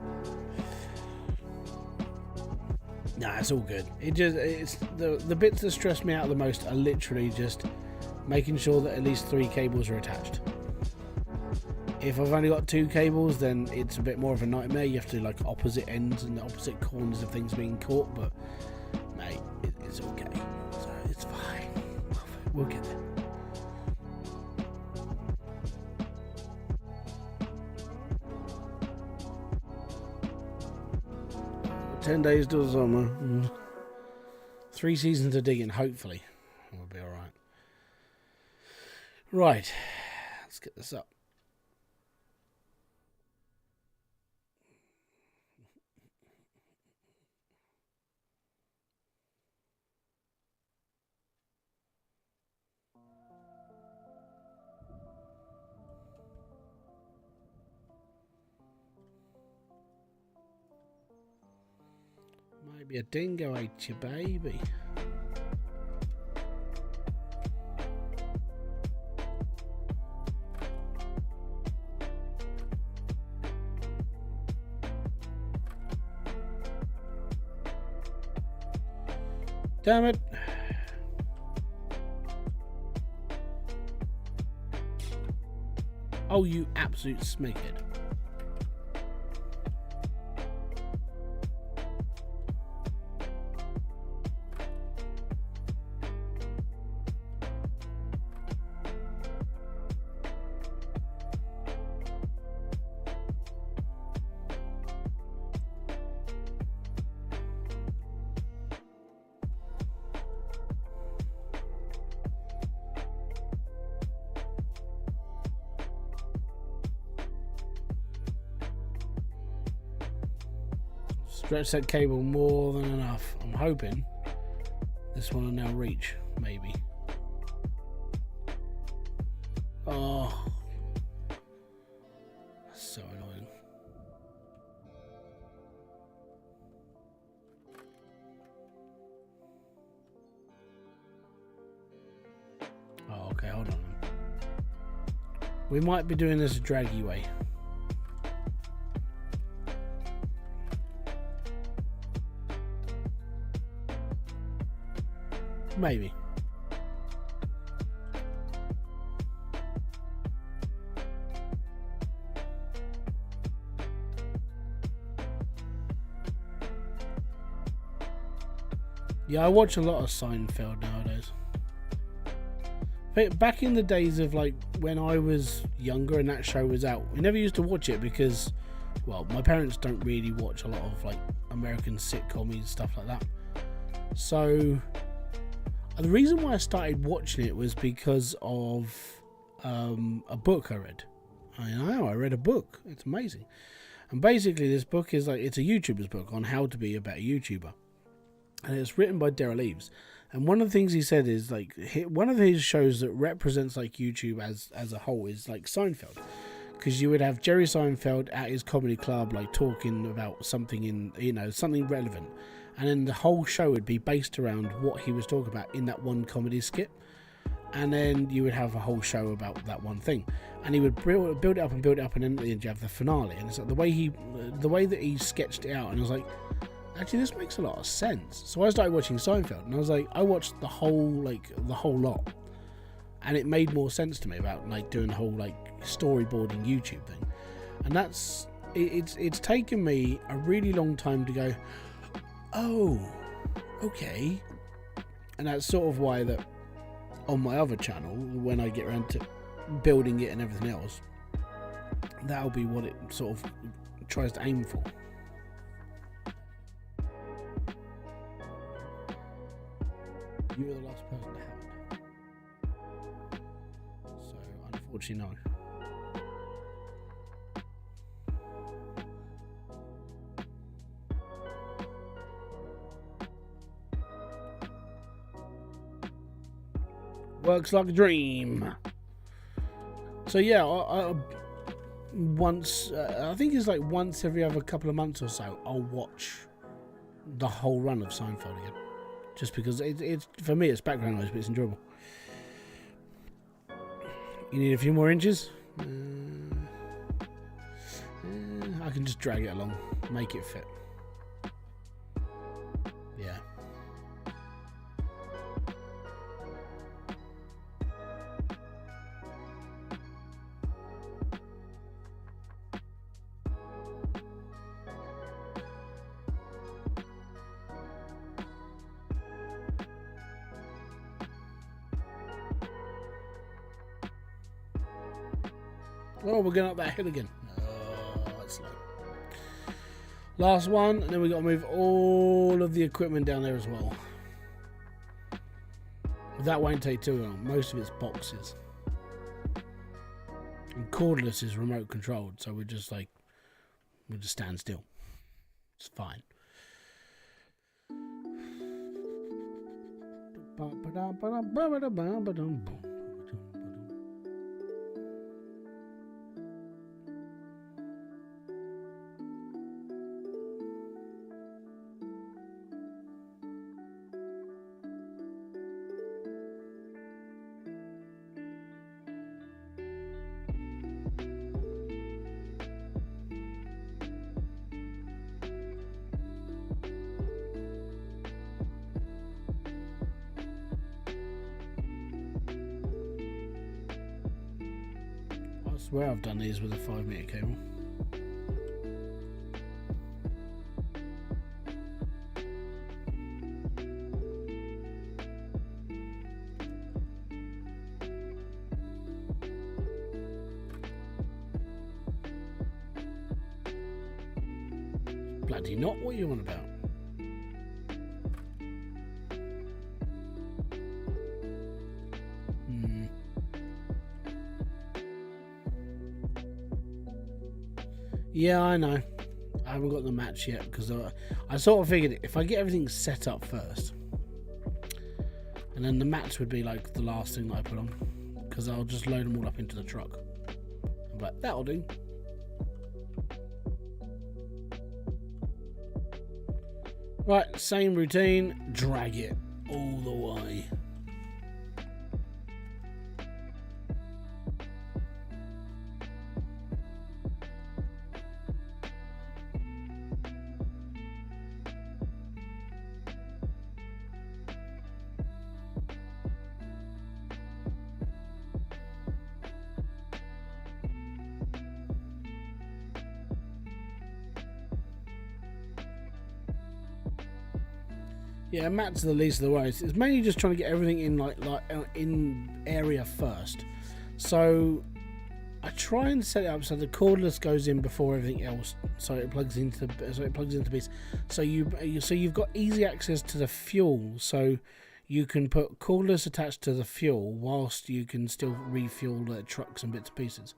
Nah, it's all good. It's the bits that stress me out the most are literally just making sure that at least 3 cables are attached. If I've only got 2 cables, then it's a bit more of a nightmare. You have to do like opposite ends and the opposite corners of things being caught, but mate, it's okay. So it's fine. We'll get there. 10 days till summer. 3 seasons of digging, hopefully. We'll be alright. Right. Let's get this up. Maybe a dingo ate your baby. Damn it. Oh, you absolute smeghead. Stretch that cable more than enough. I'm hoping this one will now reach, maybe. Oh, that's so annoying. Oh, okay, hold on. We might be doing this a draggy way. Maybe. Yeah, I watch a lot of Seinfeld nowadays. Back in the days of like when I was younger and that show was out, we never used to watch it because, well, my parents don't really watch a lot of like American sitcoms, stuff like that. So the reason why I started watching it was because of a book I read. I read a book. It's amazing. And basically this book is like, it's a YouTuber's book on how to be a better YouTuber. And it's written by Daryl Eves. And one of the things he said is like, one of his shows that represents like YouTube as a whole is like Seinfeld. Because you would have Jerry Seinfeld at his comedy club, like talking about something something relevant. And then the whole show would be based around what he was talking about in that one comedy skit. And then you would have a whole show about that one thing. And he would build it up, and then at the end you have the finale. And it's like the way that he sketched it out, and I was like, actually this makes a lot of sense. So I started watching Seinfeld, and I was like, I watched the whole lot. And it made more sense to me about like doing the whole like storyboarding YouTube thing. And it's taken me a really long time to go, oh, okay. And that's sort of why that on my other channel, when I get around to building it and everything else, that'll be what it sort of tries to aim for. You were the last person to have it. So, unfortunately, no. Works like a dream. So yeah, I once I think it's like once every other couple of months or so, I'll watch the whole run of Seinfeld again, just because it's for me it's background noise, but it's enjoyable. You need a few more inches. I can just drag it along, make it fit. Yeah. Oh, we're going up that hill again. Oh, that's slow. Last one, and then we've got to move all of the equipment down there as well. That won't take too long. Most of it's boxes. And cordless is remote controlled, so we'll just stand still. It's fine. I swear I've done these with a 5-meter cable. Bloody not, what are you on about? Yeah, I know. haven't got the mats yet because I sort of figured if I get everything set up first, and then the mats would be like the last thing that I put on, because I'll just load them all up into the truck. I'm like, that'll do. Right, same routine, drag it all the way. Yeah, mats are the least of the worries. It's mainly just trying to get everything in like in area first. So I try and set it up so the cordless goes in before everything else, so it plugs into base. So you've got easy access to the fuel, so you can put cordless attached to the fuel whilst you can still refuel the trucks and bits and pieces.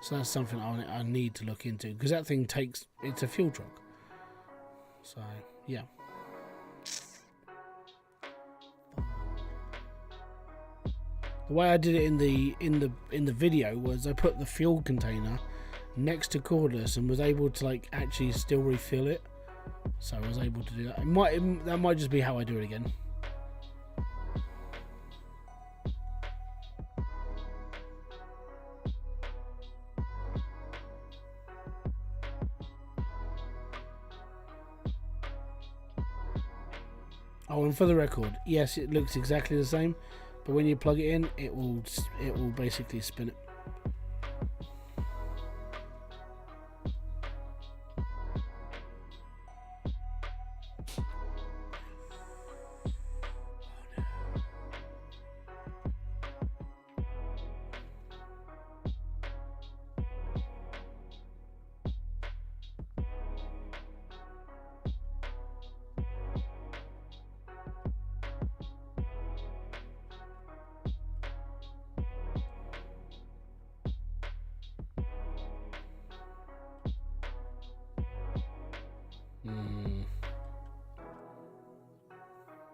So that's something I need to look into, because that thing it's a fuel truck. So yeah. The way I did it in the video was I put the fuel container next to cordless and was able to like actually still refill it. So I was able to do that. That might just be how I do it again. Oh, and for the record, yes, it looks exactly the same, but when you plug it in, it will basically spin it.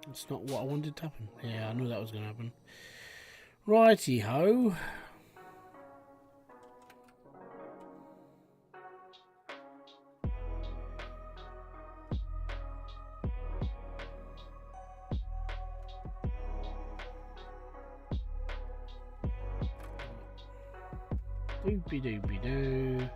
It's not what I wanted to happen. Yeah, I knew that was going to happen. Righty ho. Doopy doopy doo.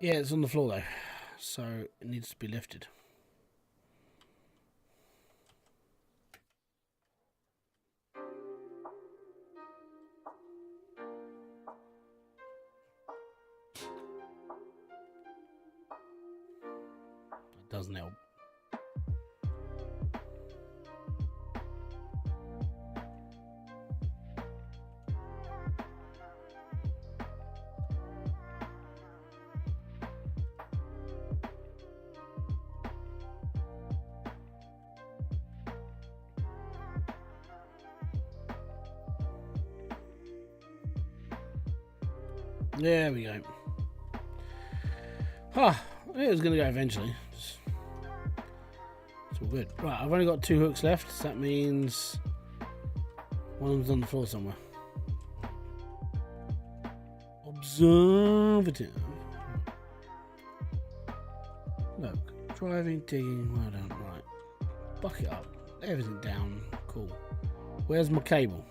Yeah, it's on the floor though, so it needs to be lifted. It doesn't help. There we go. It was going to go eventually. It's all good. Right, I've only got 2 hooks left. So that means one of them's on the floor somewhere. Observative. Look, driving, digging, well done. Right, bucket up, everything down. Cool. Where's my cable?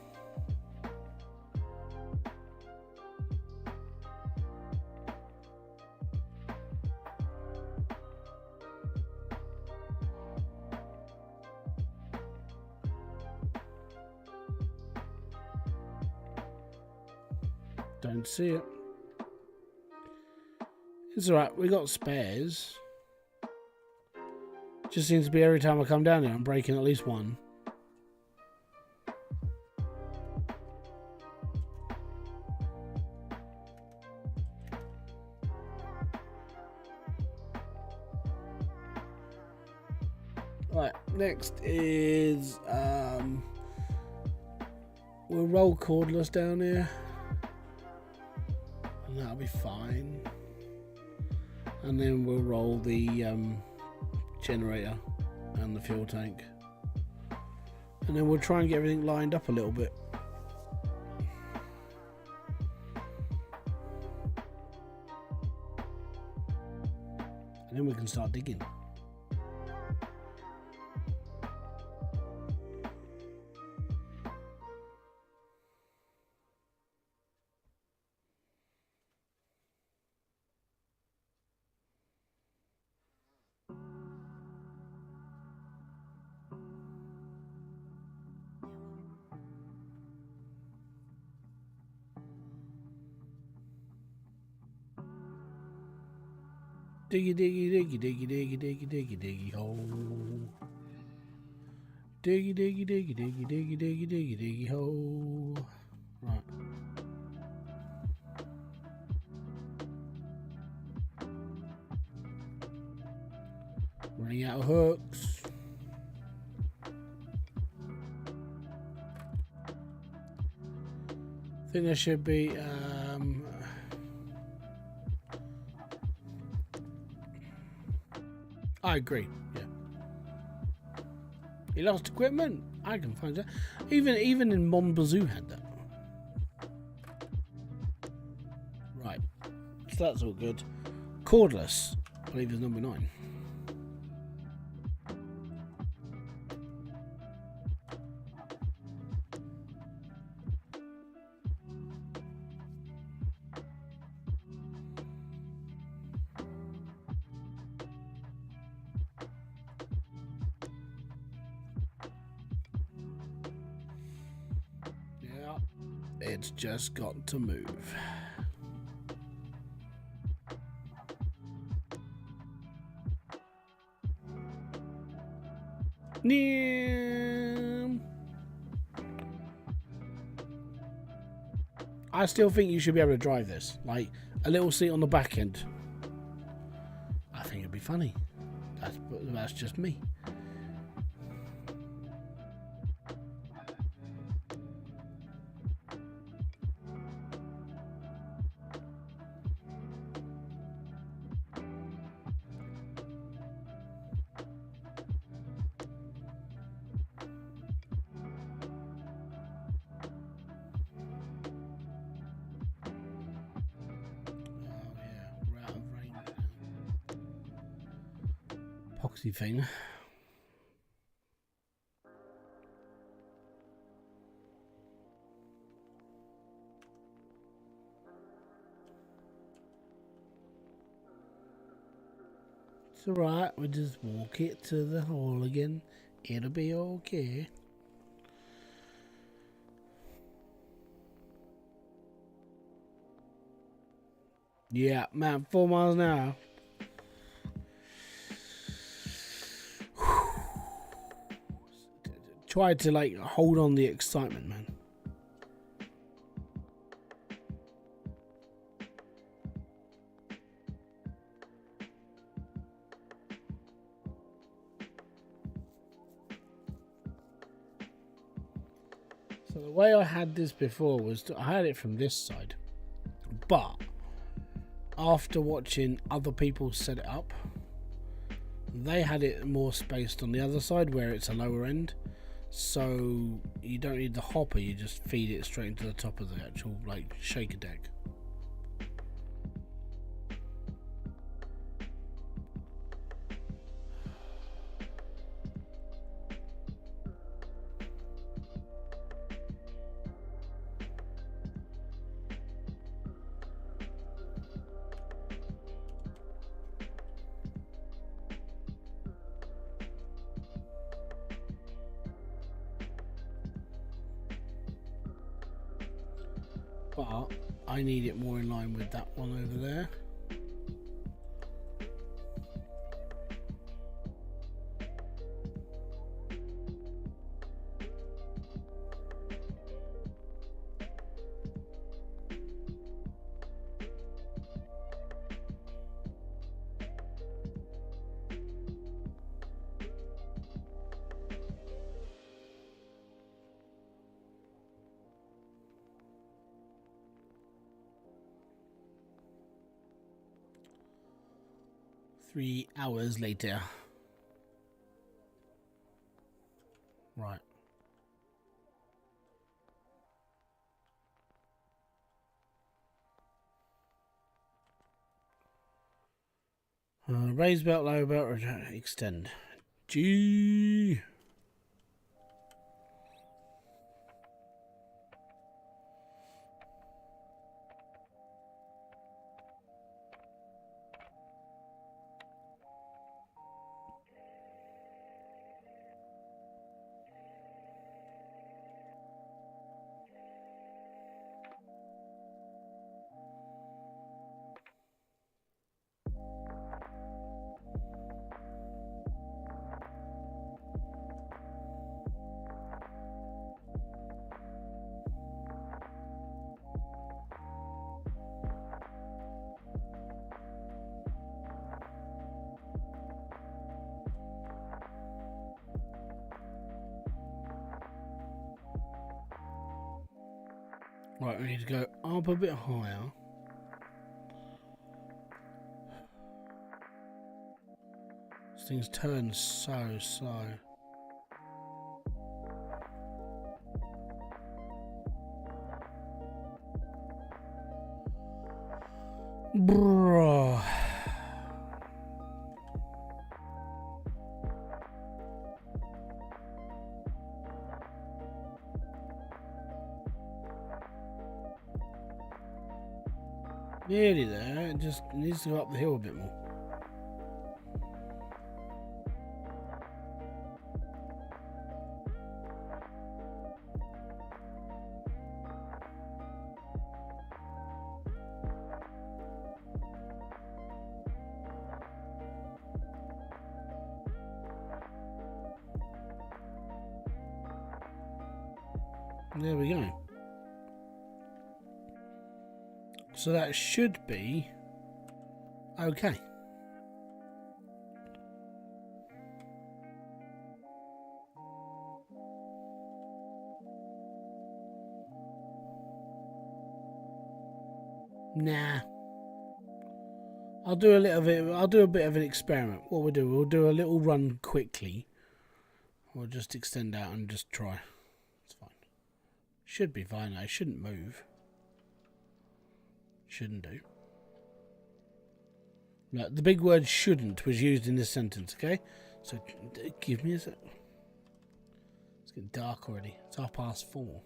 Don't see it. It's alright, we got spares. Just seems to be every time I come down here, I'm breaking at least one. Right, next is we'll roll cordless down here, and that'll be fine. And then we'll roll the generator and the fuel tank, and then we'll try and get everything lined up a little bit. And then we can start digging. Diggy diggy diggy diggy diggy diggy diggy diggy hole. Diggy diggy diggy diggy diggy diggy diggy diggy hole. Right. Running out of hooks. I think there should be I agree. Yeah. He lost equipment. I can find that. Even in Mon Bazoo had that. Right. So that's all good. Cordless, I believe, is number 9. It's just got to move. I still think you should be able to drive this. Like, a little seat on the back end. I think it'd be funny. That's just me. Epoxy thing. It's alright, we just walk it to the hole again. It'll be okay. Yeah, man, 4 miles an hour. Try to like hold on the excitement, man. So the way I had this before was I had it from this side, but after watching other people set it up, they had it more spaced on the other side where it's a lower end. So you don't need the hopper, you just feed it straight into the top of the actual like shaker deck. but I need it more in line with that one over there. Three hours later. Right. Raise belt, lower belt, extend. G. Right, we need to go up a bit higher. This thing's turned so slow. Bruh. Nearly there, it just needs to go up the hill a bit more. There we go. So that should be okay. Nah. I'll do a little bit. I'll do a bit of an experiment. What we'll do a little run quickly. We'll just extend out and just try. It's fine. Should be fine. I shouldn't move. Shouldn't do. No, the big word shouldn't was used in this sentence, okay? So give me a sec. It's getting dark already. It's 4:30.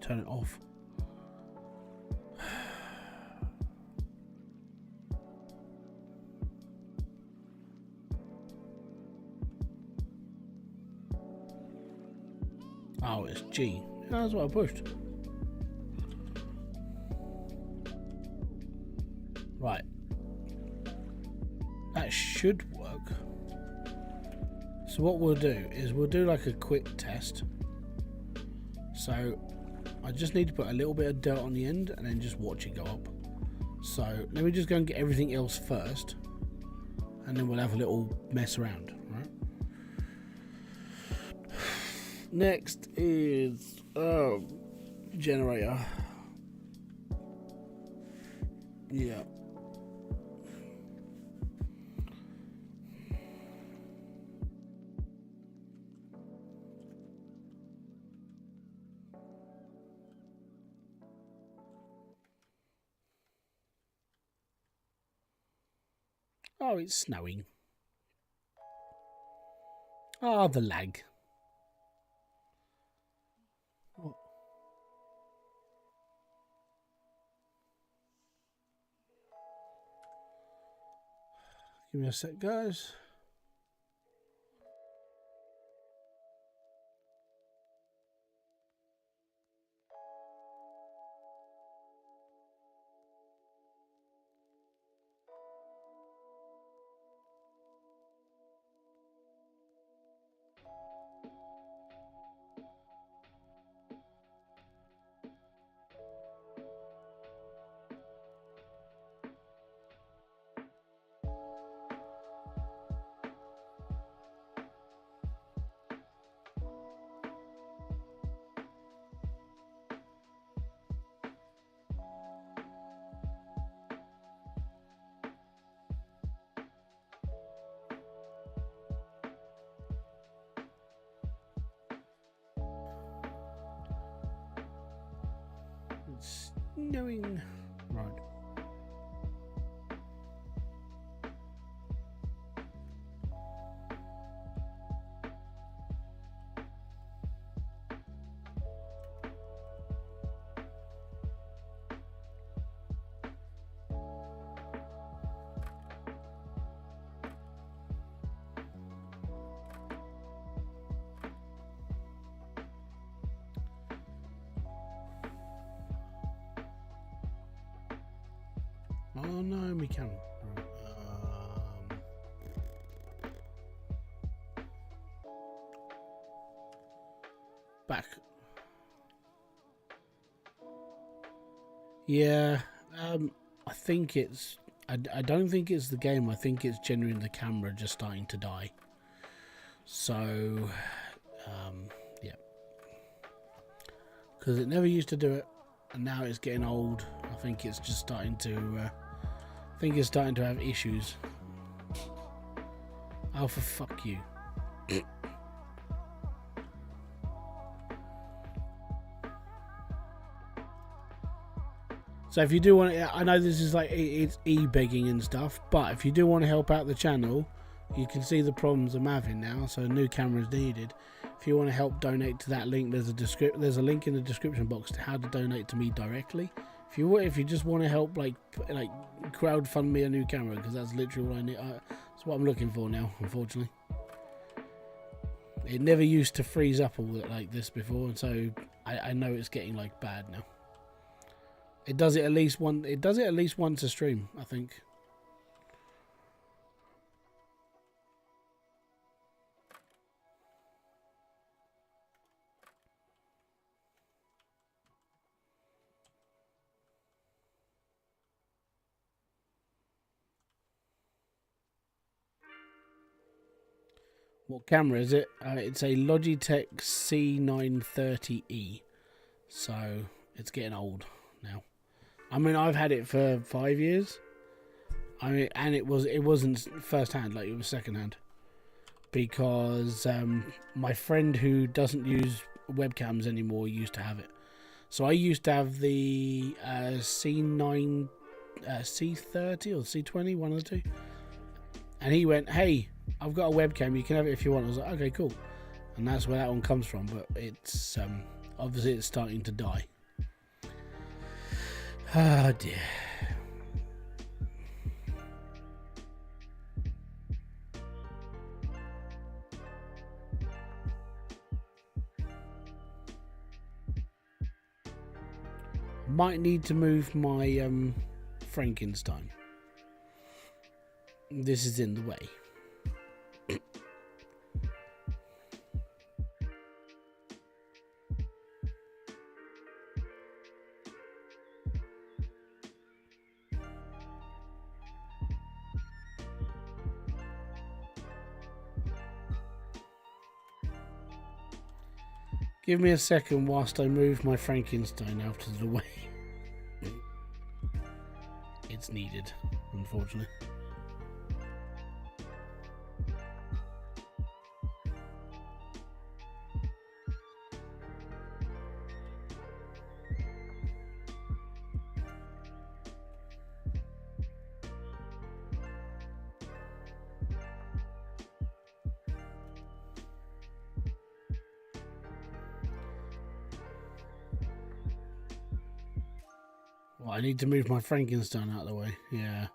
Turn it off. Oh, it's G. That's what I pushed. Right. That should work. So what we'll do is we'll do like a quick test. So I just need to put a little bit of dirt on the end and then just watch it go up. So let me just go and get everything else first, and then we'll have a little mess around, right? Next is generator. Yeah. Oh, it's snowing. Ah, the lag. Oh. Give me a sec, guys. It's snowing. Right. Oh no, we can. Back. Yeah, I think it's. I don't think it's the game. I think it's genuinely the camera just starting to die. So, yeah, because it never used to do it, and now it's getting old. I think it's just starting to. I think it's starting to have issues. Oh, for fuck you. So if you do want to, I know this is like, it's e-begging and stuff, but if you do want to help out the channel, you can see the problems I'm having now, so a new camera is needed. If you want to help donate to that link, there's a link in the description box to how to donate to me directly. If you just want to help, like crowdfund me a new camera, because that's literally what I need. That's what I'm looking for now, unfortunately. It never used to freeze up all like this before, and so I know it's getting like bad now. It does it at least one. It does it at least once a stream, I think. What camera is it? It's a Logitech C930E. So it's getting old now. I mean, I've had it for 5 years. I mean, and it wasn't first hand, like it was second hand, because my friend who doesn't use webcams anymore used to have it. So I used to have the C9, C30 or C20, one of the two. And he went, "Hey, I've got a webcam. You can have it if you want." I was like, "Okay, cool." And that's where that one comes from. But it's obviously it's starting to die. Oh dear. Might need to move my Frankenstein. This is in the way. Give me a second whilst I move my Frankenstein out of the way. It's needed, unfortunately. Well, I need to move my Frankenstein out of the way. Yeah.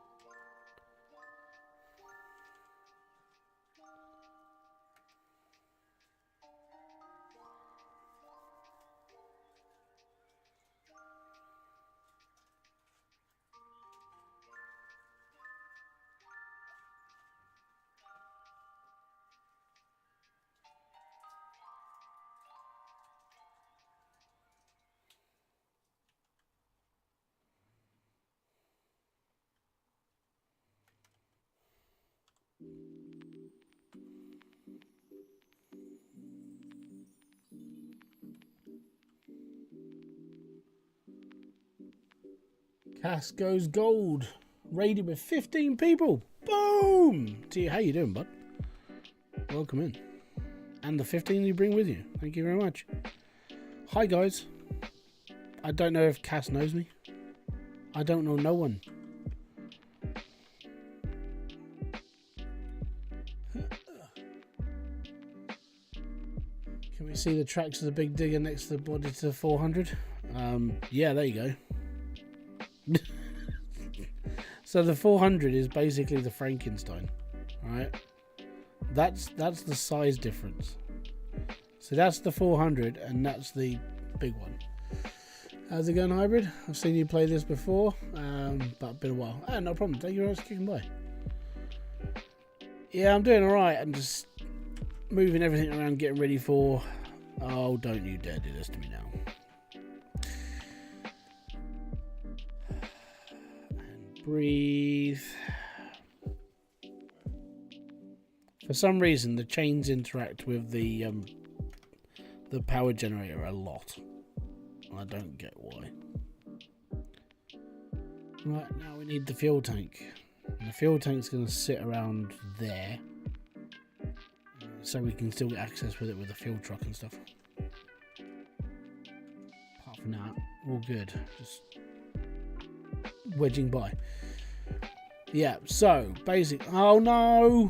Cass goes gold. Raided with 15 people. Boom! T, how you doing, bud? Welcome in. And the 15 you bring with you. Thank you very much. Hi, guys. I don't know if Cass knows me. I don't know no one. Can we see the tracks of the big digger next to the body to the 400? Yeah, there you go. So the 400 is basically the Frankenstein, right? That's the size difference. So that's the 400 and that's the big one. How's it going, Hybrid? I've seen you play this before, but it's been a while. No problem. Thank you very much for kicking by. Yeah, I'm doing alright. I'm just moving everything around, getting ready for... Oh, don't you dare do this to me now. Breathe. For some reason, the chains interact with the power generator a lot. I don't get why. Right, now we need the fuel tank. And the fuel tank's going to sit around there, so we can still get access with it with the fuel truck and stuff. Apart from that, all good. Just wedging by. Yeah, so basic. Oh no!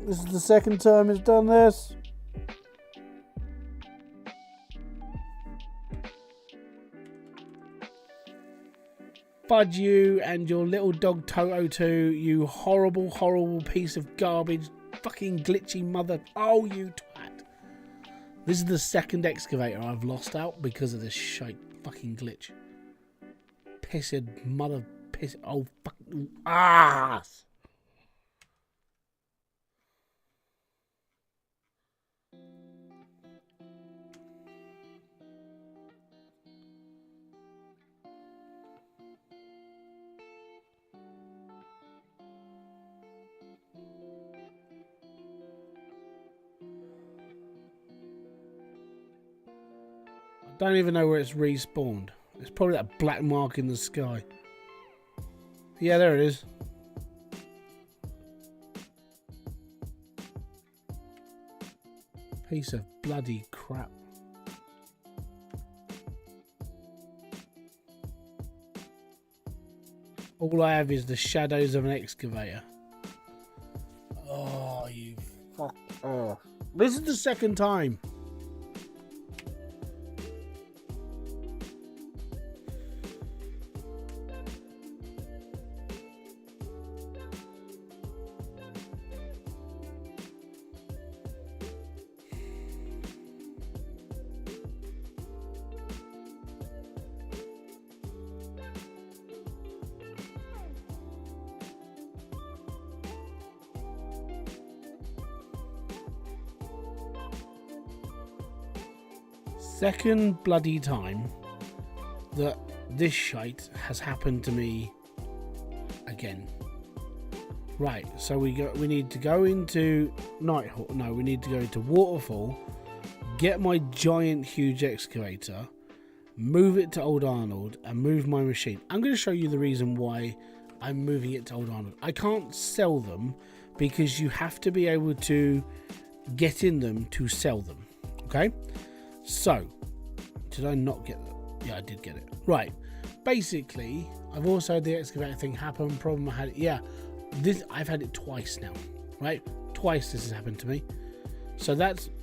This is the second time it's done this. Fudge you and your little dog Toto too, you horrible, horrible piece of garbage, fucking glitchy mother. Oh, you twat. This is the second excavator I've lost out because of this shite fucking glitch. Pissed mother piss. Oh, fuck. Ass. I don't even know where it's respawned. It's probably that black mark in the sky. Yeah, there it is. Piece of bloody crap. All I have is the shadows of an excavator. Oh, you fuck. Oh. This is the second time. Second bloody time that this shite has happened to me again. Right, so we need to go into Nighthawk. No, we need to go into Waterfall, get my giant, huge excavator, move it to Old Arnold, and move my machine. I'm going to show you the reason why I'm moving it to Old Arnold. I can't sell them because you have to be able to get in them to sell them. Okay? So, did I not get that? Yeah, I did get it. Right. Basically, I've also had the excavator thing happen. Problem I had it. Yeah, I've had it twice now. Right? Twice this has happened to me. So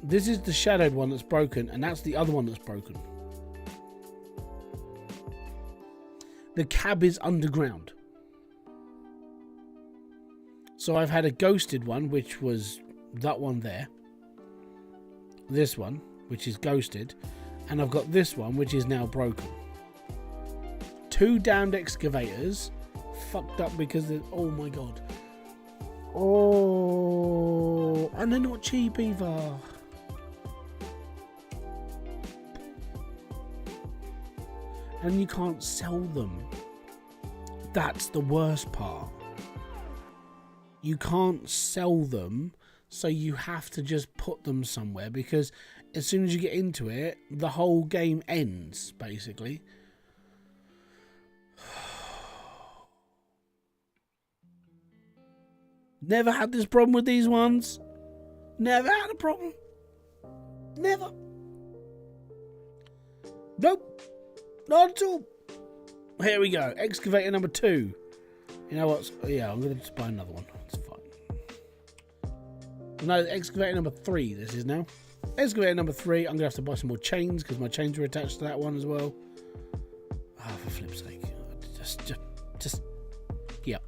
this is the shadowed one that's broken, and that's the other one that's broken. The cab is underground. So I've had a ghosted one, which was that one there. This one, which is ghosted. And I've got this one, which is now broken. 2 damned excavators fucked up because oh my god. Oh, and they're not cheap either. And you can't sell them. That's the worst part. You can't sell them, so you have to just put them somewhere, because as soon as you get into it, the whole game ends, basically. Never had this problem with these ones. Never had a problem. Never. Nope. Not at all. Here we go. Excavator number 2. You know what? Yeah, I'm going to just buy another one. It's fine. No, excavator number 3 this is now. Excavator number 3. I'm going to have to buy some more chains because my chains were attached to that one as well. Ah, for flip's sake. Just. Yep.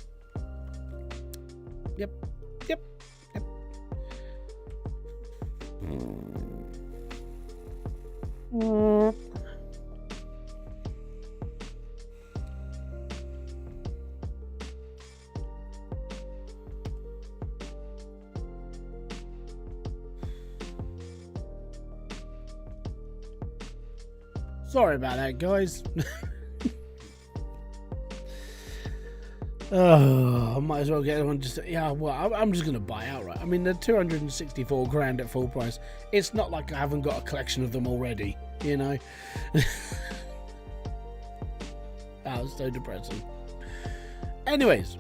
Yep. Sorry about that, guys. Oh, I might as well get one. I'm just going to buy outright. I mean, they're 264 grand at full price. It's not like I haven't got a collection of them already, you know. That was so depressing. Anyways,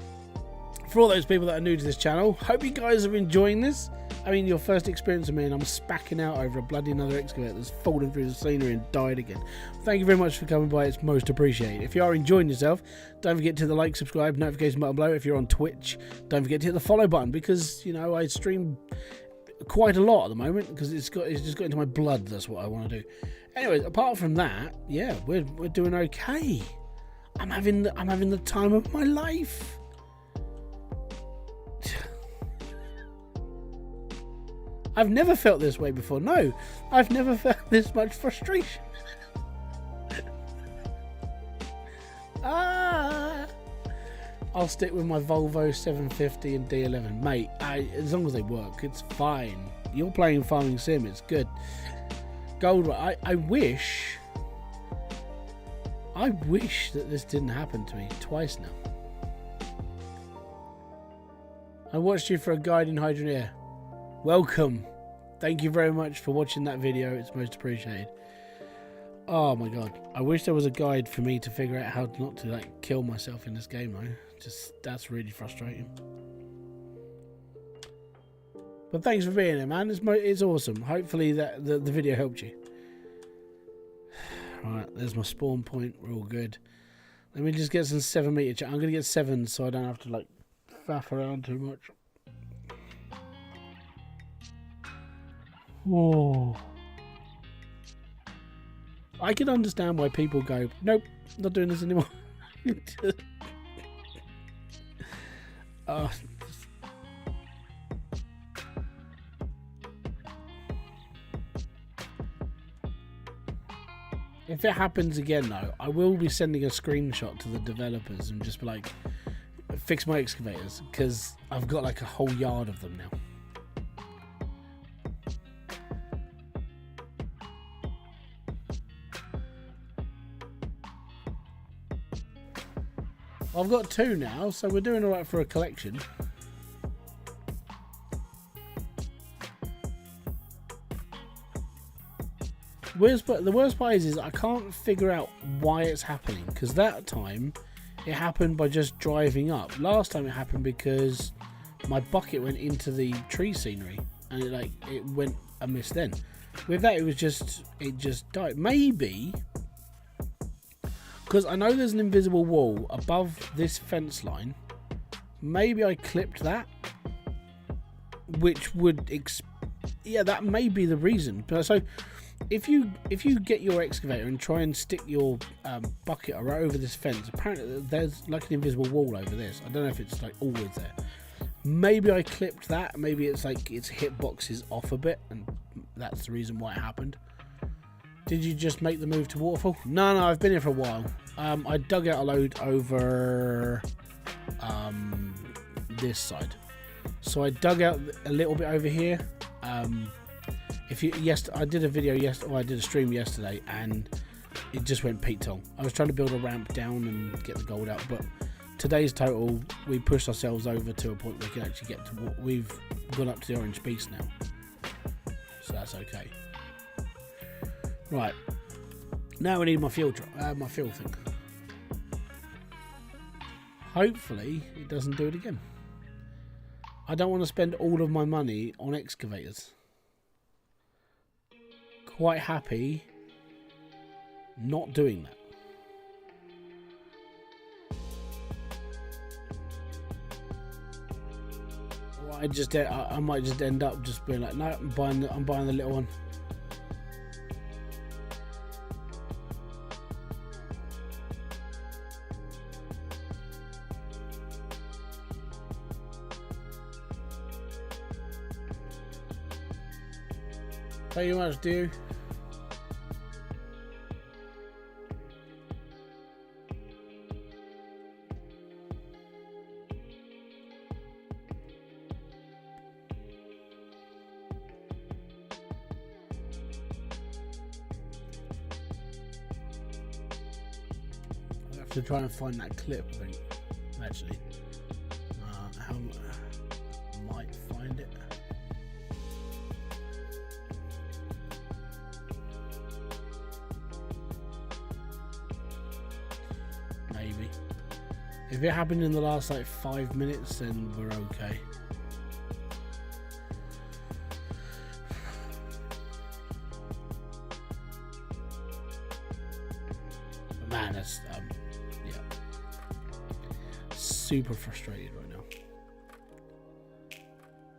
for all those people that are new to this channel, hope you guys are enjoying this. I mean, your first experience of me, and I'm spacking out over a bloody another excavator that's fallen through the scenery and died again. Thank you very much for coming by. It's most appreciated. If you are enjoying yourself, don't forget to hit the like, subscribe, notification button below. If you're on Twitch, don't forget to hit the follow button, because, you know, I stream quite a lot at the moment because it's just got into my blood. That's what I want to do. Anyways, apart from that, yeah, we're doing okay. I'm having the time of my life. I've never felt this way before. No, I've never felt this much frustration. I'll stick with my Volvo 750 and D11. Mate, as long as they work, it's fine. You're playing Farming Sim, it's good. Gold, I wish that this didn't happen to me twice now. I watched you for a guide in Hybridsteel. Welcome. Thank you very much for watching that video. It's most appreciated. Oh my god. I wish there was a guide for me to figure out how not to kill myself in this game though. That's really frustrating. But thanks for being here, man. It's awesome. Hopefully that the video helped you. Right, there's my spawn point. We're all good. Let me just get some 7 meter. I'm gonna get 7 so I don't have to faff around too much. Oh, I can understand why people go, nope, not doing this anymore. If it happens again though, I will be sending a screenshot to the developers and just be like, fix my excavators, because I've got a whole yard of them now. I've got 2 now, so we're doing alright for a collection. The worst part is I can't figure out why it's happening, because that time it happened by just driving up. Last time it happened because my bucket went into the tree scenery and it went amiss then. With that it just died. Maybe because I know there's an invisible wall above this fence line, maybe I clipped that, which would that may be the reason. But so if you get your excavator and try and stick your bucket right over this fence, apparently there's like an invisible wall over this. I don't know if it's like always there. Maybe I clipped that. Maybe it's like its hitbox off a bit, and that's the reason why it happened. Did you just make the move to waterfall? No, I've been here for a while. I dug out a load over this side, so I dug out a little bit over here. I did a video yesterday. I did a stream yesterday, and it just went Pete Tong. I was trying to build a ramp down and get the gold out, but today's total, we pushed ourselves over to a point where we can actually get to what we've gone up to the orange beast now, so that's okay. Right, now I need my fuel thing. Hopefully it doesn't do it again. I don't want to spend all of my money on excavators. Quite happy not doing that. Or I might just end up just being like, no, I'm buying the little one. Thank you much, dude. I have to try and find that clip, I think, actually. How I might find it. Maybe. If it happened in the last like 5 minutes, then we're okay. But man, that's yeah, super frustrated right now.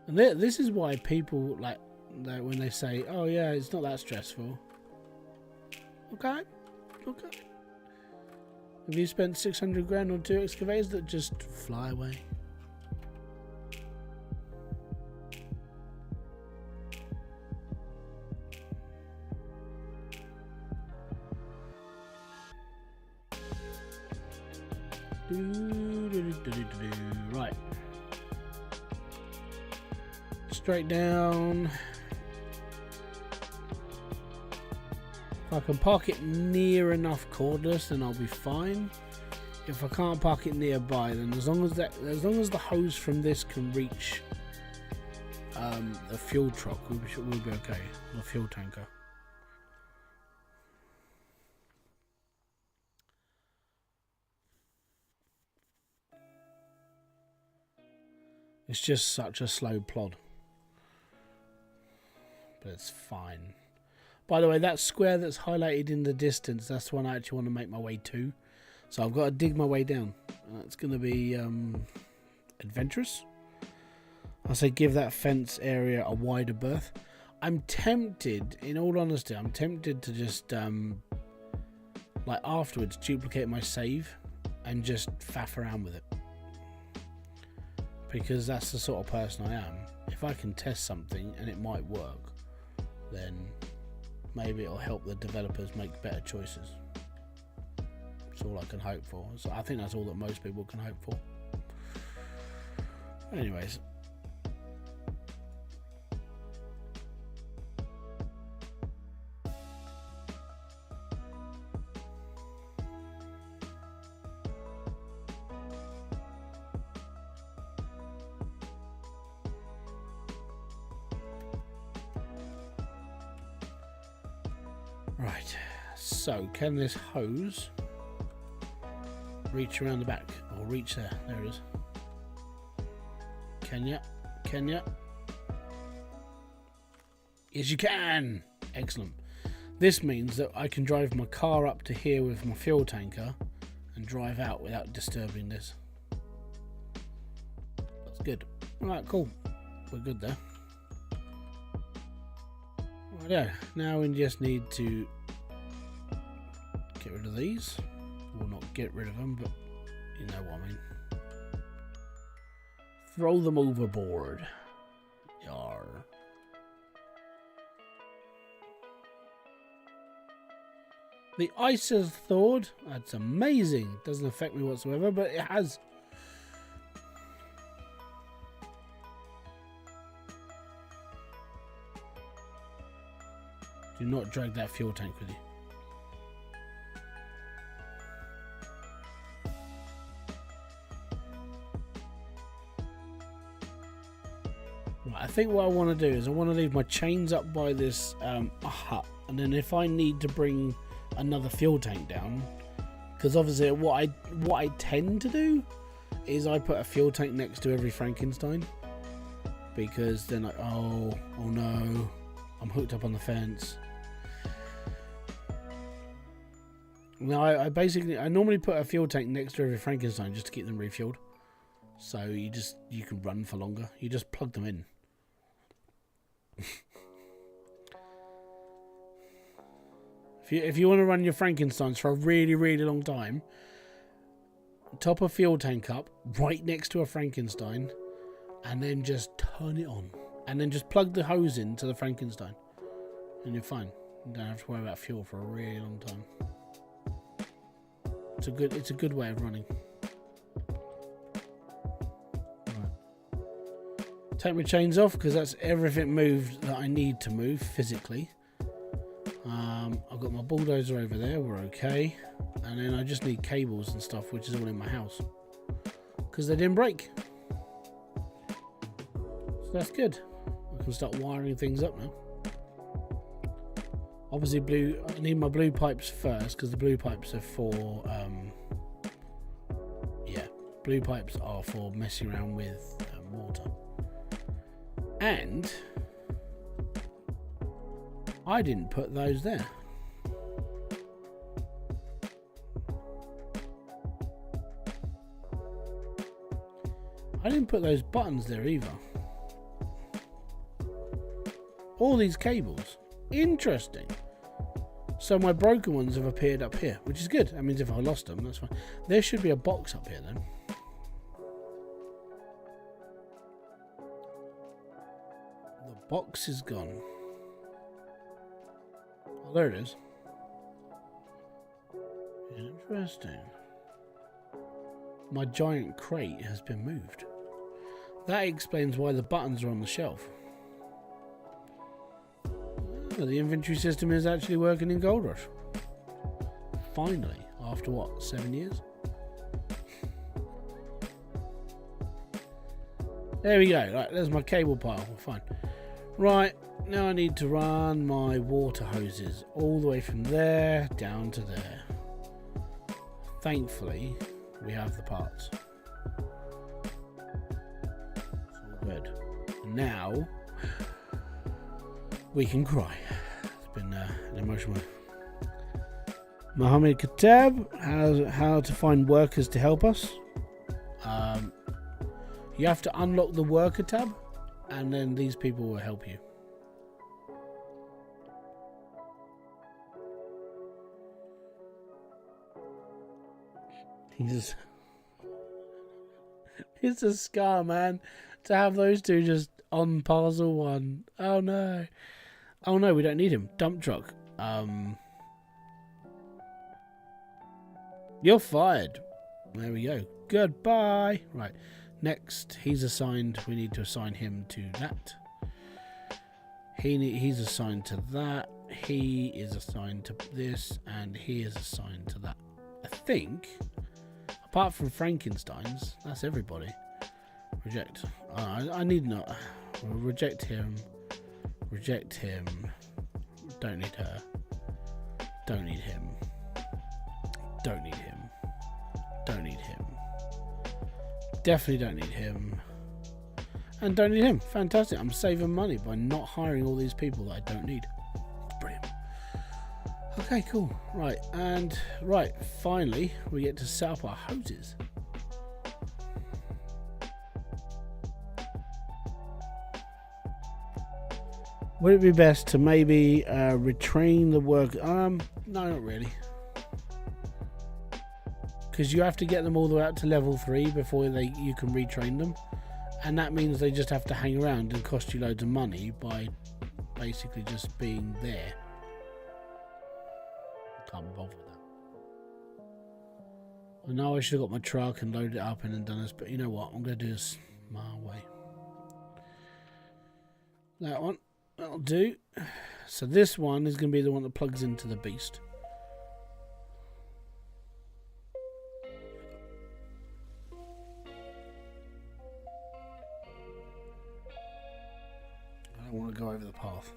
And this is why people like when they say, "Oh yeah, it's not that stressful." Okay. Have you spent 600 grand on 2 excavators that just fly away? Right. Straight down. If I can park it near enough cordless, then I'll be fine. If I can't park it nearby, then as long as the hose from this can reach the fuel truck, we'll be okay. The fuel tanker. It's just such a slow plod, but it's fine. By the way, that square that's highlighted in the distance, that's the one I actually want to make my way to. So I've got to dig my way down. It's going to be adventurous. I say give that fence area a wider berth. I'm tempted, in all honesty, to just like afterwards duplicate my save and just faff around with it. Because that's the sort of person I am. If I can test something and it might work, then maybe it'll help the developers make better choices. That's all I can hope for. So I think that's all that most people can hope for. Anyways. Right, so can this hose reach around the back? Or reach there? There it is. Can ya? Can ya? Yes, you can! Excellent. This means that I can drive my car up to here with my fuel tanker and drive out without disturbing this. That's good. Alright, cool. We're good there. Right, now we just need to get rid of these. Well, not get rid of them, but you know what I mean. Throw them overboard. Yar. The ice has thawed. That's amazing. Doesn't affect me whatsoever, but it has. Do not drag that fuel tank with you. Right, I think what I want to do is I want to leave my chains up by this hut, and then if I need to bring another fuel tank down, because obviously what I tend to do is I put a fuel tank next to every Frankenstein, because then oh no, I'm hooked up on the fence. Now I normally put a fuel tank next to every Frankenstein just to keep them refueled, so you can run for longer. You just plug them in. If you want to run your Frankensteins for a really, really long time, top a fuel tank up right next to a Frankenstein, and then just turn it on, and then just plug the hose into the Frankenstein, and you're fine. You don't have to worry about fuel for a really long time. It's a good way of running. Right. Take my chains off because that's everything moved that I need to move physically. I've got my bulldozer over there, we're okay, and then I just need cables and stuff, which is all in my house because they didn't break, so that's good. I can start wiring things up now. Obviously I need my blue pipes first, because the blue pipes are for blue pipes are for messing around with water. And I didn't put those there. I didn't put those buttons there either. All these cables. Interesting. So my broken ones have appeared up here, which is good. That means if I lost them, that's fine. There should be a box up here then. The box is gone. Oh, there it is. Interesting. My giant crate has been moved. That explains why the buttons are on the shelf. Oh, the inventory system is actually working in Gold Rush. Finally, after what, 7 years? There we go. Right, there's my cable pile. We're fine. Right, now I need to run my water hoses all the way from there down to there. Thankfully, we have the parts. It's all good. Now we can cry. It's been an emotional one. Mohammed Katab, how to find workers to help us. You have to unlock the worker tab, and then these people will help you. It's a scar, man, to have those two just on parcel one. Oh no. Oh no, we don't need him. Dump truck. You're fired. There we go. Goodbye. Right. Next, he's assigned. We need to assign him to that. He's assigned to that. He is assigned to this, and he is assigned to that. I think, apart from Frankenstein's, that's everybody. Reject. I need not. Reject him. Reject him. Don't need her. Don't need him. Don't need him. Don't need him. Definitely don't need him. And don't need him. Fantastic. I'm saving money by not hiring all these people that I don't need. Brilliant. Okay, cool. Right, and finally we get to set up our hoses. Would it be best to maybe retrain the work? No, not really. Because you have to get them all the way up to level 3 before you can retrain them. And that means they just have to hang around and cost you loads of money by basically just being there. Can't be bothered with that. I know I should have got my truck and loaded it up and then done this, but you know what? I'm going to do this my way. That one. That'll do. So this one is going to be the one that plugs into the beast. I don't want to go over the path.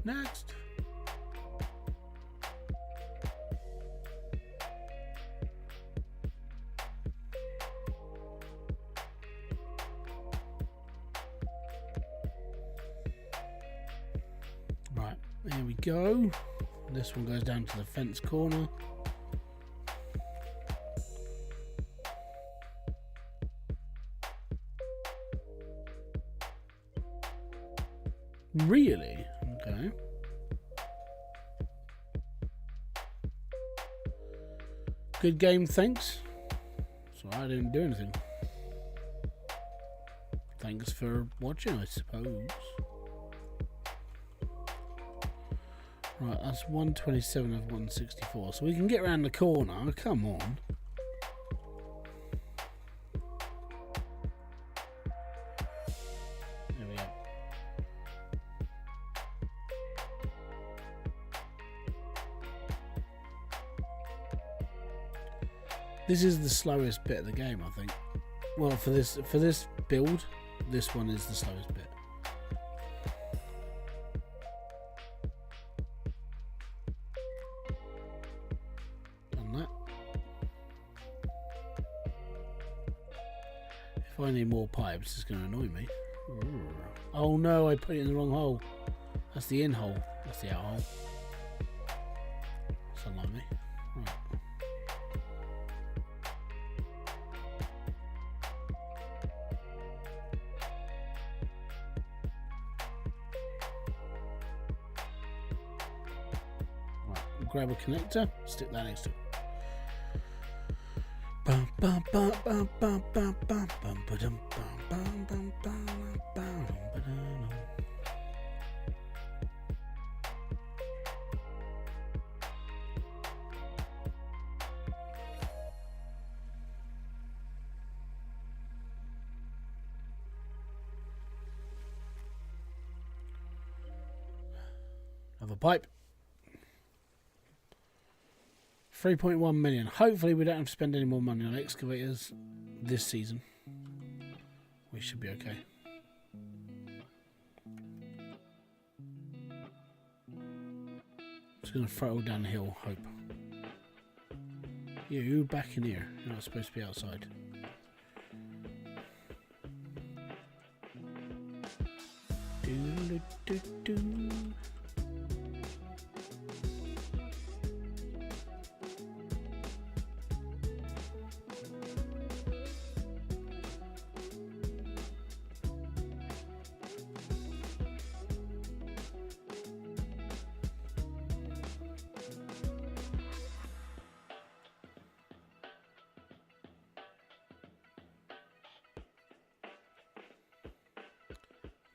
Next. Right, there we go. This one goes down to the fence corner. Really? Okay. Good game, thanks. So I didn't do anything. Thanks for watching, I suppose. Right, that's 127 of 164. So we can get around the corner. Come on. There we go. This is the slowest bit of the game, I think. Well, for this build, this one is the slowest bit. Done that. If I need more pipes, it's going to annoy me. Oh no, I put it in the wrong hole. That's the in hole. That's the out hole. That's unlike me. Right. Grab a connector, stick that next to it. Have a pipe. 3.1 million. Hopefully we don't have to spend any more money on excavators this season. We should be okay. Just going to throw it all down the hill, hope. You back in here. You're not supposed to be outside. Do-do-do-do.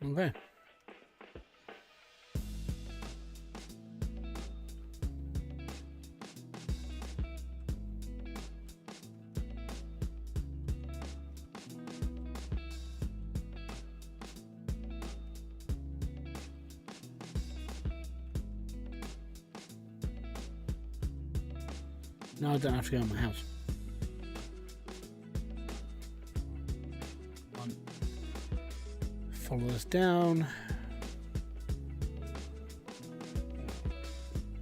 Okay. No, I don't have to go in my house. Follow this down.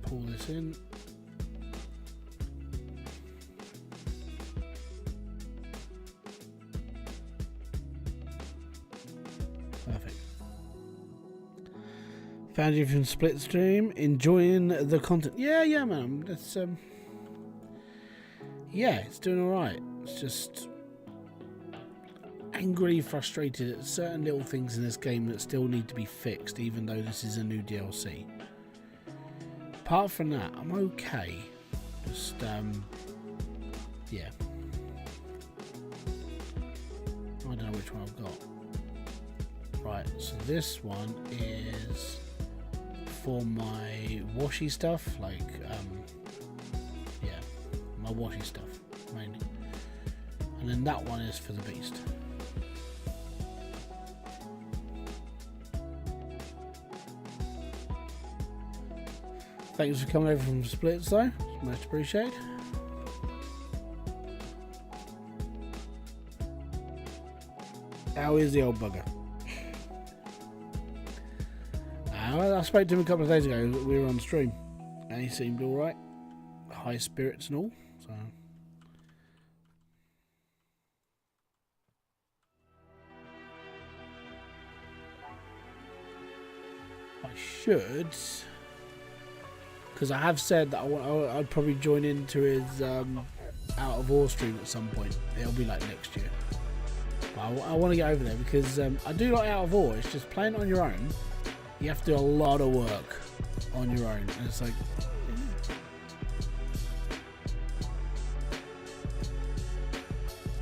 Pull this in. Perfect. Found you from Split Stream, enjoying the content. Yeah, man. That's yeah, it's doing all right. It's just angrily frustrated at certain little things in this game that still need to be fixed, even though this is a new DLC. Apart from that, I'm okay. Just yeah. I don't know which one I've got. Right, so this one is for my washy stuff, like yeah, my washy stuff mainly, and then that one is for the beast. Thanks for coming over from Splits though, it's much appreciated. How is the old bugger? I spoke to him a couple of days ago. We were on stream, and he seemed all right, high spirits and all. So I should, because I have said that I'd probably join into his out of War stream at some point. It'll be like next year. But I want to get over there because I do like Out of War. It's just playing on your own. You have to do a lot of work on your own, and it's like,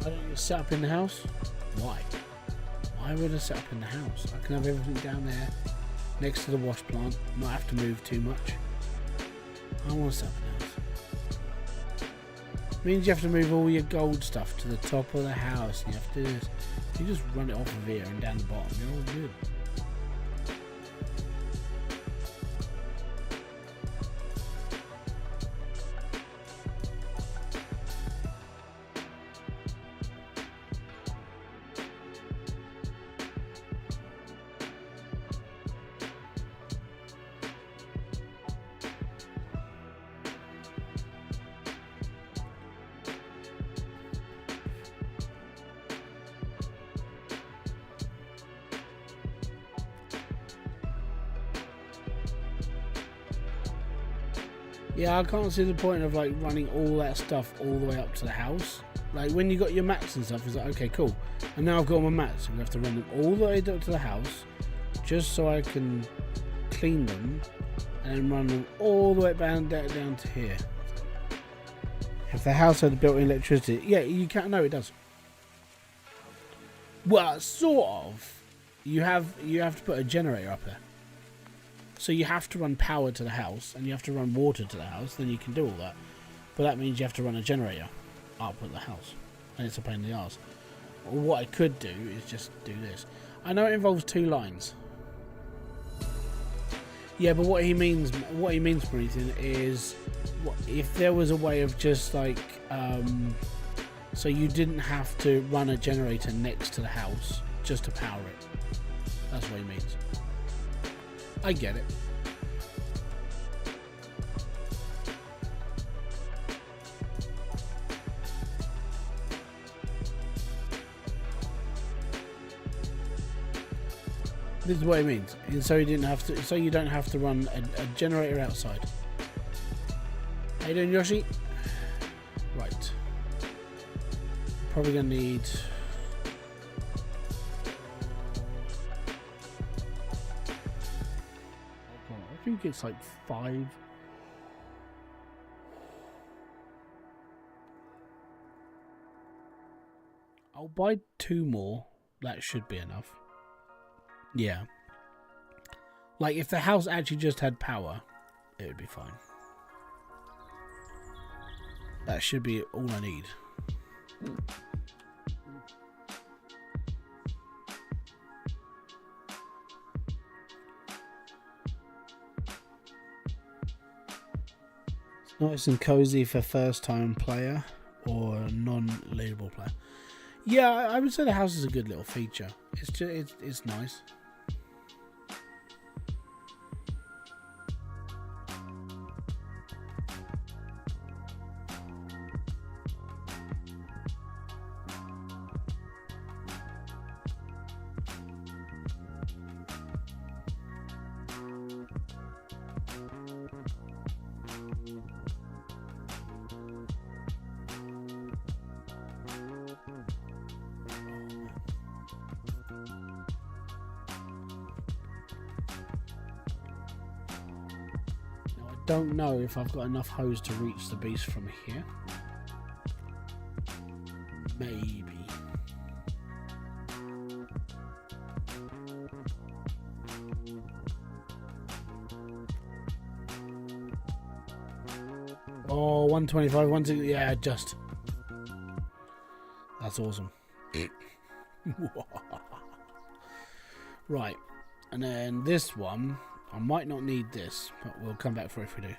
why don't you set up in the house? Why? Why would I set up in the house? I can have everything down there next to the wash plant, not have to move too much. I want to set up in the house. It means you have to move all your gold stuff to the top of the house, and you have to do this. You just run it off of here and down the bottom, you're all good. Yeah, I can't see the point of like running all that stuff all the way up to the house. Like when you got your mats and stuff, it's like, okay, cool. And now I've got all my mats, so we have to run them all the way up to the house, just so I can clean them, and then run them all the way down to here. If the house had built-in electricity, yeah, you can't. No, it does. Well, sort of. You have to put a generator up there. So you have to run power to the house, and you have to run water to the house, then you can do all that. But that means you have to run a generator up at the house, and it's a pain in the arse. What I could do is just do this. I know it involves 2 lines. Yeah, but what he means for anything is, if there was a way of just like, so you didn't have to run a generator next to the house just to power it. That's what he means. I get it. This is what it means. And so you didn't have to. So you don't have to run a generator outside. How you doing, Yoshi? Right. Probably gonna need. I think it's like 5. I'll buy 2 more. That should be enough. Yeah. Like if the house actually just had power, it would be fine. That should be all I need. Nice and cozy for first time player or non-leaderboard player. Yeah, I would say the house is a good little feature. It's just, it's nice. Don't know if I've got enough hose to reach the beast from here. Maybe. Oh, 125, 160, yeah, just. That's awesome. Right, and then this one, I might not need this, but we'll come back for it if we do.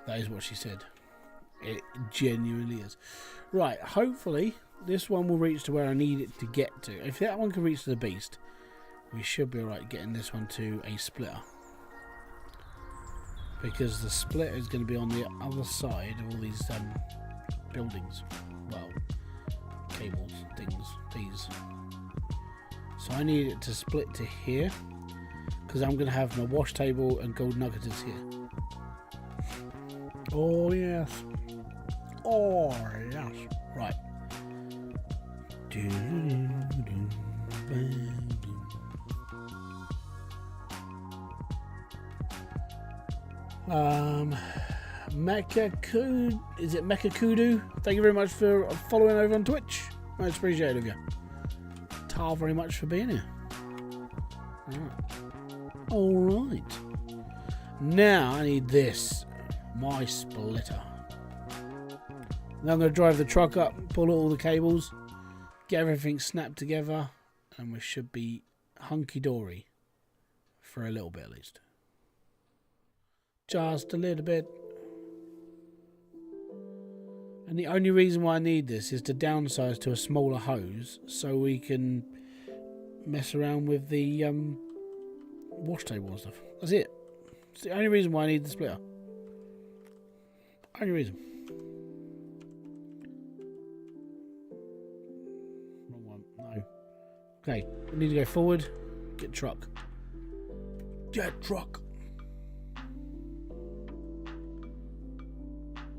That is what she said. It genuinely is. Right, hopefully this one will reach to where I need it to get to. If that one can reach to the beast, we should be alright getting this one to a splitter. Because the splitter is going to be on the other side of all these buildings. Well, cables, things, these. So I need it to split to here. Because I'm going to have my wash table and gold nuggets here. Oh, yes. Oh, yes. Right. Is it Mecha Kudu? Thank you very much for following over on Twitch. Most appreciated of you. Tar very much for being here. Alright. Now I need this. My splitter. Now I'm going to drive the truck up, pull all the cables, get everything snapped together, and we should be hunky-dory for a little bit at least. Just a little bit. And the only reason why I need this is to downsize to a smaller hose so we can mess around with the wash table and stuff. That's it. It's the only reason why I need the splitter. Only reason. Wrong one. No. Okay. We need to go forward. Get truck. Get truck.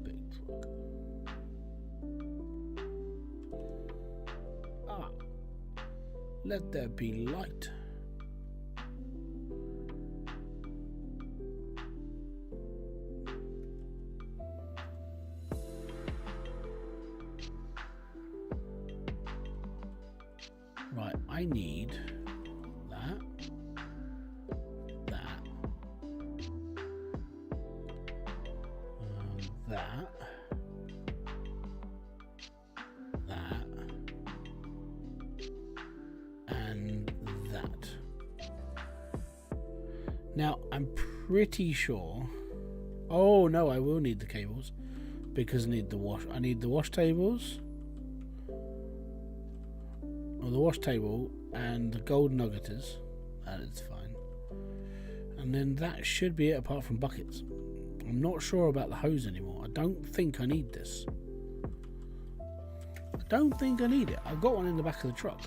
Big truck. Ah. Let there be light. Right, I need that, that, that, that, and that. Now, I'm pretty sure... Oh, no, I will need the cables because I need the wash tables. Or the wash table and the gold nuggets. That is fine. And then that should be it apart from buckets. I'm not sure about the hose anymore. I don't think I need this. I don't think I need it. I've got one in the back of the truck.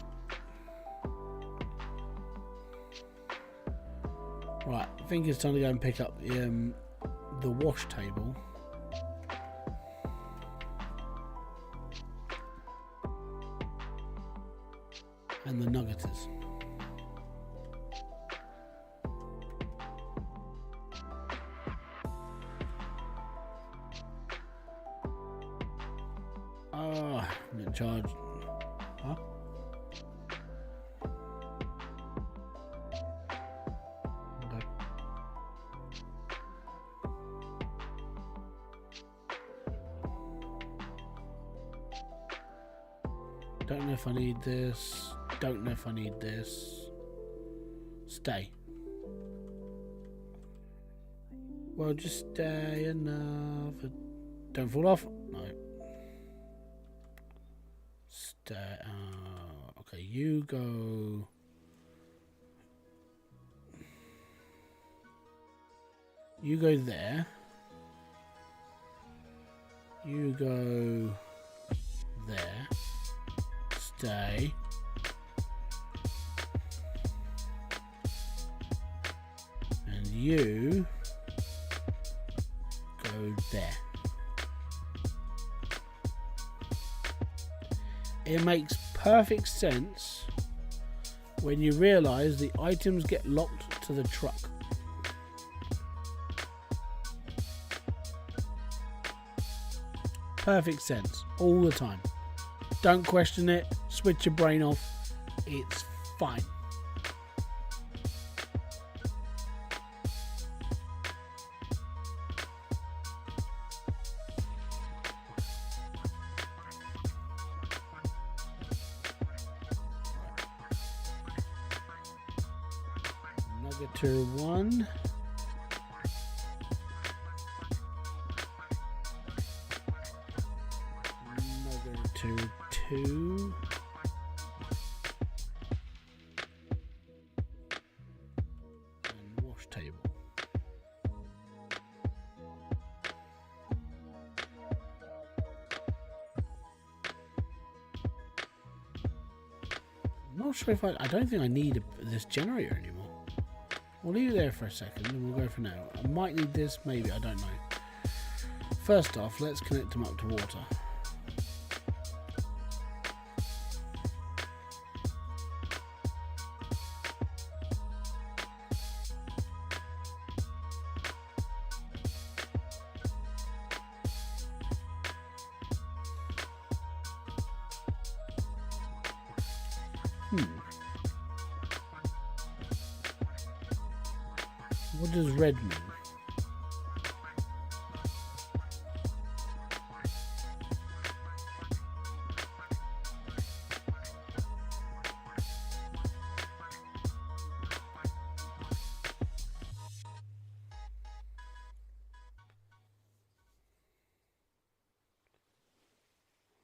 Right, I think it's time to go and pick up the wash table. And the nuggets. Oh, I'm in charge. Huh? Okay. Don't know if I need this. Don't know if I need this. Stay. Well, just stay enough. Don't fall off. No. Stay. Okay, you go. You go there. You go there. Stay. And you go there. It makes perfect sense when you realise the items get locked to the truck. Perfect sense all the time. Don't question it. Switch your brain off. It's fine. Nuggeter 1. Nuggeter 2. And wash table. I'm not sure if I don't think I need this generator anymore. We'll leave it there for a second and we'll go for now. I might need this, maybe, I don't know. First off, let's connect them up to water. What does red mean?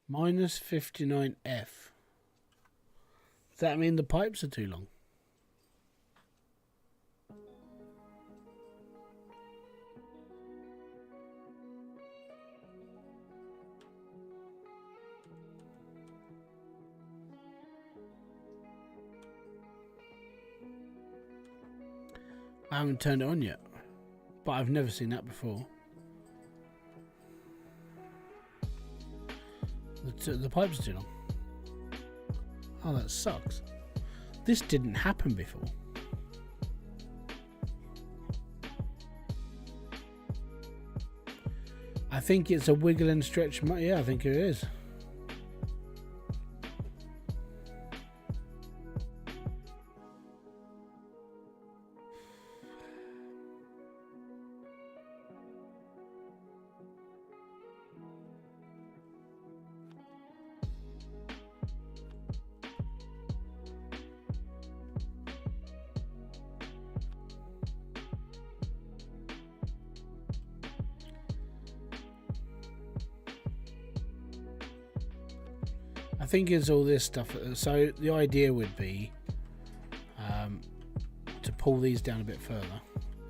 Minus 59F. Does that mean the pipes are too long? I haven't turned it on yet, but I've never seen that before. The pipes are too long. Oh, that sucks. This didn't happen before. I think it's a wiggle and stretch. Yeah, I think it is. I think it's all this stuff. So the idea would be to pull these down a bit further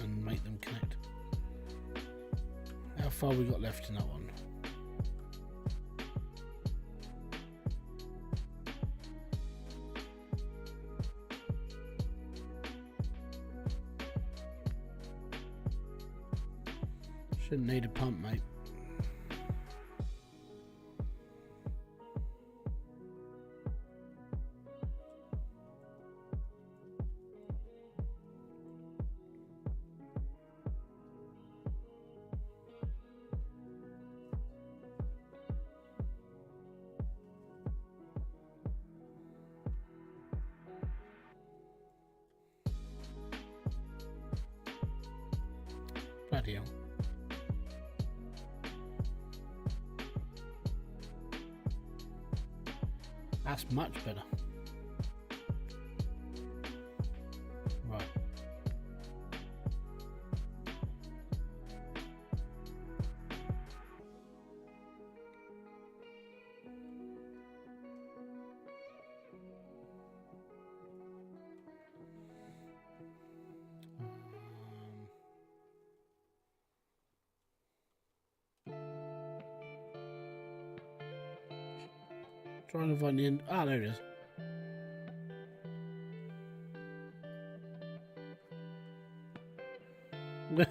and make them connect. How far we got left in that one? Shouldn't need a pump, mate. Bloody hell. That's much better. Right. Trying to find the end. Ah, there it is.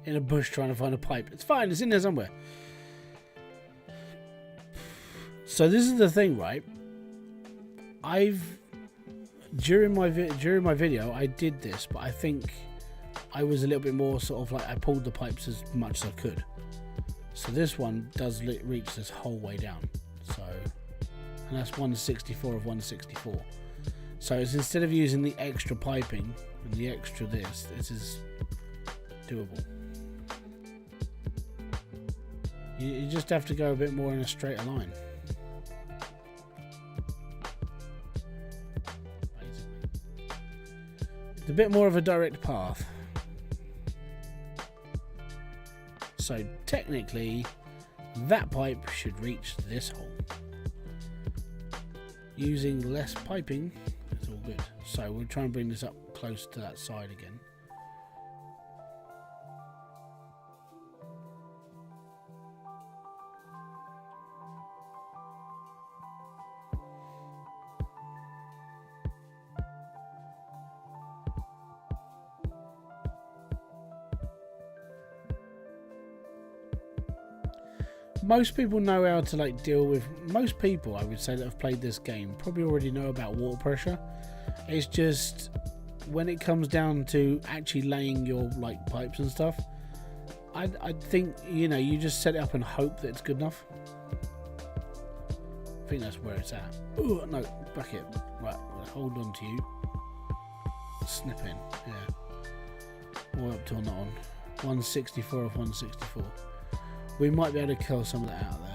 In a bush trying to find a pipe. It's fine, it's in there somewhere. So this is the thing, right? During my video I did this, but I think I was a little bit more sort of like I pulled the pipes as much as I could. So this one does reach this whole way down. So, and that's 164 of 164. So it's instead of using the extra piping and the extra this is doable. You just have to go a bit more in a straighter line. Basically. It's a bit more of a direct path. So technically, that pipe should reach this hole. Using less piping, it's all good. So we'll try and bring this up close to that side again. Most people know how to like deal with, most people I would say that have played this game probably already know about water pressure. It's just when it comes down to actually laying your like pipes and stuff, I think, you know, you just set it up and hope that it's good enough. I think that's where it's at. Oh no, back here. Right, hold on to you. Snip in, yeah. All up till not on. 164 of 164. We might be able to kill some of that out there.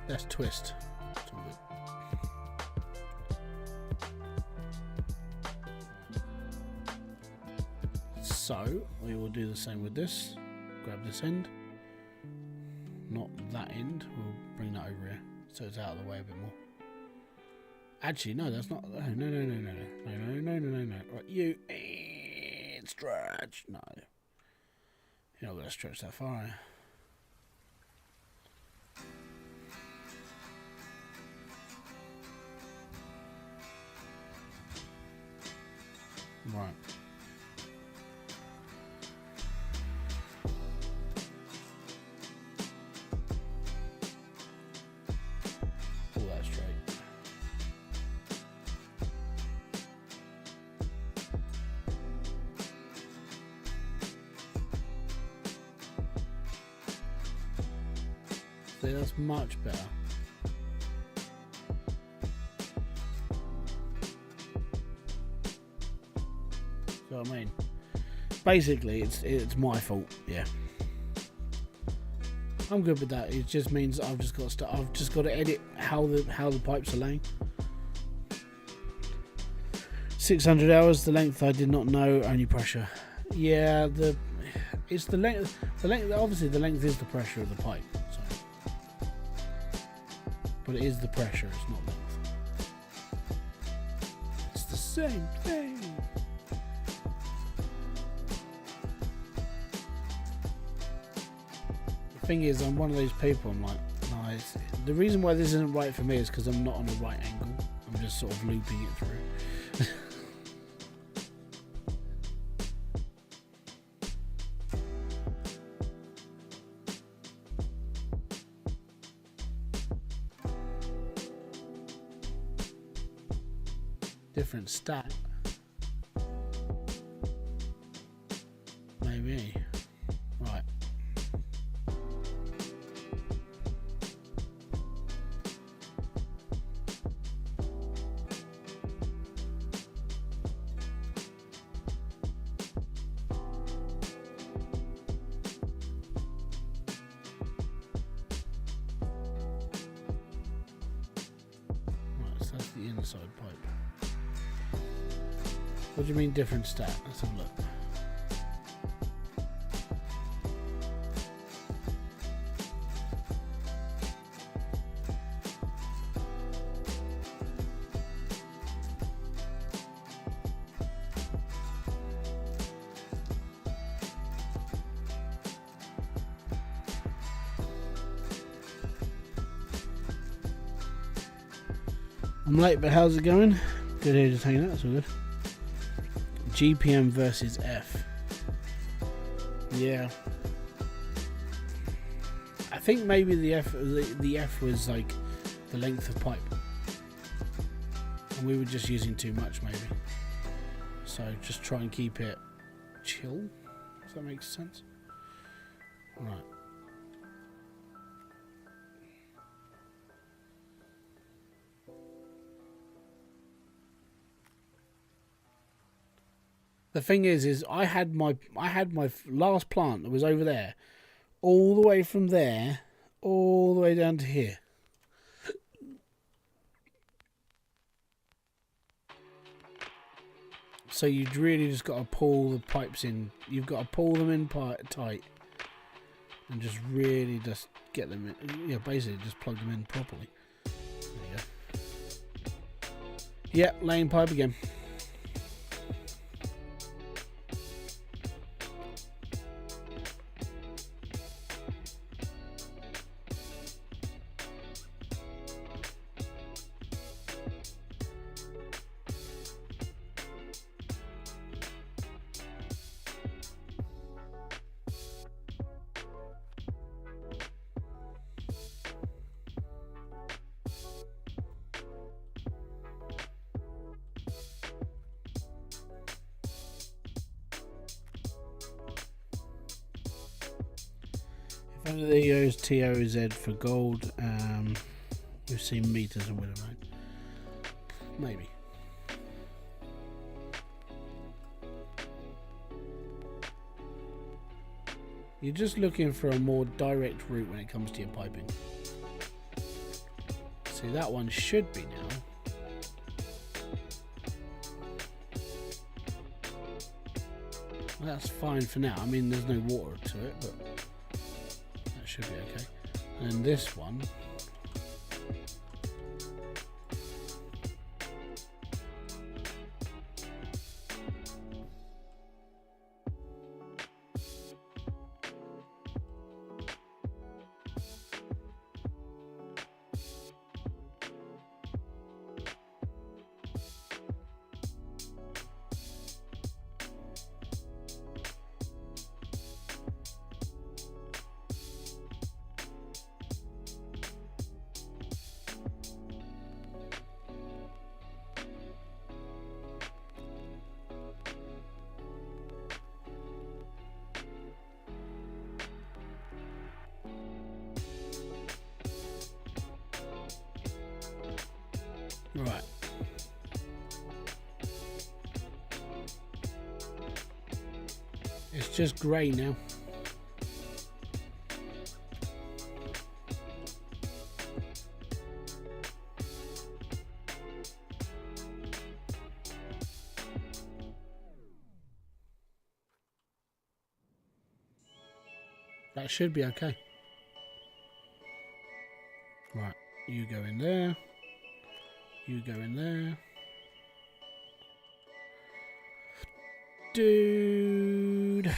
Let's twist. So we will do the same with this. Grab this end, not that end. We'll bring that over here so it's out of the way a bit more. Actually, no, that's not. No. Right, you stretch. No, you're not gonna stretch that far. Right. Pull that straight. See, that's much better. I mean, basically, it's my fault. Yeah, I'm good with that. It just means I've just got to edit how the pipes are laying. 600 hours. The length I did not know. Only pressure. Yeah, it's the length. The length. Obviously, the length is the pressure of the pipe. So, but it is the pressure. It's not length. It's the same thing. Thing is, I'm one of those people. I'm like, no, the reason why this isn't right for me is because I'm not on a right angle. I'm just sort of looping it through. Different stat. Maybe. Right. the inside pipe. What do you mean different stat? Let's have a look. I'm late, but how's it going? Good here, just hanging out, that's all good. GPM versus F. Yeah. I think maybe the F was like the length of pipe. And we were just using too much maybe. So just try and keep it chill. Does that make sense? Right. The thing is I had my last plant that was over there, all the way from there, all the way down to here. So you'd really just got to pull the pipes in. You've got to pull them in tight, and just really just get them in. Yeah, basically just plug them in properly. There you go. Yeah, laying pipe again. If only they use TOZ for gold, we've seen meters and Widowmine. Maybe. You're just looking for a more direct route when it comes to your piping. See, that one should be now. Well, that's fine for now. I mean, there's no water to it, but that should be okay. And then this one. Right. It's just grey now. That should be okay. Right, you go in there. You go in there. Dude.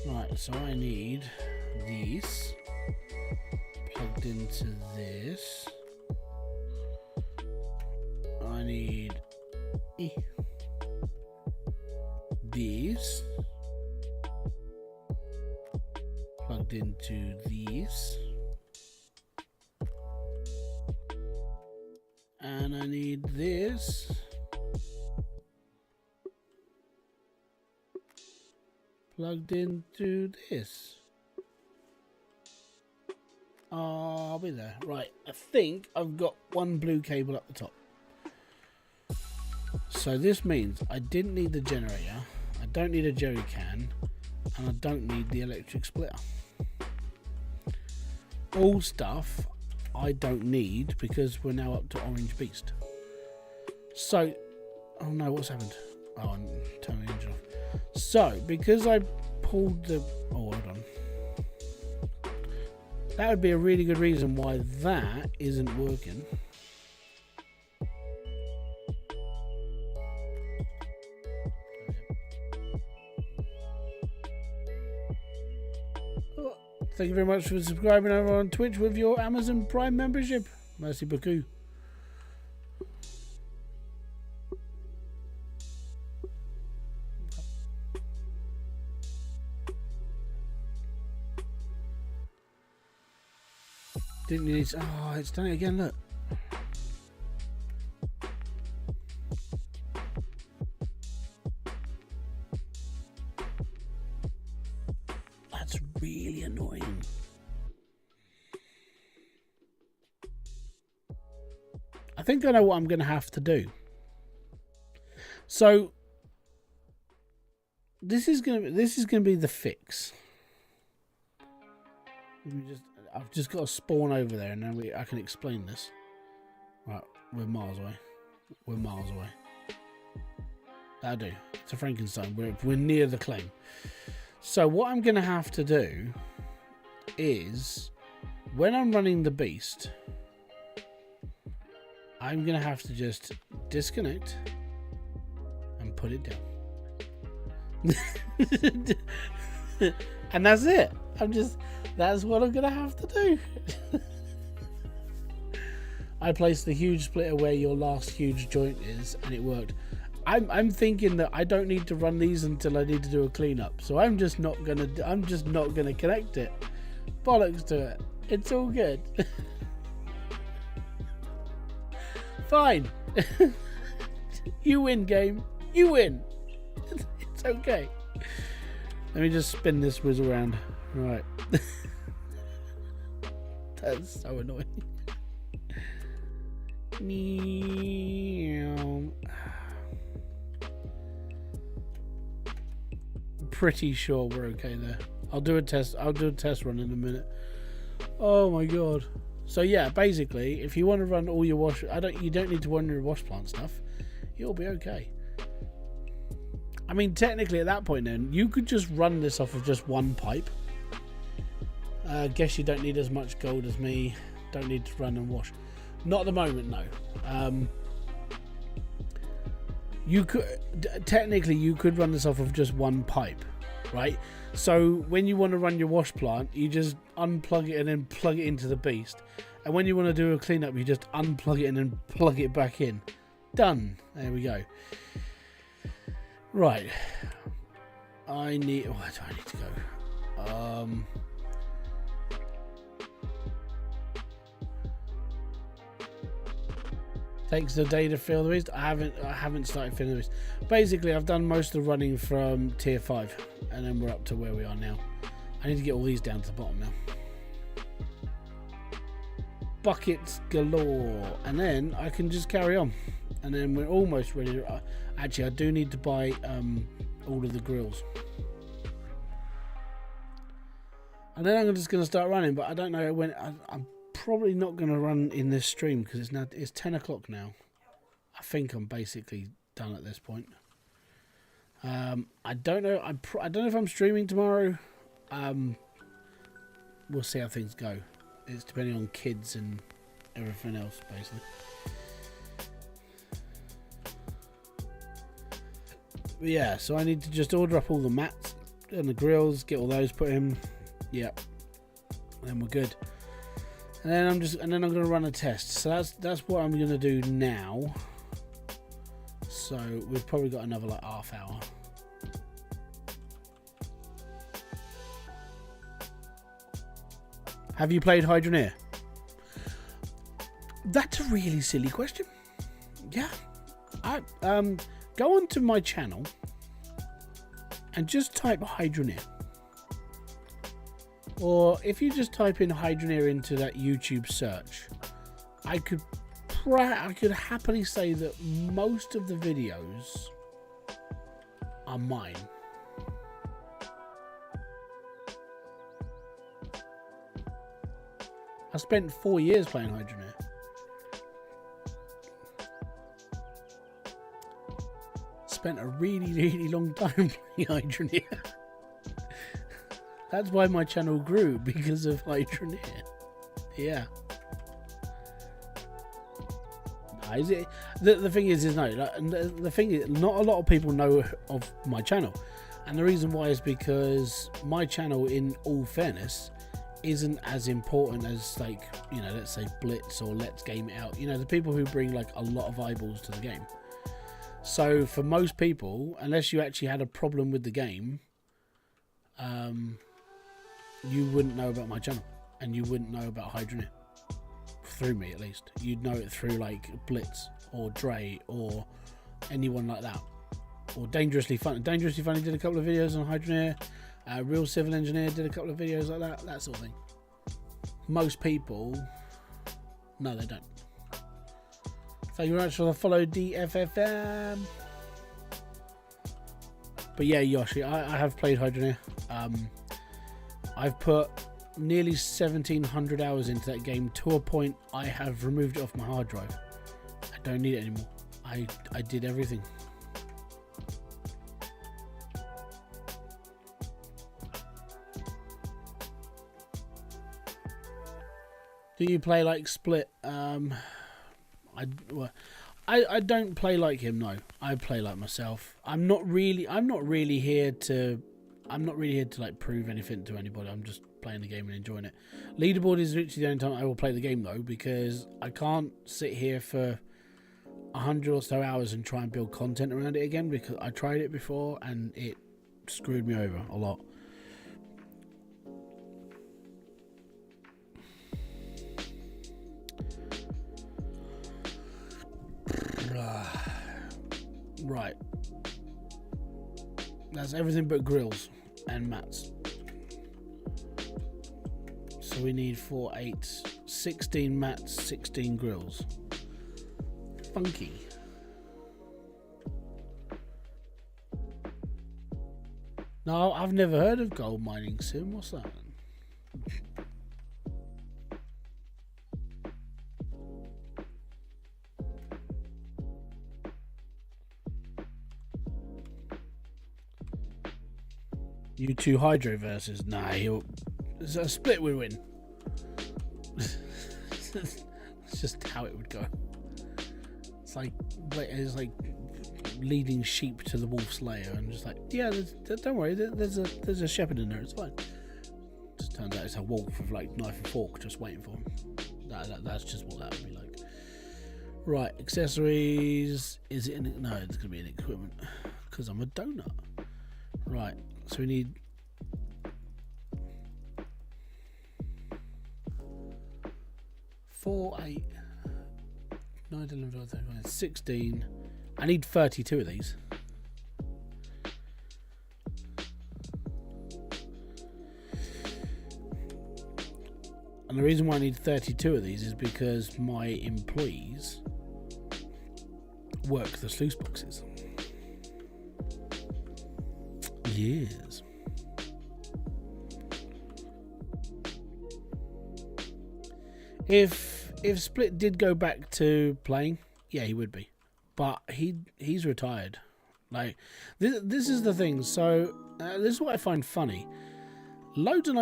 Right, so I need these plugged into this. I need these plugged into these. And I need this plugged into this. I'll be there. Right, I think I've got one blue cable up the top. So this means I didn't need the generator, I don't need a jerry can, and I don't need the electric splitter. All stuff I don't need because we're now up to Orange Beast. So, oh no, what's happened? Oh, I'm turning the engine off. So, because I pulled the... Oh, hold on. That would be a really good reason why that isn't working. Thank you very much for subscribing over on Twitch with your Amazon Prime membership. Merci beaucoup. Didn't you need... Oh, it's done it again, look. That's really annoying. I think I know what I'm going to have to do. So this is going to be the fix. I've just got to spawn over there, and then I can explain this. Right, we're miles away. We're miles away. That'll do. It's a Frankenstein. We're near the claim. So what I'm going to have to do is, when I'm running the beast, I'm going to have to just disconnect and put it down. And that's it. That's what I'm going to have to do. I placed the huge splitter where your last huge joint is, and it worked. I'm thinking that I don't need to run these until I need to do a cleanup, so I'm just not gonna connect it. Bollocks to it. It's all good. Fine. You win, game. You win. It's okay. Let me just spin this whizzle around. Right. That's so annoying. Pretty sure we're okay there. I'll do a test run in a minute. Oh my god. So yeah, basically, if you want to run all your you don't need to run your wash plant stuff. You'll be okay. I mean, technically at that point then, you could just run this off of just one pipe. Guess you don't need as much gold as me. Don't need to run and wash. Not at the moment, no. You could run this off of just one pipe, right? So when you want to run your wash plant, you just unplug it and then plug it into the beast. And when you want to do a cleanup, you just unplug it and then plug it back in. Done. There we go. Right. Where do I need to go? Takes a day to fill the beast. I haven't started filling the beast. Basically, I've done most of the running from tier 5, and then we're up to where we are now. I need to get all these down to the bottom now. Buckets galore, and then I can just carry on. And then we're almost ready to... Actually, I do need to buy all of the grills. And then I'm just going to start running, but I don't know when... I'm probably not going to run in this stream because it's 10 o'clock now. I think I'm basically done at this point. I don't know. I don't know if I'm streaming tomorrow. We'll see how things go. It's depending on kids and everything else, basically. But yeah, so I need to just order up all the mats and the grills, get all those put in. Yep. And then we're good. And then I'm going to run a test. So that's what I'm going to do now. So we've probably got another like half hour. Have you played Hydroneer? That's a really silly question. Yeah. I go onto my channel and just type Hydroneer. Or if you just type in Hydroneer into that YouTube search, I could happily say that most of the videos are mine. I spent 4 years playing Hydroneer. Spent a really long time playing Hydroneer. That's why my channel grew, because of Hydroneer. Yeah. The thing is no. The thing is, not a lot of people know of my channel, and the reason why is because my channel, in all fairness, isn't as important as, like, you know, let's say Blitz or Let's Game It Out. You know, the people who bring like a lot of eyeballs to the game. So for most people, unless you actually had a problem with the game, you wouldn't know about my channel, and you wouldn't know about Hydroneer. Through me, at least. You'd know it through like Blitz or Dre or anyone like that. Or Dangerously Funny. Dangerously Funny did a couple of videos on Hydroneer. Real Civil Engineer did a couple of videos like that sort of thing. Most people, no, they don't. Thank you very much for the follow, DFFM. But yeah, Yoshi, I have played Hydroneer. I've put nearly 1,700 hours into that game, to a point I have removed it off my hard drive. I don't need it anymore. I did everything. Do you play like Split? I don't play like him. No, I play like myself. I'm not really here to like prove anything to anybody. I'm just playing the game and enjoying it. Leaderboard is literally the only time I will play the game, though, because I can't sit here for 100 or so hours and try and build content around it again, because I tried it before and it screwed me over a lot. Right, that's everything but grills and mats. So we need 4, 8, 16 mats, 16 grills. Funky. No, I've never heard of gold mining sim. What's that? You two Hydro versus. Nah, it's a split we win. It's just how it would go. It's like leading sheep to the wolf's lair, and just like, yeah, don't worry, there's a shepherd in there, it's fine. Just turns out it's a wolf with like knife and fork just waiting for him. That's just what that would be like. Right, accessories. Is it no, it's gonna be an equipment because I'm a donut. Right, so we need 4, 8, 9, 11, 12, 13, 16. I need 32 of these. And the reason why I need 32 of these is because my employees work the sluice boxes. Yes. If Split did go back to playing, yeah, he would be. But he's retired. Like, this is the thing. So this is what I find funny. Loads of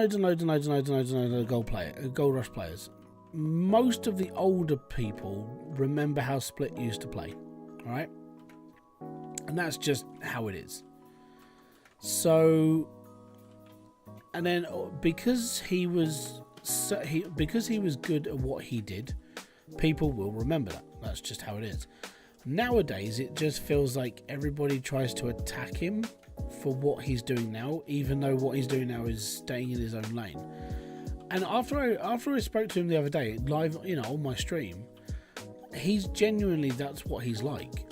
Gold Rush players. Most of the older people remember how Split used to play. All right, and that's just how it is. So, and then because he was good at what he did, people will remember that. That's just how it is. Nowadays, it just feels like everybody tries to attack him for what he's doing now, even though what he's doing now is staying in his own lane. And after I spoke to him the other day, live, on my stream, he's genuinely, that's what he's like.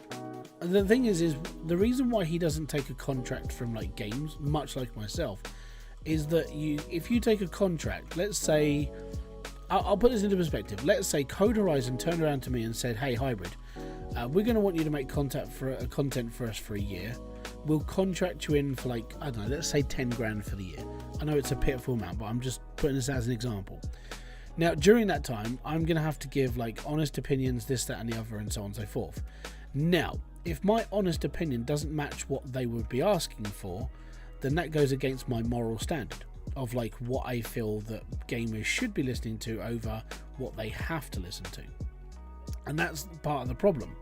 And the thing is the reason why he doesn't take a contract from like games, much like myself, is that if you take a contract, let's say, I'll put this into perspective. Let's say Code Horizon turned around to me and said, hey, Hybrid, we're going to want you to make content for us for a year. We'll contract you in for like, I don't know, let's say 10 grand for the year. I know it's a pitiful amount, but I'm just putting this as an example. Now, during that time, I'm going to have to give like honest opinions, this, that, and the other, and so on and so forth. Now, if my honest opinion doesn't match what they would be asking for, then that goes against my moral standard of like what I feel that gamers should be listening to over what they have to listen to. And that's part of the problem.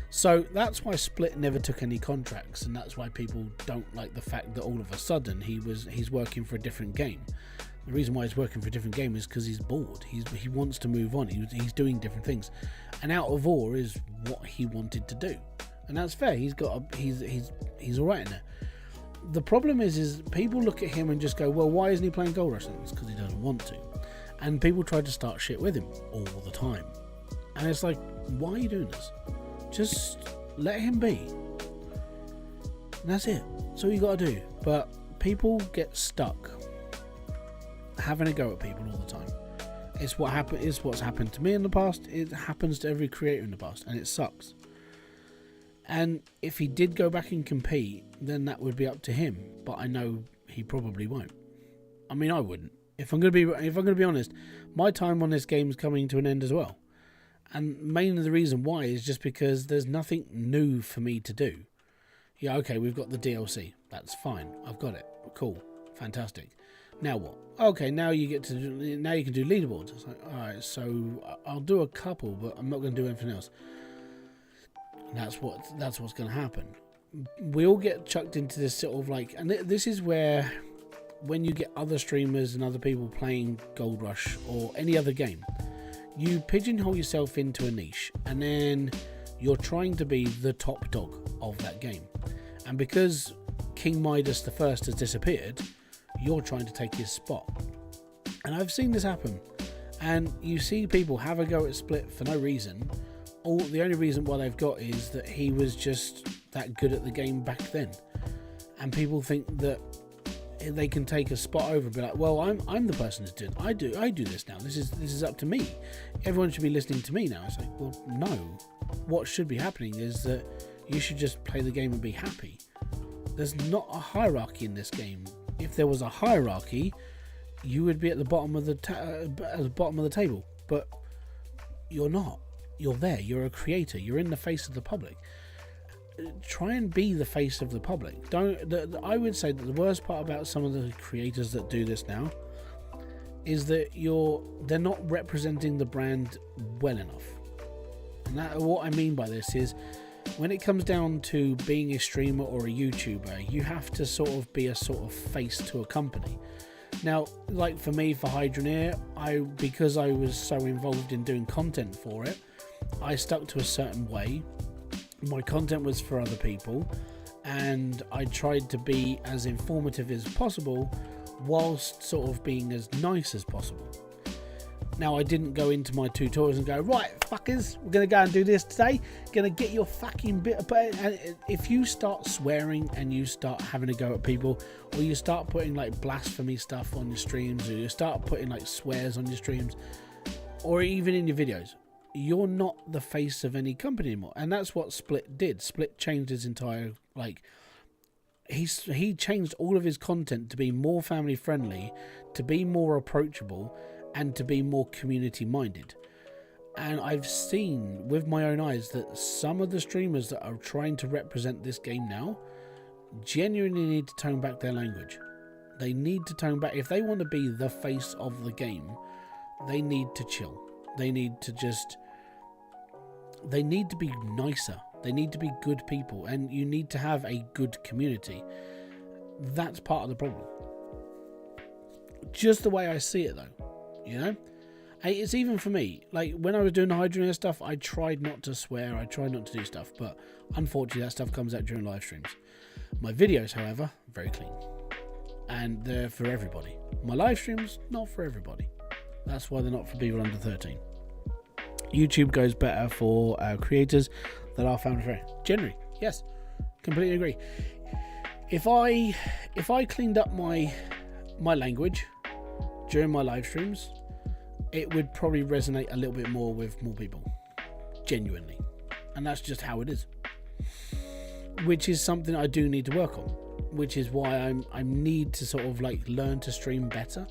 So that's why Split never took any contracts, and that's why people don't like the fact that all of a sudden he's working for a different game. The reason why he's working for a different game is because he's bored. He wants to move on. He's doing different things, and Out of Ore is what he wanted to do, and that's fair. He's all right in there. The problem is people look at him and just go, well, why isn't he playing Gold Rush? It's because he doesn't want to, and people try to start shit with him all the time, and it's like, why are you doing this? Just let him be. And that's it. That's all you got to do. But people get stuck having a go at people all the time. It's what's happened to me in the past. It happens to every creator in the past, and it sucks. And if he did go back and compete, then that would be up to him. But I know he probably won't. I mean, I wouldn't. If I'm going to be honest, my time on this game is coming to an end as well. And mainly the reason why is just because there's nothing new for me to do. Yeah, okay, we've got the DLC. That's fine. I've got it. Cool. Fantastic. Now what? Okay, now you can do leaderboards. It's like, alright, so I'll do a couple, but I'm not going to do anything else. And that's what's going to happen. We all get chucked into this sort of like, and this is where, when you get other streamers and other people playing Gold Rush or any other game, you pigeonhole yourself into a niche, and then you're trying to be the top dog of that game. And because King Midas I has disappeared, you're trying to take his spot. And I've seen this happen. And you see people have a go at Split for no reason. The only reason why they've got is that he was just that good at the game back then. And people think that they can take a spot over and be like, well, I'm the person who's doing it. I do this now. This is up to me. Everyone should be listening to me now. It's like, well, no. What should be happening is that you should just play the game and be happy. There's not a hierarchy in this game. If there was a hierarchy, you would be at the bottom of the table. But you're not. You're there. You're a creator. You're in the face of the public. Try and be the face of the public. I would say that the worst part about some of the creators that do this now is that they're not representing the brand well enough. And what I mean by this is, when it comes down to being a streamer or a YouTuber, you have to sort of be a sort of face to a company. Now, like for me, for Hybridsteel, because I was so involved in doing content for it, I stuck to a certain way. My content was for other people, and I tried to be as informative as possible whilst sort of being as nice as possible. Now, I didn't go into my tutorials and go, right, fuckers, we're going to go and do this today. Going to get your fucking bit. And if you start swearing and you start having a go at people, or you start putting like blasphemy stuff on your streams, or you start putting like swears on your streams, or even in your videos, you're not the face of any company anymore. And that's what Split did. Split changed his entire, like, he changed all of his content to be more family friendly, to be more approachable, and to be more community minded. And I've seen with my own eyes that some of the streamers that are trying to represent this game now genuinely need to tone back their language. They need to tone back. If they want to be the face of the game, they need to chill. They need to be nicer. They need to be good people, and you need to have a good community. That's part of the problem. Just the way I see it, though, you know? It's even for me. Like, when I was doing the Hydrogen stuff, I tried not to swear, I tried not to do stuff, but unfortunately that stuff comes out during live streams. My videos, however, very clean. And they're for everybody. My live streams, not for everybody. That's why they're not for people under 13. YouTube goes better for creators that are family friendly. Generally, yes, completely agree. If I cleaned up my my language during my live streams, it would probably resonate a little bit more with more people, genuinely. And that's just how it is. Which is something I do need to work on, which is why I need to sort of like learn to stream better.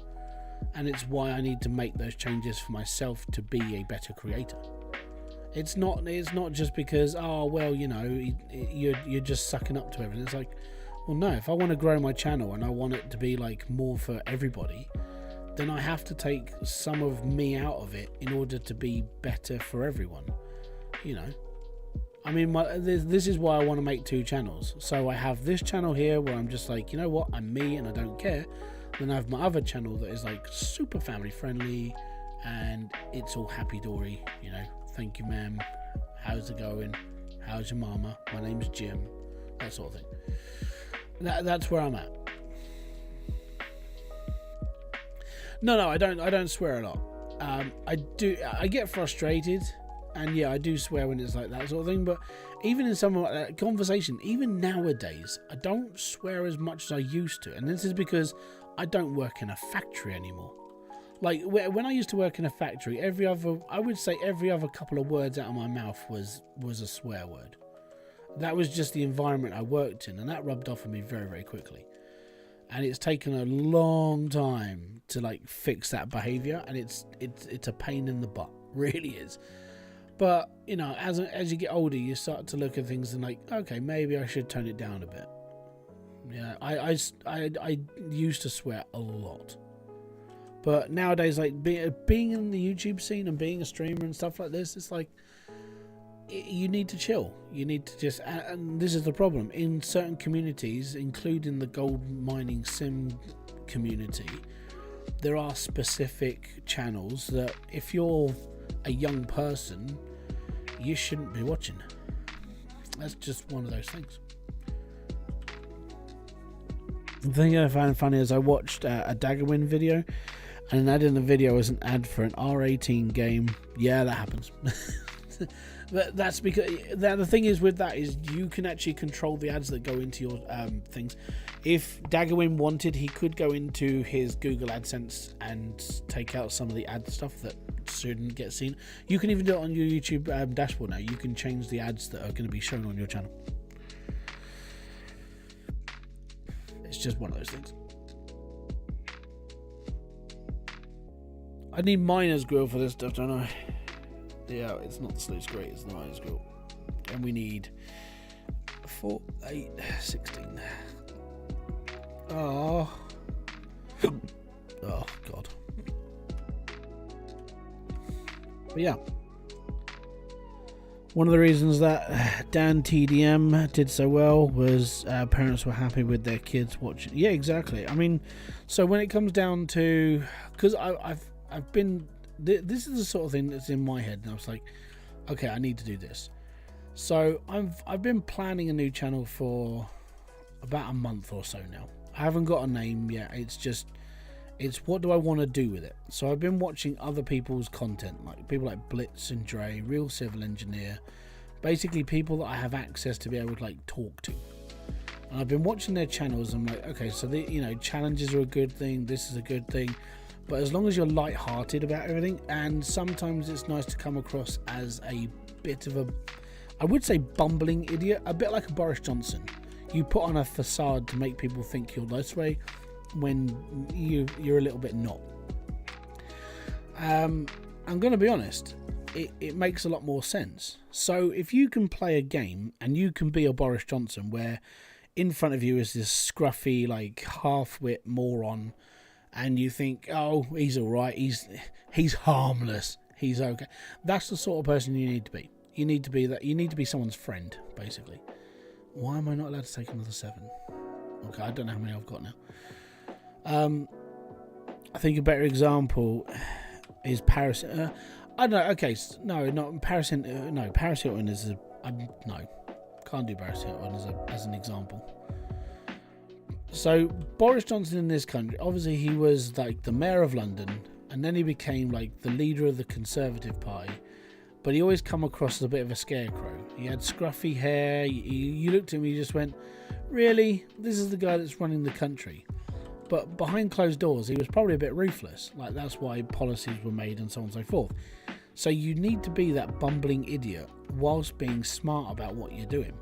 And it's why I need to make those changes for myself to be a better creator. It's not just because, oh, well, you know, you're just sucking up to everything. It's like, well, no, if I want to grow my channel and I want it to be like more for everybody, then I have to take some of me out of it in order to be better for everyone. You know, I mean, this is why I want to make 2 channels. So I have this channel here where I'm just like, you know what, I'm me and I don't care. Then I have my other channel that is like super family friendly and it's all happy dory, you know. Thank you, ma'am. How's it going? How's your mama? My name's Jim. That sort of thing. That's where I'm at. No, I don't swear a lot. I get frustrated, and yeah, I do swear when it's like that sort of thing. But even in some like that conversation, even nowadays, I don't swear as much as I used to, and this is because I don't work in a factory anymore. Like when I used to work in a factory, every other couple of words out of my mouth was a swear word. That was just the environment I worked in, and that rubbed off on me very, very quickly. And it's taken a long time to like fix that behavior, and it's a pain in the butt, really is. But you know, as you get older, you start to look at things and like, okay, maybe I should tone it down a bit. Yeah, I used to swear a lot. But nowadays, like being in the YouTube scene and being a streamer and stuff like this, it's like you need to chill. You need to just, and this is the problem in certain communities, including the gold mining sim community. There are specific channels that, if you're a young person, you shouldn't be watching. That's just one of those things. The thing I found funny is I watched a Daggerwin video. And an ad in the video is an ad for an R18 game. Yeah, that happens. That's because the thing is with that is you can actually control the ads that go into your things. If Daggerwin wanted, he could go into his Google AdSense and take out some of the ad stuff that shouldn't get seen. You can even do it on your YouTube dashboard now. You can change the ads that are going to be shown on your channel. It's just one of those things. I need miner's grill for this stuff, don't I? Yeah, it's not the sluice grate, it's the miner's grill. And we need 4, 8, 16. Oh. Oh, God. But yeah. One of the reasons that Dan TDM did so well was parents were happy with their kids watching. Yeah, exactly. I mean, so when it comes down to... Because I've been, this is the sort of thing that's in my head, and I was like, okay, I need to do this. So I've been planning a new channel for about a month or so now. I haven't got a name yet. It's what do I want to do with it? So I've been watching other people's content, like people like Blitz and Dre, Real Civil Engineer, basically people that I have access to be able to like talk to. And I've been watching their channels. And I'm like, okay, so challenges are a good thing. This is a good thing. But as long as you're light-hearted about everything, and sometimes it's nice to come across as a bit of a, I would say, bumbling idiot, a bit like a Boris Johnson. You put on a facade to make people think you're this way when you're a little bit not. I'm going to be honest, it makes a lot more sense. So if you can play a game and you can be a Boris Johnson where in front of you is this scruffy, like half-wit moron, and you think, oh, he's all right, he's harmless, he's okay. That's the sort of person you need to be. You need to be that. You need to be someone's friend, basically. Why am I not allowed to take another 7? Okay, I don't know how many I've got now. I think a better example is Paris. I don't know. Okay, no, not Paris. No, Paris Hilton is a. No, can't do Paris Hilton as an example. So Boris Johnson in this country, obviously he was like the mayor of London, and then he became like the leader of the Conservative Party. But he always come across as a bit of a scarecrow. He had scruffy hair. You looked at him, you just went, really? This is the guy that's running the country. But behind closed doors, he was probably a bit ruthless. Like, that's why policies were made and so on and so forth. So you need to be that bumbling idiot whilst being smart about what you're doing.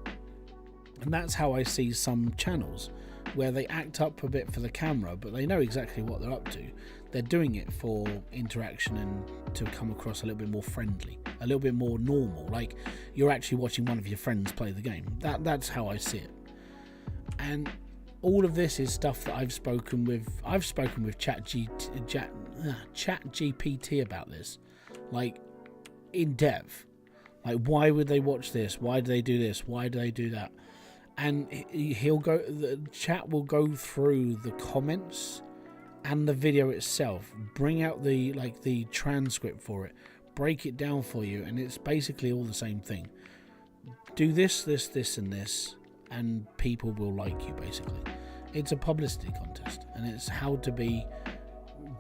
And that's how I see some channels, where they act up a bit for the camera, but they know exactly what they're up to. They're doing it for interaction and to come across a little bit more friendly, a little bit more normal, like you're actually watching one of your friends play the game. That's how I see it. And all of this is stuff that I've spoken with Chat GPT about this, like in depth. Like, why would they watch this? Why do they do this? Why do they do that? And the chat will go through the comments and the video itself, bring out the transcript for it, break it down for you, and it's basically all the same thing. Do this, and this, and people will like you, basically. It's a publicity contest, and it's how to be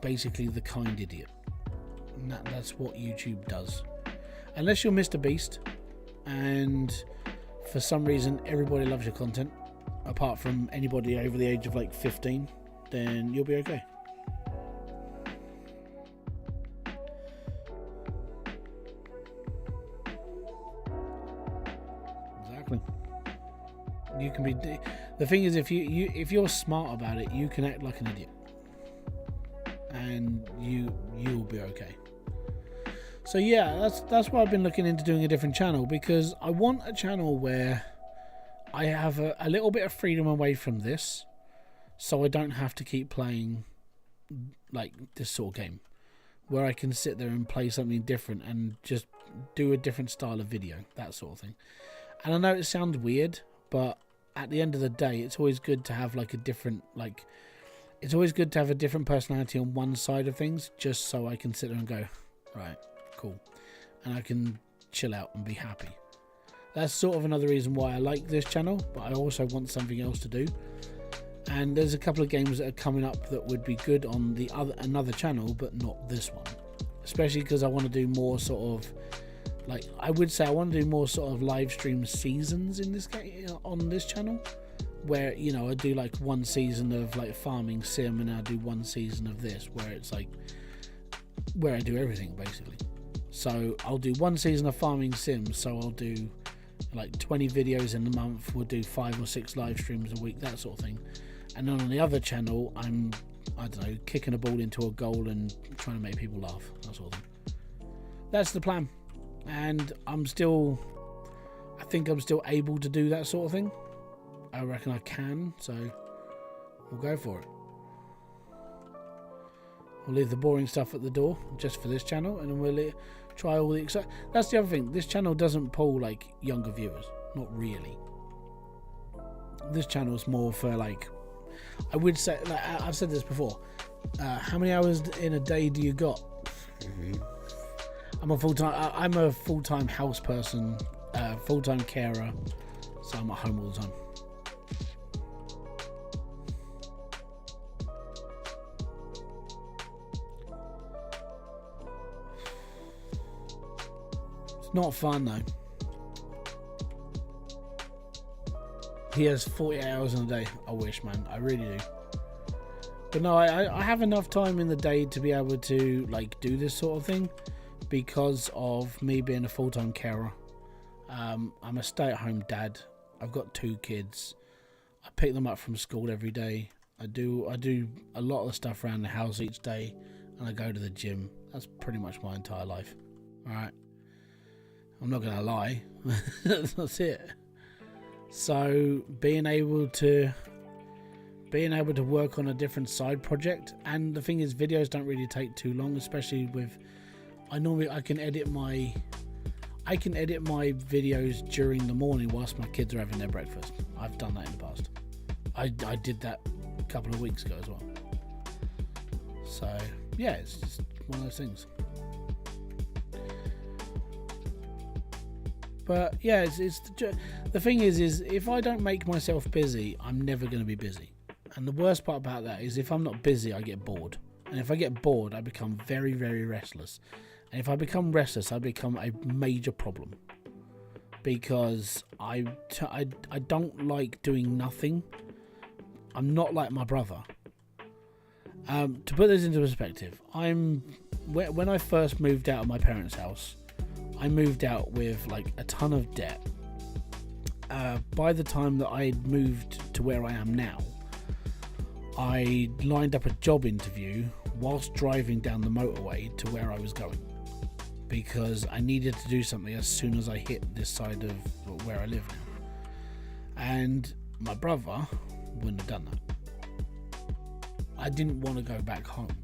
basically the kind idiot. And that's what YouTube does. Unless you're Mr. Beast, and for some reason everybody loves your content, apart from anybody over the age of like 15, then you'll be okay. Exactly. You can be. The thing is, if you're smart about it, you can act like an idiot, and you'll be okay. So yeah, that's why I've been looking into doing a different channel, because I want a channel where I have a little bit of freedom away from this, so I don't have to keep playing like this sort of game, where I can sit there and play something different and just do a different style of video, that sort of thing. And I know it sounds weird, but at the end of the day, it's always good to have like a different personality on one side of things, just so I can sit there and go, right, cool, and I can chill out and be happy. That's sort of another reason why I like this channel, but I also want something else to do. And there's a couple of games that are coming up that would be good on another channel, but not this one, especially because I want to do more sort of, like, I would say I want to do more sort of live stream seasons in this game on this channel, where, you know, I do like one season of like farming sim, and I do one season of this, where it's like where I do everything basically. So I'll do one season of farming sim, so I'll do like 20 videos in a month, we'll do 5 or 6 live streams a week, that sort of thing. And then on the other channel, I'm, I don't know, kicking a ball into a goal and trying to make people laugh, that sort of thing. That's the plan. And I think I'm still able to do that sort of thing. I reckon I can, so we'll go for it. We'll leave the boring stuff at the door just for this channel, and then we'll try all the that's the other thing. This channel doesn't pull like younger viewers, not really. This channel is more for, like, I would say, like I've said this before, how many hours in a day do you got? I'm a full-time house person, full-time carer, so I'm at home all the time. Not fun though. He has 48 hours in a day. I wish, man. I really do. But no, I have enough time in the day to be able to like do this sort of thing, because of me being a full-time carer. I'm a stay-at-home dad. I've got 2 kids. I pick them up from school every day. I do a lot of the stuff around the house each day, and I go to the gym. That's pretty much my entire life. All right. I'm not gonna lie. That's it. So being able to work on a different side project, and the thing is, videos don't really take too long, especially with I can edit my videos during the morning whilst my kids are having their breakfast. I've done that in the past. I did that a couple of weeks ago as well. So yeah, it's just one of those things. But yeah, the thing is if I don't make myself busy, I'm never going to be busy. And the worst part about that is if I'm not busy, I get bored. And if I get bored, I become very, very restless. And if I become restless, I become a major problem. Because I don't like doing nothing. I'm not like my brother. To put this into perspective, when I first moved out of my parents' house, I moved out with like a ton of debt. By the time that I moved to where I am now, I lined up a job interview whilst driving down the motorway to where I was going, because I needed to do something as soon as I hit this side of where I live now. And my brother wouldn't have done that. I didn't want to go back home,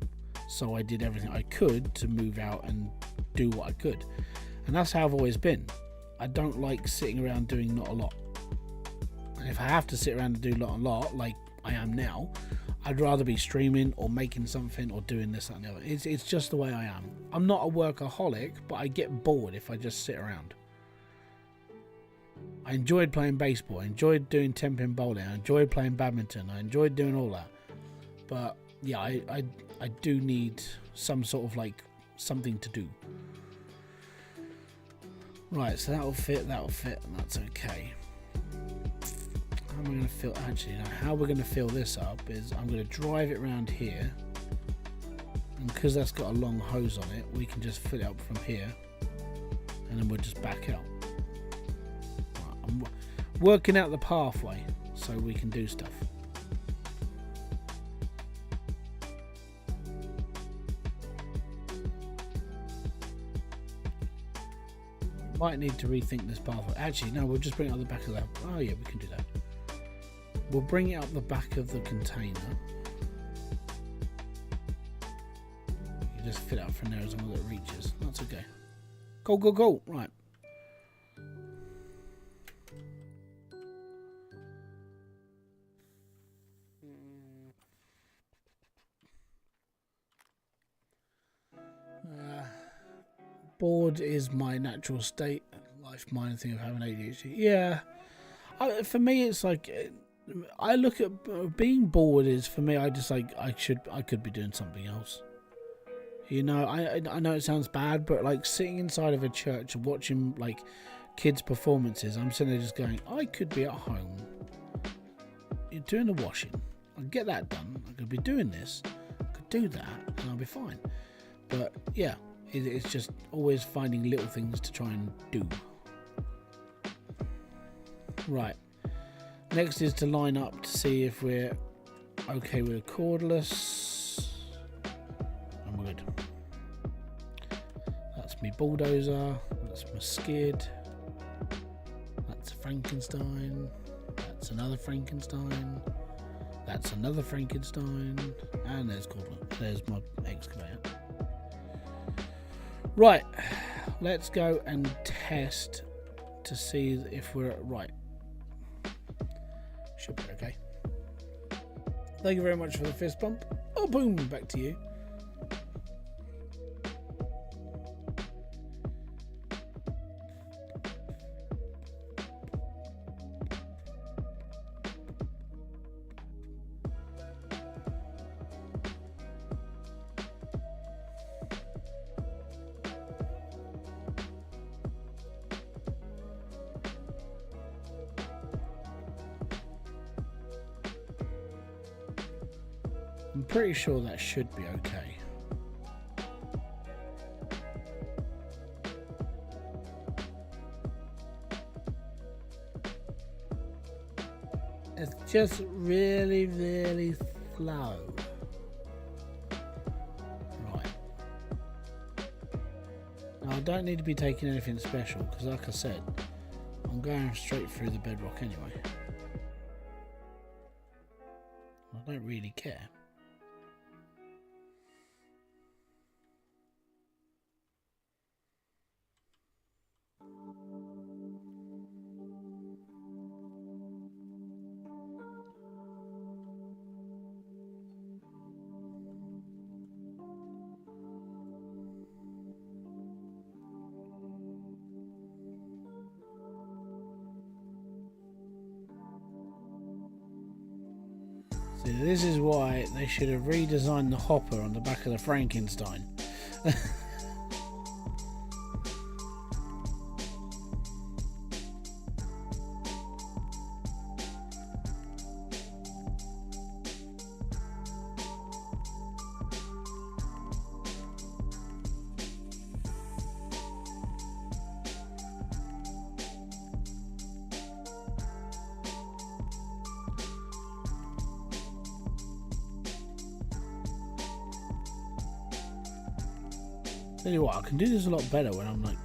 so I did everything I could to move out and do what I could. And that's how I've always been. I don't like sitting around doing not a lot. And if I have to sit around and do not a lot, like I am now, I'd rather be streaming or making something or doing this, that and the other. It's just the way I am. I'm not a workaholic, but I get bored if I just sit around. I enjoyed playing baseball. I enjoyed doing 10-pin bowling. I enjoyed playing badminton. I enjoyed doing all that. But yeah, I do need some sort of like something to do. Right, so that'll fit, and that's okay. How am I going to fill? Actually, no, how we're going to fill this up is I'm going to drive it around here, and because that's got a long hose on it, we can just fill it up from here, and then we'll just back out. Right, I'm working out the pathway so we can do stuff. Might need to rethink this pathway. Actually, no, we'll just bring it up the back of that. Oh yeah, we can do that. We'll bring it up the back of the container. You just fit it up from there as long as it reaches. That's okay. Go, go, go. Right. Bored is my natural state. Life minor thing of having ADHD. Yeah. For me, it's like I look at being bored is for me. I just like I could be doing something else. You know, I know it sounds bad, but like sitting inside of a church and watching like kids' performances, I'm sitting there just going, I could be at home. You're doing the washing. I can get that done. I could be doing this. I could do that, and I'll be fine. But yeah. It's just always finding little things to try and do. Right. Next is to line up to see if we're okay with a cordless. I'm good. That's me bulldozer. That's my skid. That's a Frankenstein. That's another Frankenstein. That's another Frankenstein. And there's cordless. There's my excavator. Right, let's go and test to see if we're right. Should be okay. Thank you very much for the fist bump. Oh, boom, back to you. I'm pretty sure that should be okay. It's just really, really slow. Right. Now I don't need to be taking anything special because like I said, I'm going straight through the bedrock anyway. I don't really care. See, this is why they should have redesigned the hopper on the back of the Frankenstein. Tell you what, I can do this a lot better when I'm like.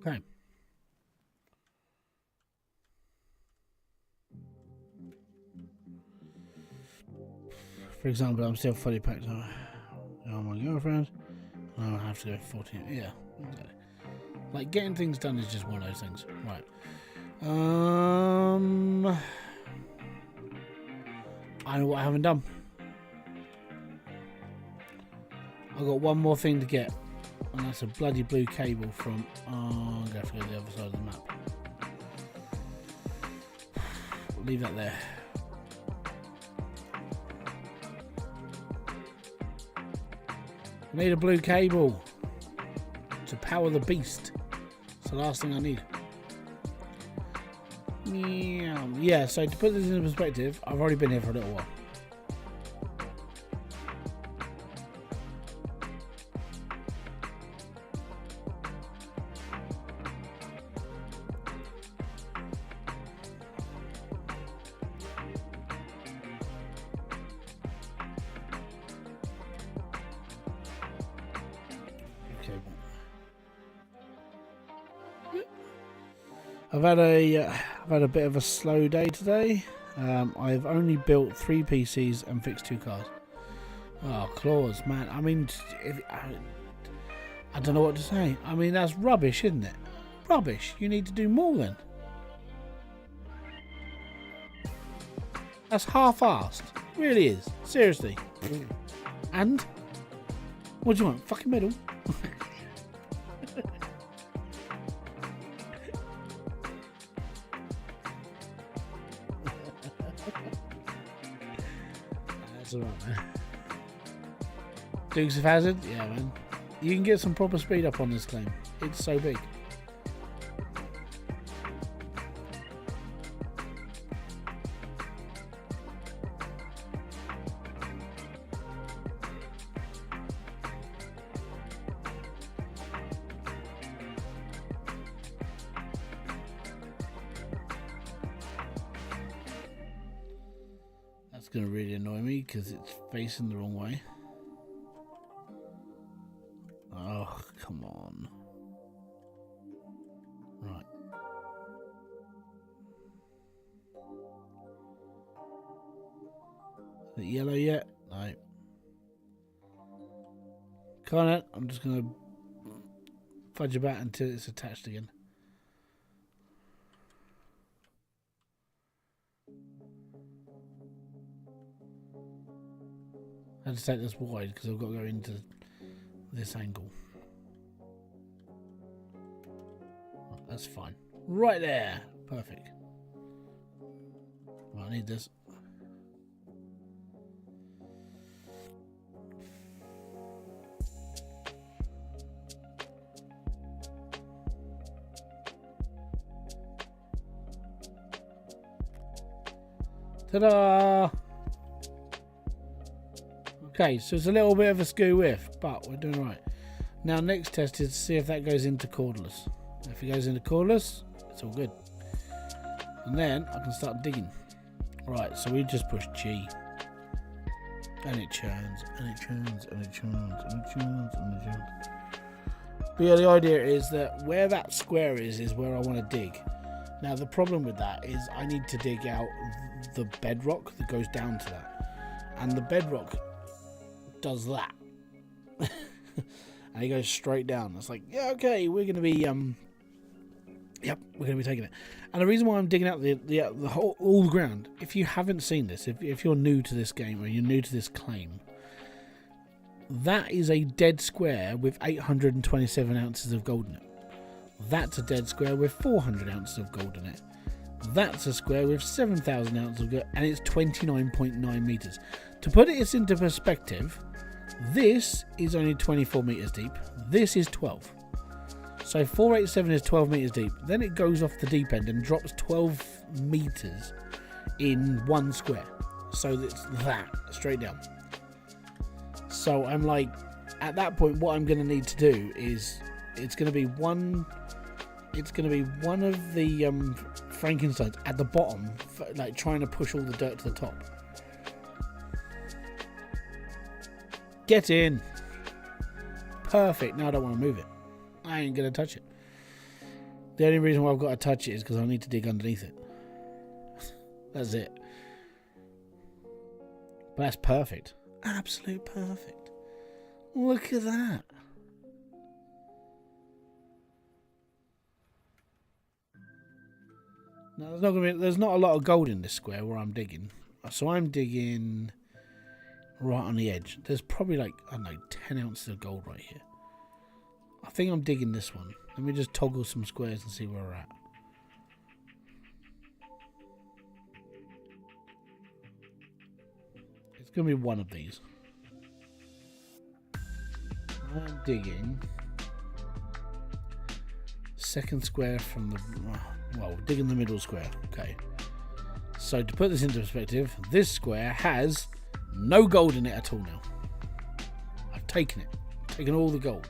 Okay. For example, I'm still fully packed on my girlfriend. I have to go 14. Yeah, exactly. Like, getting things done is just one of those things. Right. I know what I haven't done. I've got one more thing to get, and that's a bloody blue cable from. I'm going to have to go to the other side of the map. Leave that there. I need a blue cable to power the beast. It's the last thing I need. Yeah, so to put this into perspective, I've already been here for a little while. I've had a bit of a slow day today. I've only built 3 PCs and fixed 2 cars. Oh, claws, man. I mean, I don't know what to say. I mean, that's rubbish, isn't it? Rubbish. You need to do more then. That's half-assed. Really is. Seriously. And? What do you want? Fucking medal? That's alright, man. Dukes of Hazzard? Yeah, man. You can get some proper speed up on this claim. It's so big. That's going to really annoy me because it's facing the wrong way. Oh, come on. Right. Is it yellow yet? No. Can't. I'm just going to fudge about until it's attached again. I had to take this wide because I've got to go into this angle. That's fine. Right there. Perfect. Right, I need this. Ta-da! Okay, so it's a little bit of a skew whiff, but we're doing right. Now, next test is to see if that goes into cordless. If it goes into cordless, it's all good. And then I can start digging. Right, so we just push G. And it churns, and it churns, and it churns, and it churns, and it churns. But yeah, the idea is that where that square is where I want to dig. Now, the problem with that is I need to dig out the bedrock that goes down to that. And the bedrock does that. And it goes straight down. It's like, yeah, okay, we're going to be, yep, we're going to be taking it. And the reason why I'm digging out the whole, all the ground, if you haven't seen this, if you're new to this game or you're new to this claim, that is a dead square with 827 ounces of gold in it. That's a dead square with 400 ounces of gold in it. That's a square with 7,000 ounces of gold, and it's 29.9 meters. To put it into perspective, this is only 24 meters deep. This is 12. So 487 is 12 meters deep. Then it goes off the deep end and drops 12 meters in one square. So it's that straight down. So I'm like, at that point, what I'm going to need to do is it's going to be one of the Frankensteins at the bottom, like trying to push all the dirt to the top. Get in. Perfect. Now I don't want to move it. I ain't going to touch it. The only reason why I've got to touch it is because I need to dig underneath it. That's it. But that's perfect. Absolute perfect. Look at that. Now there's not a lot of gold in this square where I'm digging. So I'm digging right on the edge. There's probably like, I don't know, 10 ounces of gold right here. I think I'm digging this one. Let me just toggle some squares and see where we're at. It's going to be one of these. I'm digging second square from the, well, digging the middle square. Okay. So to put this into perspective, this square has no gold in it at all now. I've taken it. Taken all the gold.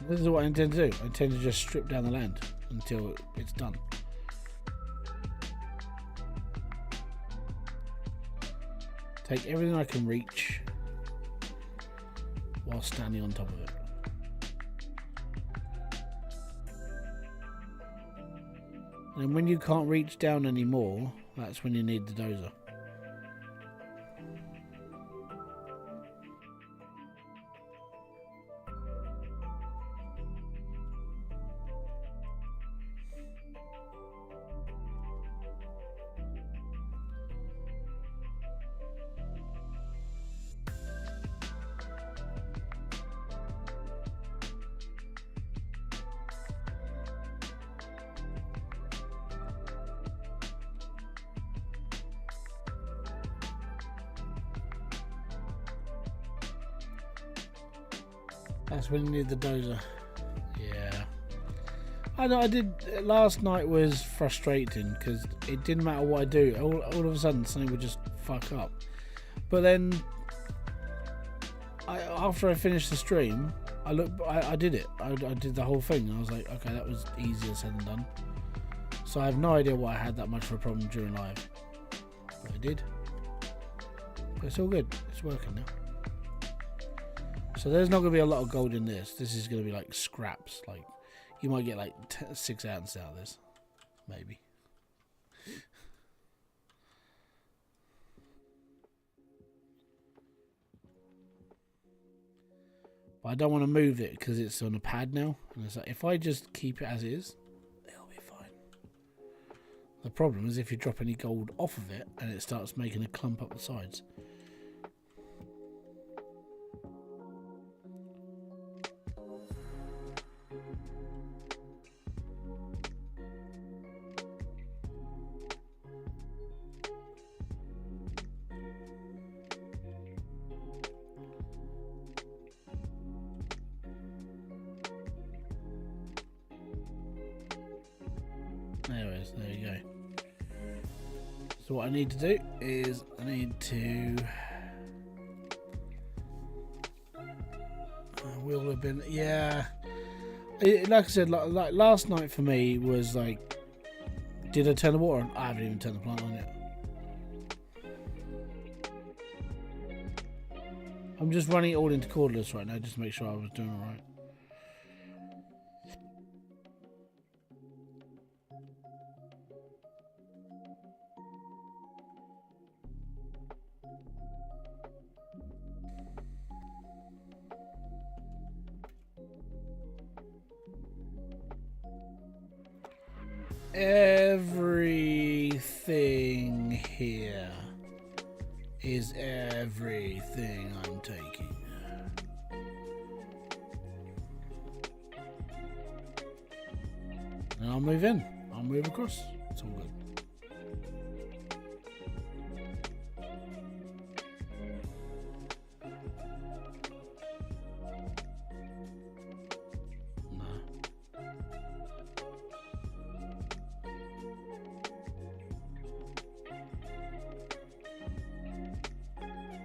This is what I intend to do. I intend to just strip down the land until it's done. Take everything I can reach while standing on top of it. And when you can't reach down anymore, that's when you need the dozer. That's when you need the dozer. Yeah. I know I did. Last night was frustrating because it didn't matter what I do. All of a sudden something would just fuck up. But then, after I finished the stream, I did it. I did the whole thing. And I was like, okay, that was easier said than done. So I have no idea why I had that much of a problem during live. But I did. But it's all good. It's working now. So there's not going to be a lot of gold in this. This is going to be like scraps. Like you might get like 6 ounces out of this, maybe. But I don't want to move it because it's on a pad now. And it's like, if I just keep it as is, it'll be fine. The problem is if you drop any gold off of it and it starts making a clump up the sides. So what I need to do is I need to will have been like I said, like last night for me was like, did I turn the water on? I haven't even turned the plant on yet. I'm just running it all into cordless right now just to make sure I was doing all right. Everything here is everything I'm taking. And I'll move in. I'll move across. It's all good.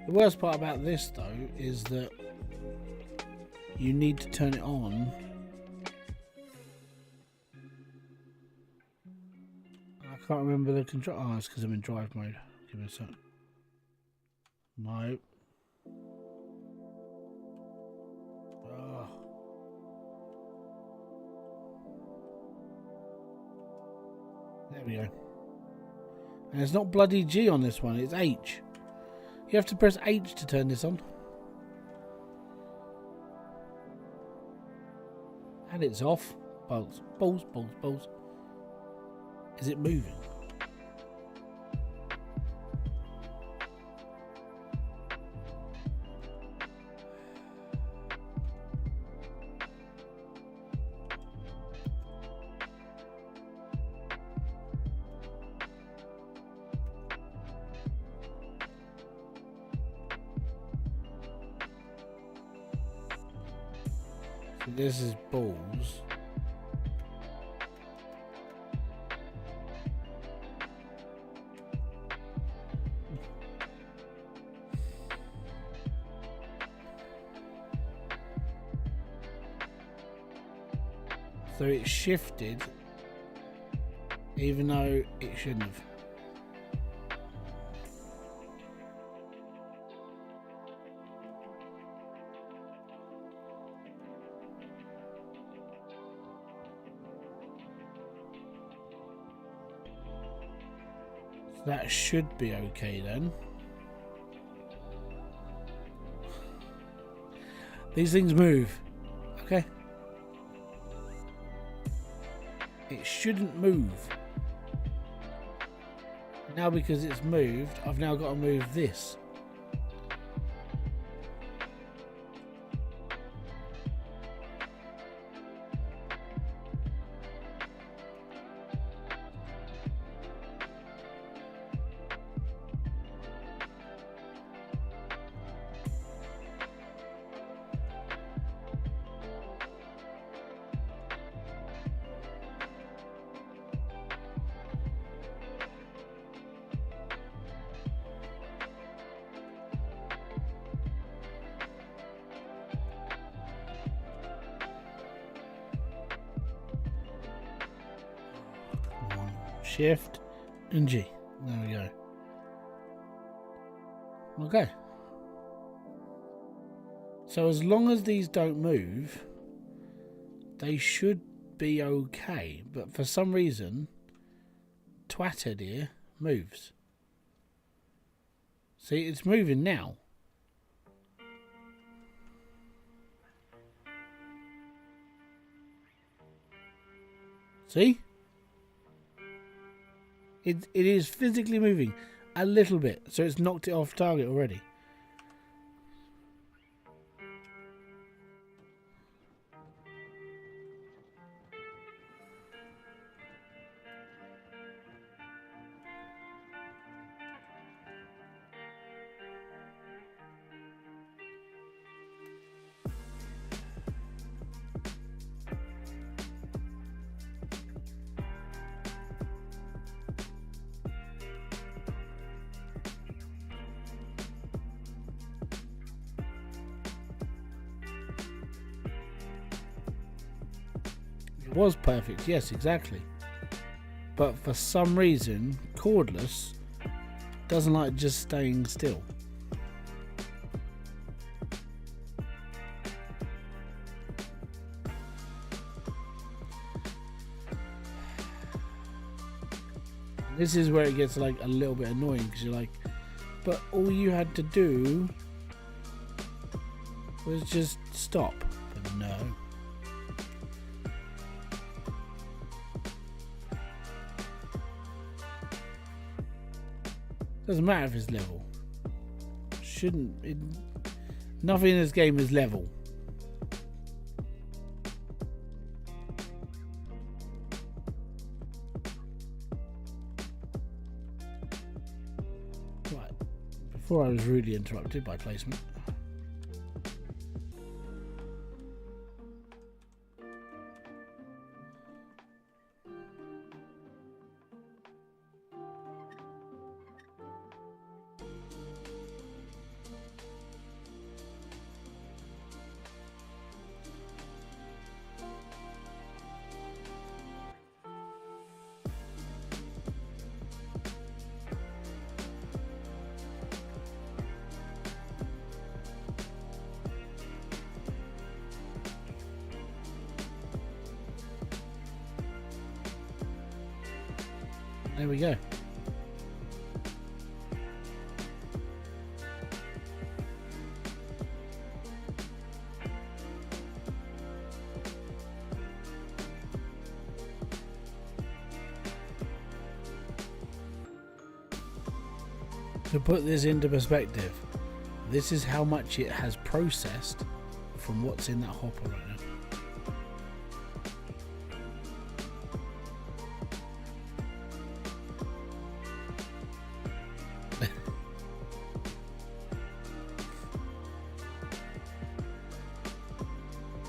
The worst part about this though is that you need to turn it on. I can't remember the control. Oh, it's because I'm in drive mode. Give me a sec. No. Oh. There we go. And it's not bloody G on this one, it's H. You have to press H to turn this on. And it's off. Balls, balls, balls, balls. Is it moving? So this is balls. So it shifted, even though it shouldn't have. So that should be okay then. These things move. Okay. It shouldn't move. Now because it's moved, I've now got to move this. Shift and G. There we go. Okay. So as long as these don't move, they should be okay. But for some reason, Twatted here moves. See, it's moving now. See? It is physically moving a little bit, so it's knocked it off target already. It was perfect, yes, exactly. But for some reason, cordless doesn't like just staying still. This is where it gets like a little bit annoying because you're like, but all you had to do was just stop. But no. Doesn't matter if it's level. Nothing in this game is level. Right. Before I was rudely interrupted by placement. There we go. To put this into perspective, this is how much it has processed from what's in that hopper right now.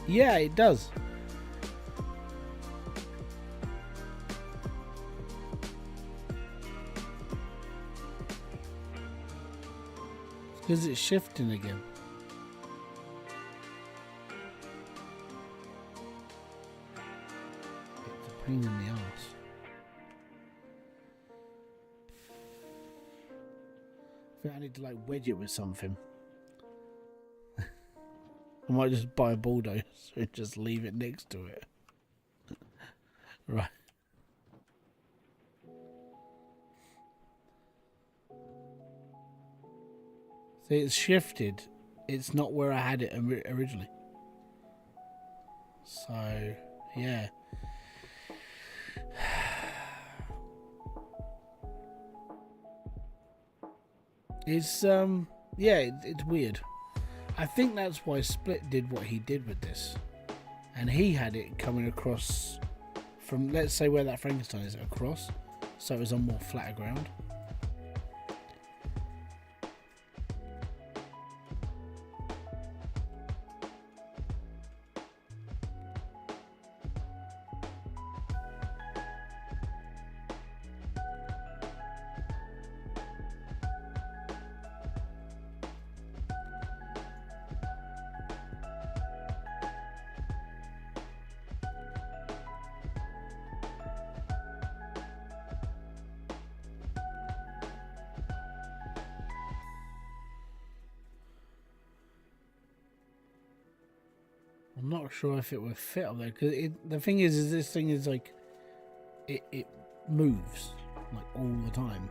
Yeah, it does. Because it's shifting again. It's a pain in the arse. I think I need to like wedge it with something. I might just buy a bulldozer and just leave it next to it. Right. See, it's shifted. It's not where I had it originally. So, yeah. It's, it's weird. I think that's why Split did what he did with this. And he had it coming across from, let's say where that Frankenstein is, across. So it was on more flatter ground. I'm not sure if it would fit up there because the thing is this thing is like it moves like all the time.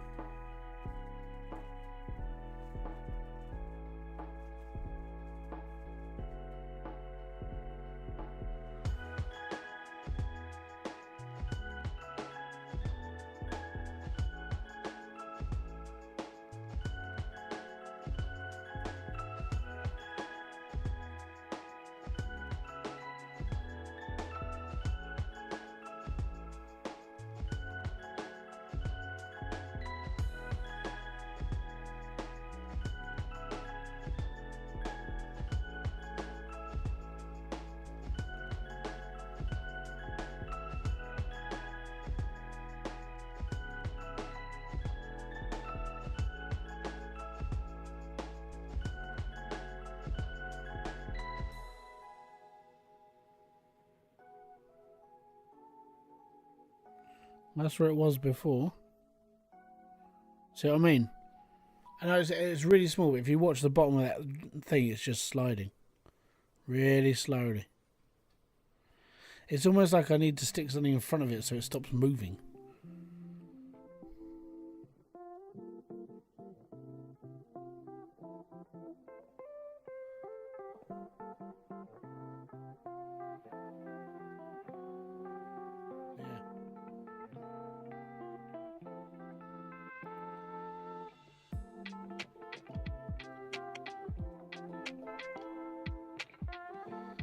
That's where it was before. See what I mean? I know it's really small, but if you watch the bottom of that thing, it's just sliding. Really slowly. It's almost like I need to stick something in front of it so it stops moving.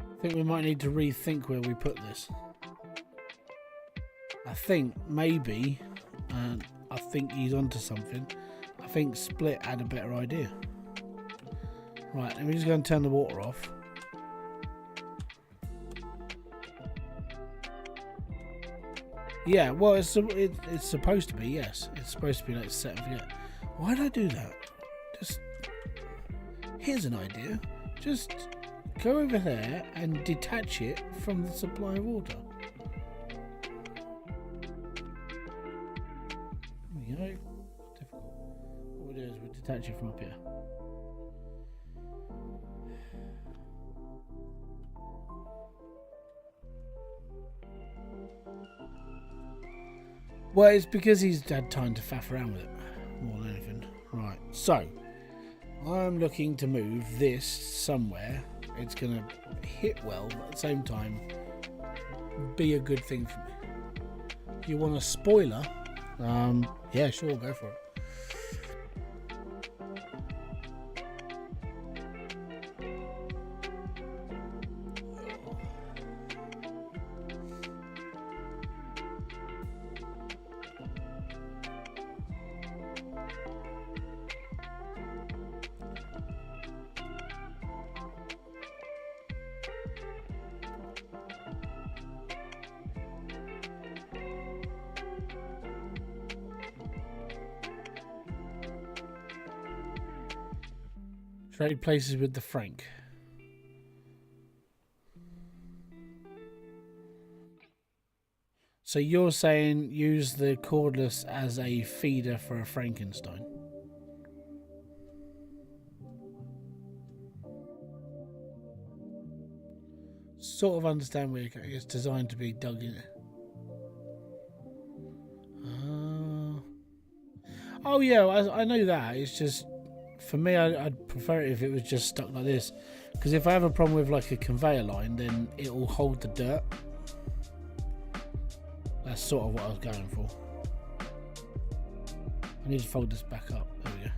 I think we might need to rethink where we put this. I think maybe, and I think he's onto something, I think Split had a better idea. Right, let me just go and turn the water off. Yeah, well, it's supposed to be, yes. It's supposed to be like set and forget. Why did I do that? Just, here's an idea. Just go over there and detach it from the supply of water. You know, it's difficult. What we do is we detach it from up here. Well, it's because he's had time to faff around with it more than anything. Right, so I'm looking to move this somewhere. It's going to hit well, but at the same time be a good thing for me. You want a spoiler? Yeah, sure, go for it. Trade places with the Frank. So you're saying use the cordless as a feeder for a Frankenstein? Sort of understand where it's designed to be dug in. Oh yeah, I know that. It's just, for me, I'd prefer it if it was just stuck like this. Because if I have a problem with like a conveyor line, then it will hold the dirt. That's sort of what I was going for. I need to fold this back up. There we go.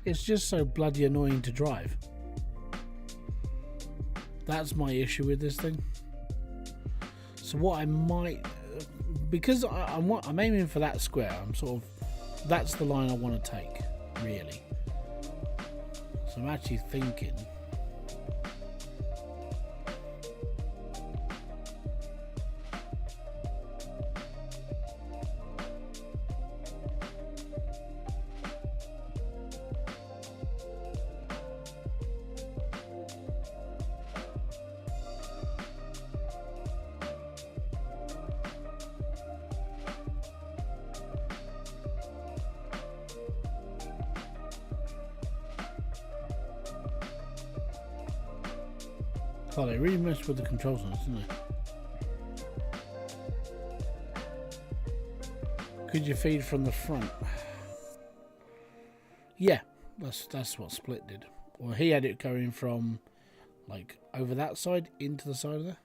It's just so bloody annoying to drive. That's my issue with this thing. So what I might, because I'm aiming for that square, I'm sort of, that's the line I want to take, really. So I'm actually thinking, oh, they really messed with the controls on this, didn't they? Could you feed from the front? Yeah, that's what Split did. Well, he had it going from like over that side into the side of there.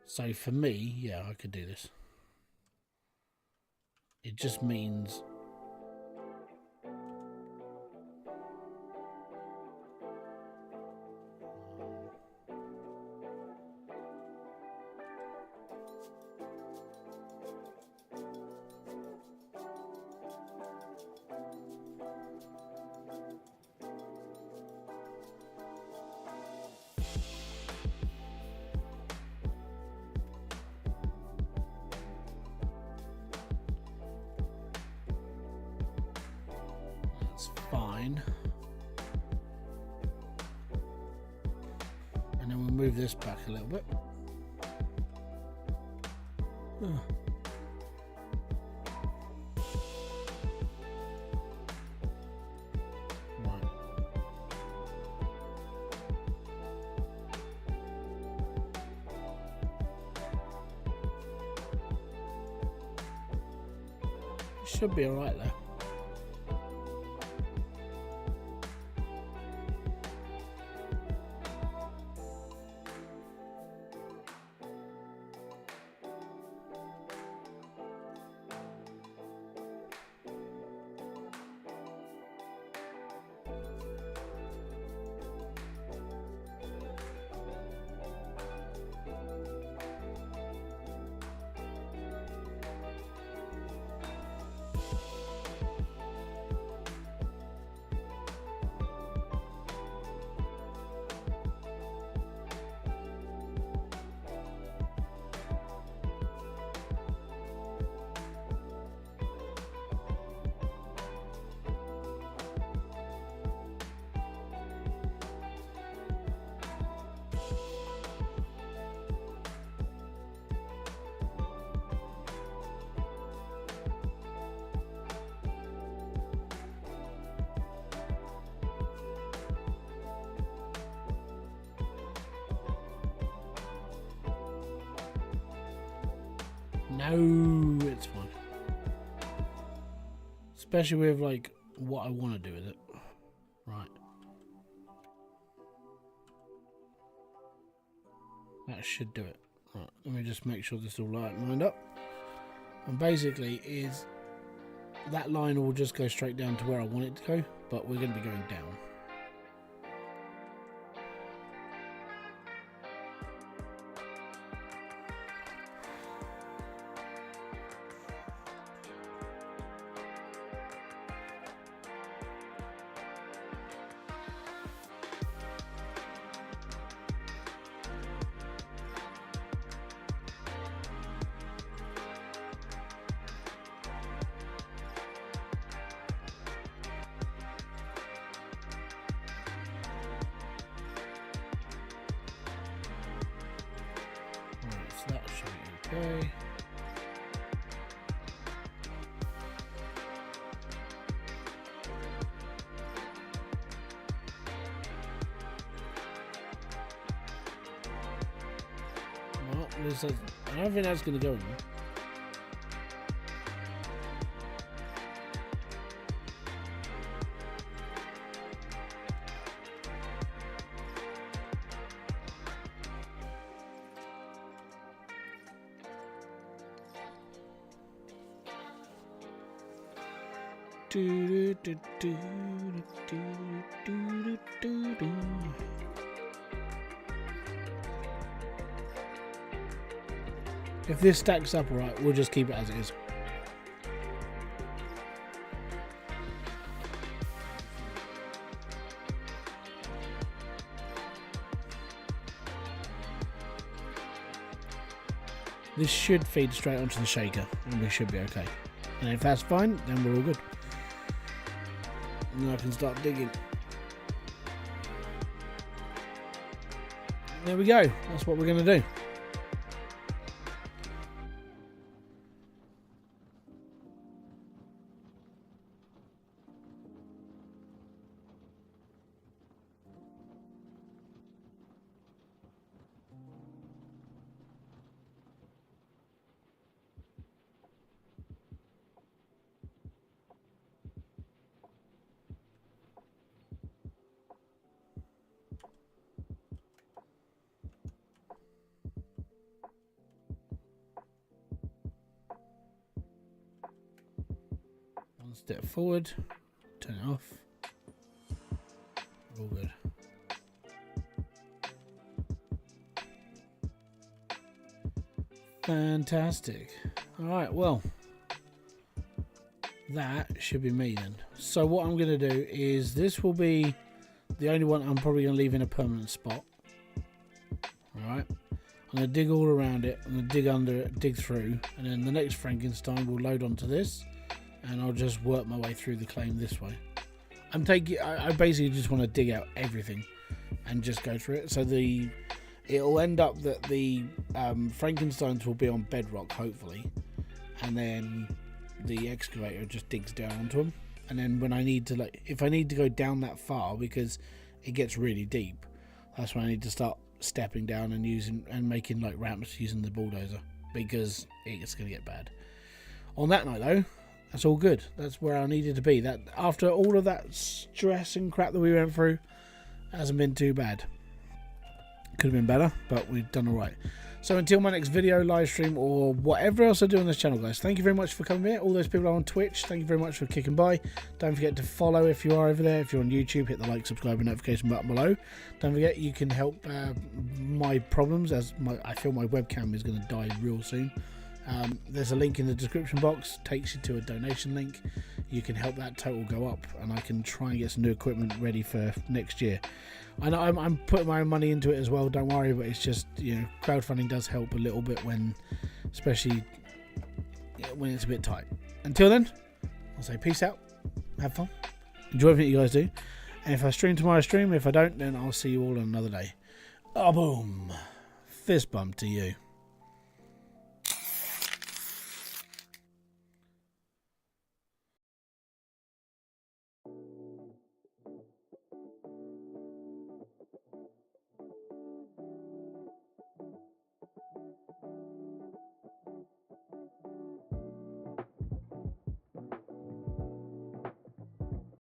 So for me, yeah, I could do this. It just means that's fine. And then we'll move this back a little bit. Oh. Right. Should be alright there. No, it's fine. Especially with like what I want to do with it. Right. That should do it. Right, let me just make sure this is all lined up. And basically is that line will just go straight down to where I want it to go, but we're going to be going down. That should be okay. Well, I don't think that's going to go in there. If this stacks up alright, we'll just keep it as it is. This should feed straight onto the shaker and we should be okay. And if that's fine, then we're all good. And I can start digging. There we go. That's what we're going to do. step forward, turn it off. All good. Fantastic. Alright, well, that should be me then. So what I'm going to do is, this will be the only one I'm probably going to leave in a permanent spot. Alright. I'm going to dig all around it. I'm going to dig under it, dig through, and then the next Frankenstein will load onto this, and I'll just work my way through the claim this way. I basically just want to dig out everything and just go through it. So it'll end up that the Frankensteins will be on bedrock, hopefully, and then the excavator just digs down onto them. And then when I need to, if I need to go down that far because it gets really deep, that's when I need to start stepping down and making ramps using the bulldozer, because it's going to get bad. On that note though, that's all good. That's where I needed to be. That after all of that stress and crap that we went through, hasn't been too bad. Could have been better, but we've done all right. So until my next video, live stream, or whatever else I do on this channel, guys, thank you very much for coming here. All those people on Twitch, thank you very much for kicking by. Don't forget to follow if you are over there. If you're on YouTube, hit the like, subscribe, and notification button below. Don't forget you can help my problems, as I feel my webcam is going to die real soon. There's a link in the description box, takes you to a donation link. You can help that total go up, and I can try and get some new equipment ready for next year. I know I'm putting my own money into it as well, don't worry, but it's just, crowdfunding does help a little bit especially when it's a bit tight. Until then, I'll say peace out, have fun, enjoy everything you guys do, and if I stream tomorrow, stream. If I don't, then I'll see you all on another day. Oh, boom, fist bump to you.